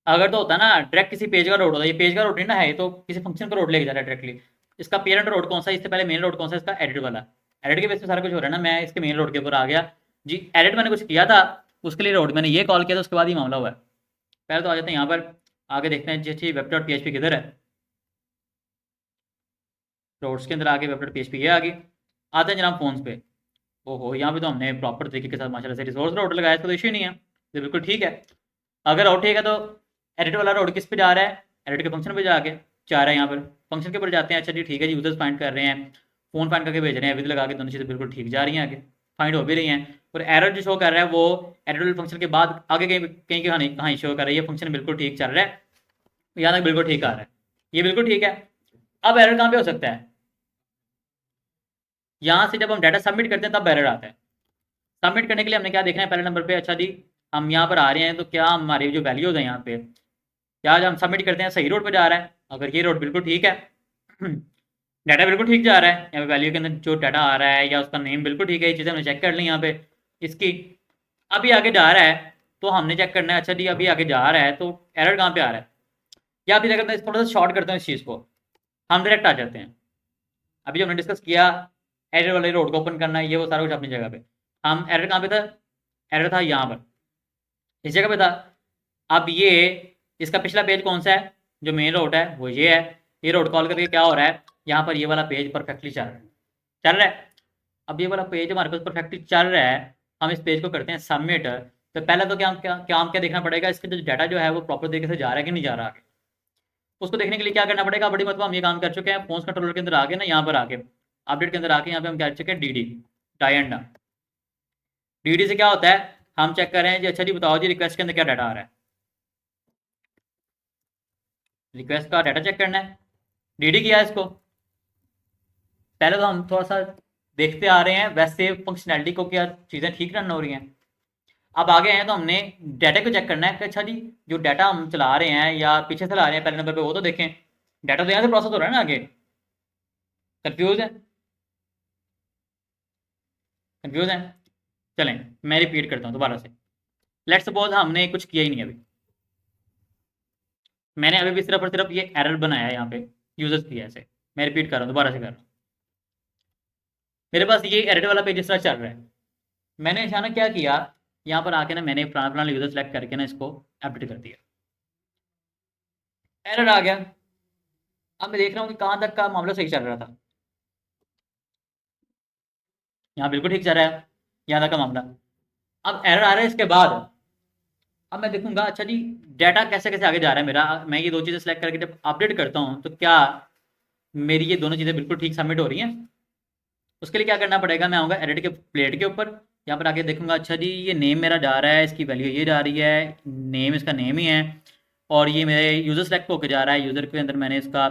अगर तो होता ना डायरेक्ट किसी पेज का रोड होता है, ये पेज का रोड नहीं ना है, ये तो किसी फंक्शन का रोड लेके जा रहा है डायरेक्टली, इसका पेरेंट रोड कौन सा है, इससे पहले मेन रोड कौन सा है, इसका एडिट वाला, एडिट के बेस पे सारा कुछ हो रहा है ना, मैं इसके मेन रोड के ऊपर आ गया जी, एडिट मैंने कुछ किया था उसके लिए रोड मैंने ये कॉल किया था, उसके बाद ही मामला हुआ है। पहले तो आ जाते हैं यहाँ पर, आगे देखते हैं जी web.php किधर है, रोड्स के अंदर आगे web.php ये आगे आते हैं जनाब फोन्स पे, ओहो यहाँ पे तो हमने प्रॉपर तरीके के साथ माशाल्लाह से रिसोर्स रोड लगाया, इसका तो इशू नहीं है, ये बिल्कुल ठीक है। अगर और ठीक है तो एडिट वाला रोड किस पे जा रहा है, एडिट के फंक्शन पे जाके जा रहा है, यहाँ पर फंक्शन के ऊपर जाते हैं, अच्छा जी ठीक है जी, यूजर्स फाइंड कर रहे हैं, फोन फाइंड करके भेज रहे हैं, विद लगा के दोनों चीज़ें बिल्कुल ठीक जा रही हैं, आगे फाइंड हो भी रही हैं, और एरर जो शो कर रहा है वो एडिट फंक्शन के बाद आगे कहीं कहीं कहाँ शो कर रही है, फंक्शन बिल्कुल ठीक चल रहा है, यहाँ तक बिल्कुल ठीक आ रहा है, ये बिल्कुल ठीक है। अब एरर कहाँ पे हो सकता है, यहाँ से जब हम डाटा सबमिट करते हैं तब एरर आता है, सबमिट करने के लिए हमने क्या देखना है पहले नंबर पे, अच्छा जी हम यहाँ पर आ रहे हैं तो क्या हमारी जो वैल्यूज है यहाँ पे, क्या जब हम सबमिट करते हैं सही रोड पे जा रहा है, अगर ये रोड बिल्कुल ठीक है डाटा बिल्कुल ठीक जा रहा है, यहाँ पे वैल्यू के अंदर जो डाटा आ रहा है या उसका नेम बिल्कुल ठीक है, ये चीज़ें हमने चेक कर ली यहाँ पे इसकी। अभी आगे जा रहा है तो हमने चेक करना है, अच्छा जी अभी आगे जा रहा है तो एरर कहाँ पे आ रहा है, या अभी देखते हैं, थोड़ा सा शॉर्ट करते हैं इस चीज़ को, हम डायरेक्ट आ जाते हैं। अभी जो हमने डिस्कस किया एरर वाले रोड को ओपन करना है, ये वो सारा कुछ अपनी जगह पे, हम एरर कहाँ पे था, एरर था यहाँ पर, इस जगह पे था। अब ये इसका पिछला पेज कौन सा है, जो मेन रोड है वो ये है, ये रोड कॉल करके क्या हो रहा है, यहाँ पर ये वाला पेज परफेक्टली चल रहा है। अब ये वाला पेज हमारे पास परफेक्टली चल रहा है, हम इस पेज को करते हैं सबमिट। तो पहले तो क्या देखना पड़ेगा, इसके जो डाटा जो है वो प्रॉपर तरीके से जा रहा है कि नहीं जा रहा है, उसको देखने के लिए क्या करना पड़ेगा, बड़ी मतलब हम ये काम कर चुके हैं, फोन्स कंट्रोलर के अंदर आके ना, यहाँ पर आके अपडेट के अंदर आके यहाँ पे हम कर चुके हैं डी डायंडा। डी से क्या होता है, हम चेक कर रहे हैं जी, अच्छा जी बताओ जी रिक्वेस्ट के अंदर क्या डाटा आ रहा है, रिक्वेस्ट का डाटा चेक करना है, डी किया है इसको। पहले तो हम थोड़ा सा देखते आ रहे हैं वैसे फंक्शनैलिटी को, क्या चीज़ें ठीक रन हो रही हैं। अब आगे हैं तो हमने डाटा को चेक करना है कि अच्छा जी जो डाटा हम चला रहे हैं या पीछे चला रहे हैं पहले नंबर पे वो तो देखें, डाटा तो यहाँ से प्रोसेस हो रहा है ना आगे, कंफ्यूज है, कंफ्यूज है। चलें मैं रिपीट करता हूँ दोबारा से, लेट्स सपोज हमने कुछ किया ही नहीं अभी, मैंने अभी भी सिर्फ और सिर्फ ये एरर बनाया है यहाँ पे यूजर्स की, ऐसे मैं रिपीट कर रहा हूँ, दोबारा से कर रहा हूँ। मेरे पास ये एरर वाला पेज इस तरह चल रहा है, मैंने अचानक क्या किया, यहाँ पर आके ना मैंने फलाना फलाना यूजर सेलेक्ट करके ना इसको अपडेट कर दिया, एरर आ गया। अब मैं देख रहा हूँ कि कहाँ तक का मामला सही चल रहा था, यहाँ बिल्कुल ठीक चल रहा है, यहाँ तक का मामला। अब एरर आ रहा है इसके बाद, अब मैं देखूंगा अच्छा जी डाटा कैसे कैसे आगे जा रहा है मेरा, मैं ये दो चीज़ें सेलेक्ट करके जब अपडेट करता हूँ तो क्या मेरी ये दोनों चीज़ें बिल्कुल ठीक सबमिट हो रही हैं। उसके लिए क्या करना पड़ेगा, मैं आऊँगा एडिट के प्लेट के ऊपर, यहाँ पर आके देखूंगा अच्छा जी ये नेम मेरा जा रहा है, इसकी वैल्यू ये जा रही है, नेम इसका नेम ही है, और ये मेरे यूज़र सेलेक्ट होकर जा रहा है, यूज़र के अंदर मैंने इसका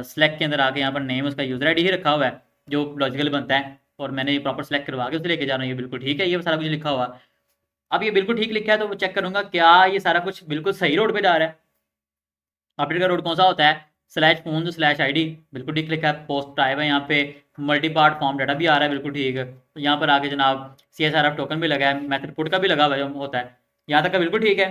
सेलेक्ट के अंदर आके यहाँ पर नेम उसका यूज़र आई ही रखा हुआ है जो लॉजिकल बनता है, और मैंने ये प्रॉपर सेलेक्ट करवा के उसे लेके जा रहा हूँ, ये बिल्कुल ठीक है, ये सारा कुछ लिखा हुआ। अब ये बिल्कुल ठीक लिखा है तो वो चेक करूंगा क्या ये सारा कुछ बिल्कुल सही रोड पे जा रहा है। अपडेट का रोड कौन सा होता है, /phone/id, बिल्कुल ठीक लिखा है, पोस्ट टाइप है, यहाँ पे मल्टी पार्ट फॉर्म डाटा भी आ रहा है, बिल्कुल ठीक है। तो यहाँ पर आगे जनाब CSRF टोकन भी लगा है, मेथड पुट का भी लगा हुआ होता है, यहाँ तक का बिल्कुल ठीक है।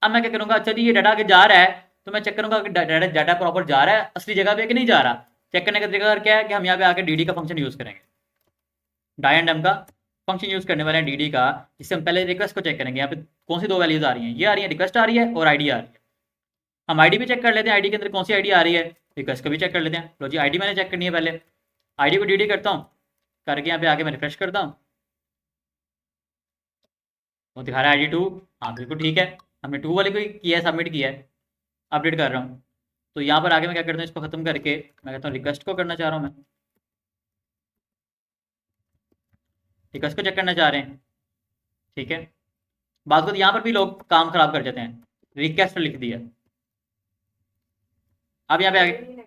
अब मैं क्या करूँगा, अच्छा जी ये डाटा आगे जा रहा है तो मैं चेक करूँगा कि डाटा प्रॉपर जा रहा है असली जगह पे कि नहीं जा रहा। चेक करने का तरीका क्या है कि हम यहाँ पे आके डी का फंक्शन यूज़ करेंगे, डायन का फंक्शन यूज़ करने वाले हैं डी का, जिससे हम पहले रिक्वेस्ट को चेक करेंगे, यहाँ पे कौन सी दो वैल्यूज आ रही हैं, ये आ रही है रिक्वेस्ट आ रही है और आईडी आ रही है। हम आईडी भी चेक कर लेते हैं, आईडी के अंदर कौन सी आईडी आ रही है, रिक्वेस्ट को भी चेक कर लेते हैं। लो जी आईडी मैंने चेक करनी है, पहले आईडी को डी करता हूँ, करके यहाँ पे आके मैं रिफ्रेश करता हूँ, वो दिखा रहा है ID 2, हाँ बिल्कुल ठीक है, हमने 2 वाले को किया है, सबमिट किया है, अपडेट कर रहा हूँ। तो यहाँ पर आगे मैं क्या करता हूँ, इसको खत्म करके मैं कहता हूँ रिक्वेस्ट को करना चाह रहा हूँ, मैं रिक्वेस्ट को चेक करना चाह रहे हैं, ठीक है। बात को यहाँ पर भी लोग काम खराब कर जाते हैं, रिक्वेस्ट लिख दिया, अब यहाँ पे आगे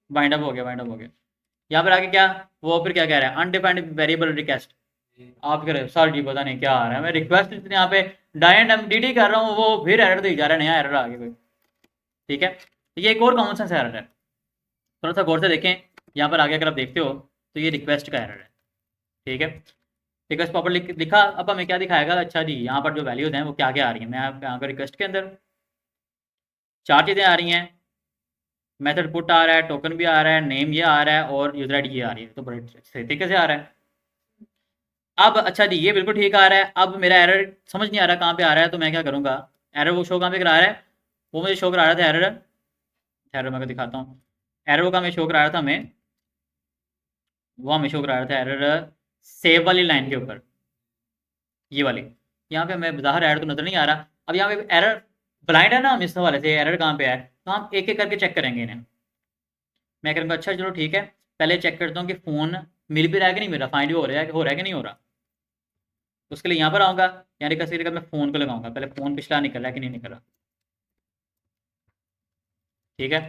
वाइंड अप हो गया, वाइंड अप हो गया। यहाँ पर आगे क्या, वो फिर क्या कह रहा है, अनडिफाइंड वेरिएबल रिक्वेस्ट, आप कह रहे हो सर जी पता नहीं क्या आ रहा है, मैं रिक्वेस्ट यहाँ पे डायरेक्ट MDD कर रहा हूँ, वो फिर एरर दे जा रहा है, नया एरर आ गया कोई, ठीक है। तो ये एक और कॉमन सेंस एरर है, थोड़ा सा गौर से देखें। यहाँ पर आगे अगर आप देखते हो तो ये रिक्वेस्ट का एरर है, ठीक है। रिक्वेस्ट प्रॉपर लिखा, अब हमें क्या दिखाएगा, अच्छा जी यहाँ पर जो वैल्यूज हैं वो क्या क्या आ रही हैं, मैं यहाँ पर रिक्वेस्ट के अंदर 4 चीज़ें आ रही हैं, मेथड पुट आ रहा है, टोकन भी आ रहा है, नेम ये आ रहा है और यूजर ID ये आ रही है, तो बड़े सही तरीके से आ रहा है। अब अच्छा जी ये बिल्कुल ठीक आ रहा है, अब मेरा एरर समझ नहीं आ रहा कहाँ पे आ रहा है, तो मैं क्या करूँगा, एरर वो शो कहाँ पे करा रहा है, वो मुझे शो करा रहा था एरर मैं दिखाता हूँ, एरर वो कहाँ शो करा रहा था हमें, वो हमें शो करा रहा था एरर सेव वाली लाइन के ऊपर, ये वाली, यहाँ पे हमें बाहर एरर तो नज़र नहीं आ रहा। अब यहाँ पे एरर ब्लाइंड है ना, हम इस हवाले से एरर कहाँ पे है, तो हम एक एक करके चेक करेंगे इन्हें। मैं करूँगा अच्छा चलो ठीक है, पहले चेक करता हूँ कि फ़ोन मिल भी रहा है कि नहीं मिल रहा, फाइंड हो रहा है कि नहीं हो रहा। उसके लिए यहाँ पर आऊँगा, यानी कैसे मैं फ़ोन को लगाऊंगा, पहले फ़ोन पिछला निकल रहा है कि नहीं निकल रहा, ठीक है।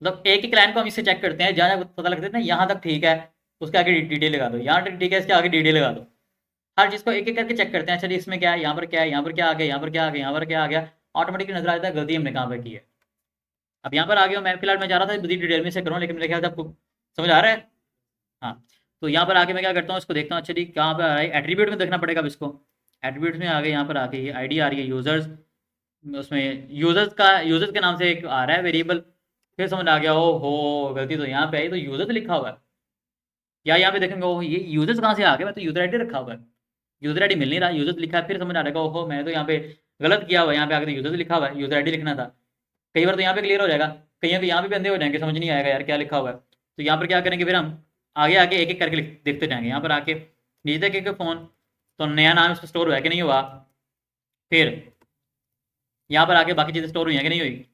मतलब एक एक लाइन को हम इससे चेक करते हैं, जहाँ पता लगता है ना यहाँ तक ठीक है, उसके आगे डिटेल लगा दो, यहाँ तक ठीक है इसके आगे डिटेल लगा दो, हर चीज़ को एक एक करके चेक करते हैं। अच्छा जी इसमें क्या है, यहाँ पर क्या है, यहाँ पर क्या आ गया, यहाँ पर क्या आ गया, यहाँ पर क्या आ गया, ऑटोमेटिकली नजर आ जाता है गलती हमने कहाँ पर की है। अब यहाँ पर आ गया मैं, फिलहाल मैं चाह रहा था बड़ी डिटेल में से करूँ, लेकिन मेरे ख्याल से आपको समझ आ रहा है। हाँ, तो यहाँ पर आके मैं क्या करता हूँ, इसको देखता हूँ। अच्छा जी, कहाँ पर आ रहा है? एट्रीब्यूट में देखना पड़ेगा अब इसको। एट्रीब्यूट में आगे यहाँ पर आके ये आईडी आ रही है यूजर्स, उसमें यूजर्स के नाम से एक आ रहा है वेरिएबल। फिर समझ आ गया, ओ हो गलती तो यहाँ पे आई, तो यूजर्स लिखा हुआ है। या यहाँ पे देखेंगे, ओ ये यूजर्स कहाँ से आ गया, मैं तो यूजर आईडी रखा हुआ है, यूजर आईडी मिल नहीं रहा, यूजर्स लिखा है। फिर समझ आ रहेगा, ओहो मैंने तो यहाँ पे गलत किया हुआ है, यहाँ पे आगे तो यूजर्स लिखा हुआ है, यूजर आईडी लिखना था। कई बार तो यहाँ पे क्लियर हो जाएगा, कहीं पे यहाँ पे बंदे हो जाएंगे, समझ नहीं आएगा यार क्या लिखा हुआ है। तो यहाँ पर क्या करेंगे, फिर हम आगे आगे एक एक करके देखते जाएंगे। यहाँ पर आके नीचे देखेंगे फ़ोन, तो नया नाम इसमें स्टोर हुआ है कि नहीं हुआ। फिर यहाँ पर आके बाकी चीज़ें स्टोर हुई हैं कि नहीं हुई।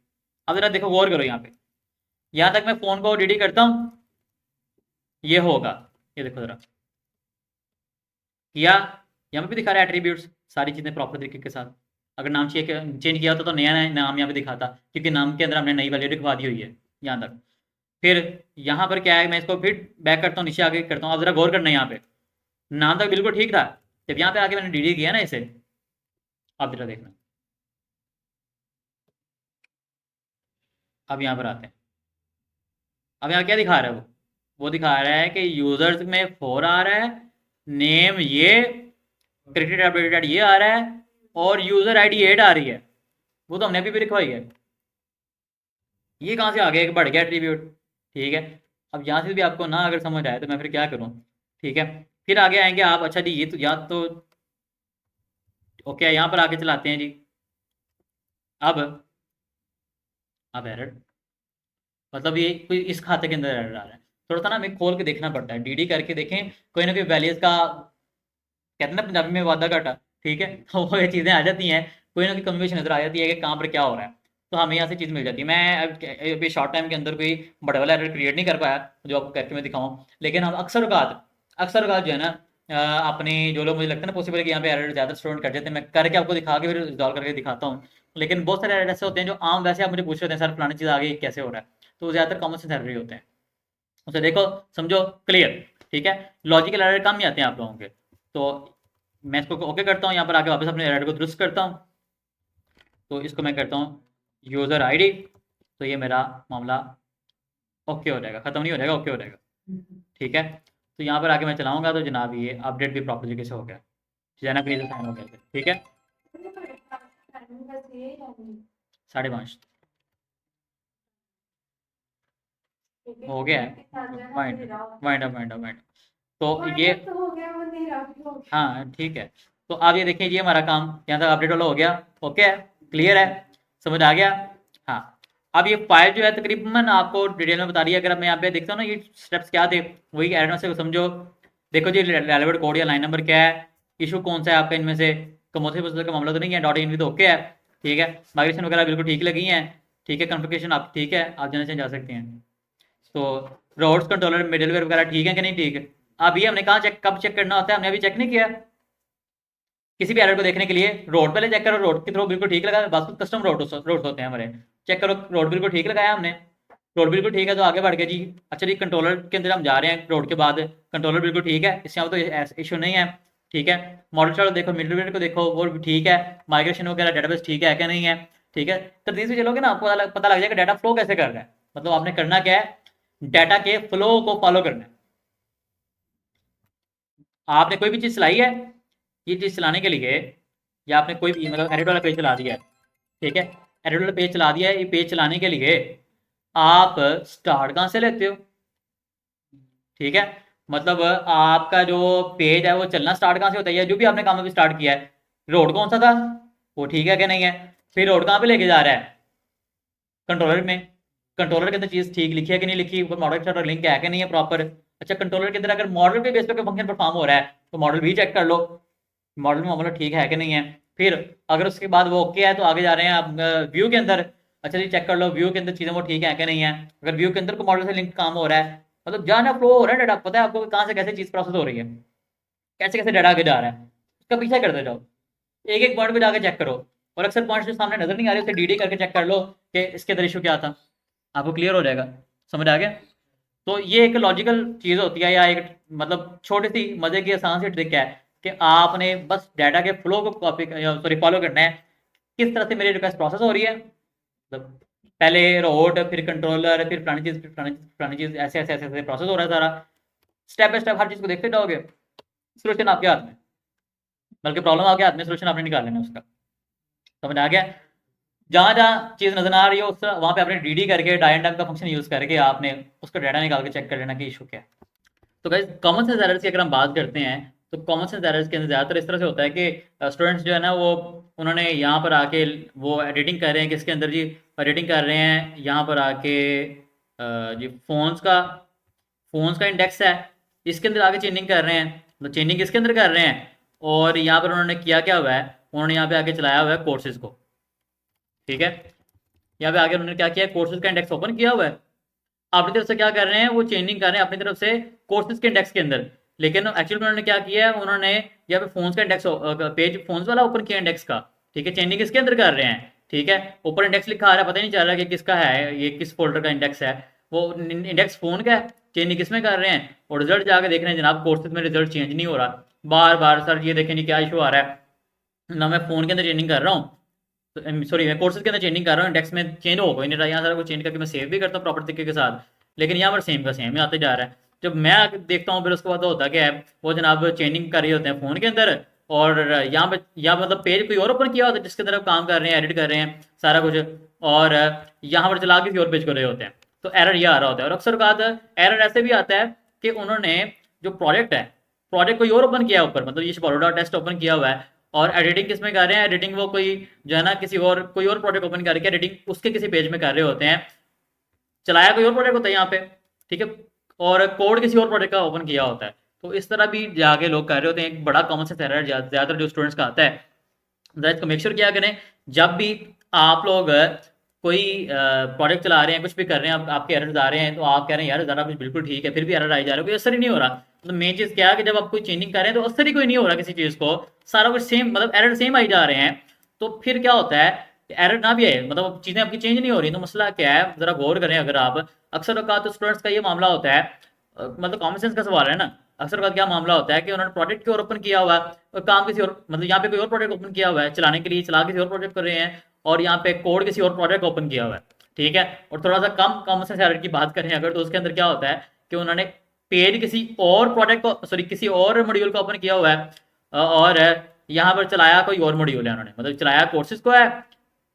अब जरा देखो, गौर करो यहाँ पे, यहाँ तक मैं फ़ोन को डी करता हूँ, ये होगा, ये देखो जरा किया। यहाँ पे भी दिखा रहा है एट्रीब्यूट्स, सारी चीज़ें प्रॉपर तरीके के साथ। अगर नाम चेंज किया होता तो नया नाम यहाँ पे दिखाता, क्योंकि नाम के अंदर हमने नई वैल्यू लिखवा दी हुई है यहाँ तक। फिर यहाँ पर क्या है, मैं इसको फिर बैक करता हूँ, नीचे आगे करता हूँ। अब जरा गौर करना है, यहाँ पे नाम तक बिल्कुल ठीक था, जब यहाँ पे आके मैंने डी किया ना इसे, अब जरा देखना। अब यहाँ पर आते हैं, अब यहाँ क्या दिखा रहा है, वो दिखा रहा है कि यूजर्स में 4 आ रहा है, नेम ये, क्रिकेट अपडेटेड ये आ रहा है, और यूजर आईडी 8 आ रही है, वो तो हमने अभी भी लिखवाई है। ये कहाँ से आ गया, एक बढ़ गया एट्रीब्यूट। ठीक है, अब यहाँ से भी आपको ना अगर समझ आए तो मैं फिर क्या करूँ। ठीक है, फिर आगे आएंगे आप। अच्छा जी, ये तो या तो ओके, यहाँ पर आके चलाते हैं जी। अब एरर, मतलब ये कोई इस खाते के अंदर एरर आ रहा है, थोड़ा सा ना हमें खोल के देखना पड़ता है, डी करके देखें, कोई ना कोई वैल्यूज का, कहते हैं ना पंजाबी में वादा घाटा। ठीक है, तो वो ये चीज़ें आ जाती हैं, कोई ना कोई कन्वर्सेशन नजर आ जाती है कि कहाँ पर क्या हो रहा है, तो हमें यहाँ से चीज़ मिल जाती है। मैं अभी शॉर्ट टाइम के अंदर कोई बड़ा वाला एरर क्रिएट नहीं कर पाया जो आपको करके मैं दिखाऊँ, लेकिन हम अक्सर औकात जो है ना, अपने जो लोग, मुझे लगता है ना पॉसिबल है कि यहाँ पे एरर ज़्यादा स्टूडेंट कर जाते हैं, मैं करके आपको दिखा के फिर रिजॉल्व करके दिखाता हूँ। लेकिन बहुत सारे एरर ऐसे होते हैं जो आम, वैसे आप मुझे पूछ रहे हैं सर फलानी चीज़ आगे कैसे हो रहा है, तो वो ज़्यादातर कॉमन सेंस एरर ही होते हैं, उसे देखो समझो क्लियर। ठीक है, लॉजिकल एरर कम ही आते हैं आप लोगों के। तो मैं इसको ओके करता हूँ, यहाँ पर आके वापस अपने एरर को दुरुस्त करता हूँ। तो इसको मैं करता हूँ यूज़र आईडी, तो ये मेरा मामला ओके हो जाएगा, ख़त्म नहीं हो जाएगा, ओके हो जाएगा। ठीक है, तो यहाँ पर आके मैं चलाऊँगा तो जनाब ये अपडेट भी प्रॉपर तरीके से हो गया, जैना प्लीज साइन हो गया। ठीक है, 5:30 हो गया है, वाइंड अप। तो ये हो गया, वो अंधेरा भी हो गया। हाँ ठीक है, तो आप ये देखिए, ये हमारा काम यहाँ तक अपडेट वाला हो गया। ओके है, क्लियर है, समझ आ गया। हाँ, अब ये फाइल जो है तकरीबन आपको डिटेल में बता रही है। अगर मैं यहाँ पे देखता हूँ ना, ये स्टेप्स क्या थे, वही एरर से समझो। देखो जी, रेलेवेंट कोड या लाइन नंबर क्या है, इशू कौन सा है आपका इनमें से, कमोथे पसंद का मामला तो नहीं है, डॉट इन भी तो ओके है। ठीक है, माइग्रेशन वगैरह बिल्कुल ठीक लगी है। ठीक है, कॉन्फ़िगरेशन आप ठीक है, आप जाने से जा सकते हैं। तो रोड्स कंट्रोलर मिडलवेयर वगैरह ठीक है कि नहीं ठीक है। अब ये हमने कहाँ चेक, कब चेक करना होता है, हमने अभी चेक नहीं किया। किसी भी एरर को देखने के लिए रोड पहले चेक करो, रोड के थ्रू बिल्कुल ठीक लगा, बस कस्टम रोड होते हैं हमारे, चेक करो रोड बिल्कुल ठीक लगाया हमने, रोड बिल्कुल ठीक है तो आगे बढ़ गया जी। अच्छा जी, कंट्रोलर के अंदर हम जा रहे हैं, रोड के बाद कंट्रोलर बिल्कुल ठीक है, इससे तो इशू नहीं है। ठीक है, मॉडल चार्ट देखो, मिडलवेयर को देखो, वो भी ठीक है, माइग्रेशन वगैरह डेटाबेस ठीक है क्या नहीं है। ठीक है, तरतीब से चलोगे ना, आपको पता लग जाएगा डाटा फ्लो कैसे कर रहा है। मतलब आपने करना क्या है, डाटा के फ्लो को फॉलो करना है। आपने कोई भी चीज़ चलाई है, ये चीज़ चलाने के लिए, या आपने कोई भी मतलब एडिट वाला पेज चला दिया है, ठीक है, एडिट वाला पेज चला दिया है, ये पेज चलाने के लिए आप स्टार्ट कहाँ से लेते हो। ठीक है, मतलब आपका जो पेज है वो चलना स्टार्ट कहाँ से होता है, जो भी आपने काम अभी स्टार्ट किया है, रोड कौन सा था, वो ठीक है कि नहीं है, फिर रोड कहाँ पे लेके जा रहा है, कंट्रोलर में, कंट्रोलर के अंदर चीज़ ठीक लिखी है कि नहीं लिखी, ऊपर मॉडल के साथ लिंक है कि नहीं है प्रॉपर। अच्छा, कंट्रोलर के अंदर अगर मॉडल के बेस पे कोई फंक्शन परफॉर्म हो रहा है तो मॉडल भी चेक कर लो, मॉडल में मामला ठीक है कि नहीं है। फिर अगर उसके बाद वो ओके है तो आगे जा रहे हैं आप व्यू के अंदर। अच्छा जी, चेक कर लो व्यू के अंदर चीज़ें वो ठीक है कि नहीं है। अगर व्यू के अंदर को मॉडल से लिंक काम हो रहा है, मतलब जहाँ फ्लो हो रहा है डाटा, पता है आपको कहाँ से कैसे चीज़ प्रोसेस हो रही है, कैसे कैसे डाटा आगे जा रहा है, उसका पीछा करते जाओ, एक एक पॉइंट पे जाके चेक करो, और अक्सर पॉइंट्स जो सामने नजर नहीं आ रहे उसे डी करके चेक कर लो कि इसके अंदर इशू क्या था, आपको क्लियर हो जाएगा। समझ आ गया। तो ये एक लॉजिकल चीज़ होती है, या एक मतलब छोटी सी मजे की आसान सी ट्रिक है कि आपने बस डाटा के फ्लो को कॉपी सॉरी फॉलो करना है, किस तरह से मेरी रिक्वेस्ट प्रोसेस हो रही है, मतलब पहले रोट, फिर कंट्रोलर, फिर फलानी चीज़, फिर फलानी चीज़, ऐसे ऐसे ऐसे ऐसे प्रोसेस हो रहा है सारा। स्टेप बाय स्टेप हर चीज़ को देखते जाओगे, सोल्यूशन आपके हाथ में, बल्कि प्रॉब्लम आपके हाथ में, सोल्यूशन आपने निकाल लेना उसका। समझ आ गया? जहाँ जहाँ चीज़ नजर आ रही है उस वहाँ पे आपने डी करके डाई एंड का फंक्शन यूज़ करके आपने उसका डाटा निकाल के चेक कर लेना कि इशू क्या है। तो गाइस कॉमन सेंस एरर्स की अगर हम बात करते हैं तो कॉमन सेंस एरर्स के अंदर ज़्यादातर इस तरह से होता है कि स्टूडेंट्स जो है ना वो उन्होंने यहाँ पर आके वो एडिटिंग कर रहे हैं, किसके अंदर जी एडिटिंग कर रहे हैं, यहाँ पर आके जी फ़ोन्स का इंडेक्स है, इसके अंदर आके चेंजिंग कर रहे हैं, तो चेंजिंग किसके अंदर कर रहे हैं, और यहाँ पर उन्होंने किया क्या हुआ है, उन्होंने यहाँ पे आके चलाया हुआ है कोर्सेज को। ठीक है, यहाँ पे आगे उन्होंने क्या किया, कोर्सेज का इंडेक्स ओपन किया हुआ है, अपनी तरफ से क्या कर रहे हैं, वो चेंजिंग कर रहे हैं अपनी तरफ से कोर्सेज के इंडेक्स के अंदर। लेकिन एक्चुअली उन्होंने क्या किया है, उन्होंने यहाँ पे फोन्स का इंडेक्स पेज फोन्स वाला ओपन किया इंडेक्स का। ठीक है, चेंजिंग किसके अंदर कर रहे हैं, ठीक है, ऊपर इंडेक्स लिखा आ रहा है, पता ही नहीं चल रहा कि किसका है, ये किस फोल्डर का इंडेक्स है, वो इंडेक्स फोन का है, चेंजिंग किसमें कर रहे हैं, और रिजल्ट जाके देख रहे हैं जनाब कोर्सेज में रिजल्ट चेंज नहीं हो रहा, बार बार सर ये देखें क्या इशू आ रहा है, ना मैं फोन के अंदर चेंजिंग कर रहा हूँ, सॉरी मैं कोर्सेज के अंदर चेंजिंग कर रहा हूँ, इंडेक्स में चेंज हो कोई नहीं रहा, यहाँ सारा कुछ चेंज करके मैं सेव भी करता हूँ प्रॉपर तरीके के साथ, लेकिन यहाँ पर सेम का सेम ही आते जा रहा है। जब मैं देखता हूँ फिर उसके बाद होता क्या है, वो जनाब चेंजिंग कर रहे होते हैं फ़ोन के अंदर, और यहाँ मतलब पेज कोई और ओपन किया होता है जिसके अंदर आप काम कर रहे हैं, एडिट कर रहे हैं सारा कुछ, और यहाँ पर चला किसी और पेज कर रहे होते हैं, तो एरर ये आ रहा होता है। और अक्सर बात एरर ऐसे भी आता है कि उन्होंने जो प्रोजेक्ट कोई और ओपन किया ऊपर, मतलब ये बड़ोडा टेस्ट ओपन किया हुआ है, और एडिटिंग किस में कर रहे हैं, एडिटिंग वो कोई जो है ना किसी और कोई और प्रोजेक्ट ओपन करके एडिटिंग उसके किसी पेज में कर रहे होते हैं, चलाया कोई और प्रोजेक्ट होता है यहाँ पे, ठीक है, और कोड किसी और प्रोजेक्ट का ओपन किया होता है। तो इस तरह भी जाके लोग कर रहे होते हैं, एक बड़ा कॉमन सेंस एरर ज़्यादातर जो स्टूडेंट्स का आता है। इसको मेक श्योर किया करें जब भी आप लोग कोई प्रोजेक्ट चला रहे हैं, कुछ भी कर रहे हैं, आपके एरर्स आ रहे हैं, तो आप कह रहे हैं यार ज़रा कुछ बिल्कुल ठीक है, फिर भी एरर आई जा रहा है, कोई असर ही नहीं हो रहा। तो मेन चीज़ क्या है कि जब आप कोई चेंजिंग कर रहे हैं तो असर ही कोई नहीं हो रहा किसी चीज़ को, सारा कुछ सेम, मतलब एरर सेम आई जा रहे हैं, तो फिर क्या होता है, एरर ना भी आए, मतलब चीज़ें आपकी चेंज नहीं हो रही, तो मसला क्या है, ज़रा गौर करें। अगर आप अक्सर औकात तो स्टूडेंट्स का ये मामला होता है, मतलब कॉमन सेंस का सवाल है ना, अक्सर का क्या मामला होता है कि उन्होंने प्रोजेक्ट की ओर ओपन किया हुआ है और काम किसी और, मतलब यहाँ पे कोई और प्रोजेक्ट ओपन किया हुआ है चलाने के लिए, चला किसी और प्रोजेक्ट कर रहे हैं, और यहाँ पे कोड किसी और प्रोजेक्ट ओपन किया हुआ है, ठीक है। और थोड़ा सा कम कॉमन सेंस एरर की बात करें अगर, तो उसके अंदर क्या होता है कि उन्होंने पेज किसी और प्रोजेक्ट को, सॉरी किसी और मॉड्यूल को ओपन किया हुआ है, और यहाँ पर चलाया कोई और मॉड्यूल है, उन्होंने मतलब चलाया कोर्सेज को है,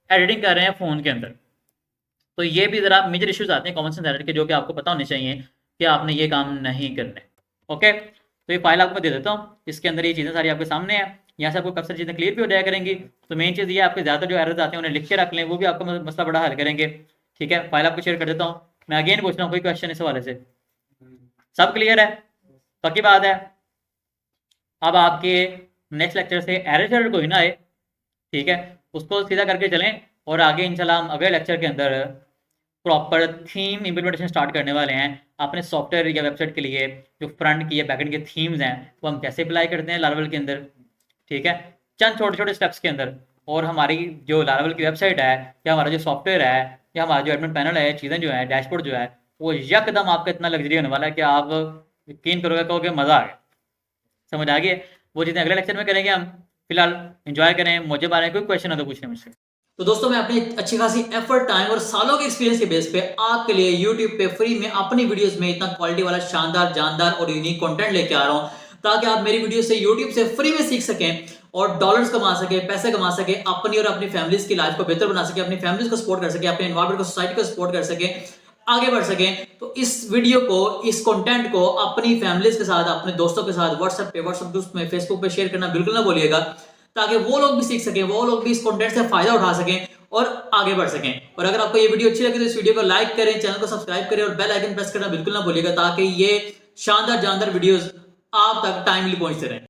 एडिटिंग कर रहे हैं फ़ोन के अंदर। तो ये भी ज़रा मेजर इश्यूज आते हैं कॉमन सेंस एरर के, जो कि आपको पता होने चाहिए कि आपने ये काम नहीं करने। ओके, तो ये फाइल आपको दे देता हूँ, इसके अंदर ये चीज़ें सारी आपके सामने है, यहाँ से आपको काफ़ी सारी चीज़ें क्लियर भी हो जाया करेंगी। तो मेन चीज़ ये आपके ज़्यादातर जो एरर्स आते हैं उन्हें लिख के रख लें, वो भी आपका मसला बड़ा हल करेंगे। ठीक है, फाइल आपको शेयर कर देता हूँ। मैं अगेन पूछ रहा हूँ, कोई क्वेश्चन इस हवाले से? सब क्लियर है, पक्की बात है। अब आपके नेक्स्ट लेक्चर से एरर कोई ना आए, ठीक है, उसको सीधा करके चलें, और आगे इंशाल्लाह हम अगले लेक्चर के अंदर प्रॉपर थीम इम्प्लीमेंटेशन स्टार्ट करने वाले हैं अपने सॉफ्टवेयर या वेबसाइट के लिए। जो फ्रंट की या बैकएंड के थीम्स हैं वो हम कैसे अप्लाई करते हैं लारावेल के अंदर, ठीक है, चंद छोटे छोटे स्टेप्स के अंदर। और हमारी जो लारावेल की वेबसाइट है, या हमारा जो सॉफ्टवेयर है, या हमारा जो एडमिन पैनल है, चीज़ें जो है, डैशबोर्ड जो है, वो यकदम आपका इतना लग्जरी होने वाला है कि आप यकीन करोगे, कहोगे मज़ा आ गया। समझ आ गई? वो चीज़ें अगले लेक्चर में करेंगे हम। फिलहाल एंजॉय करें, मुझे बारे में कोई क्वेश्चन हो तो पूछने मुझसे। तो दोस्तों मैं अपनी अच्छी खासी एफर्ट, टाइम और सालों के एक्सपीरियंस के बेस पे आपके लिए YouTube पे फ्री में अपनी वीडियोस में इतना क्वालिटी वाला शानदार, जानदार और यूनिक कंटेंट लेके आ रहा हूं, ताकि आप मेरी वीडियो से YouTube से फ्री में सीख सकें और डॉलर्स कमा सके, पैसे कमा सके, अपनी और अपनी फैमिलीज की लाइफ को बेहतर बना सके, अपनी फैमिलीज को सपोर्ट कर सके, अपने एनवायरमेंट को, सोसाइटी को सपोर्ट कर सके, आगे बढ़ सके। तो इस वीडियो को, इस कंटेंट को अपनी फैमिलीज के साथ, अपने दोस्तों के साथ व्हाट्सएप ग्रुप में, फेसबुक पे शेयर करना बिल्कुल ना भूलिएगा, ताकि वो लोग भी सीख सकें, वो लोग भी इस कंटेंट से फायदा उठा सकें और आगे बढ़ सकें। और अगर आपको ये वीडियो अच्छी लगी तो इस वीडियो को लाइक करें, चैनल को सब्सक्राइब करें और बेल आइकन प्रेस करना बिल्कुल ना भूलिएगा, ताकि ये शानदार जानदार वीडियोस आप तक टाइमली पहुंचते रहें।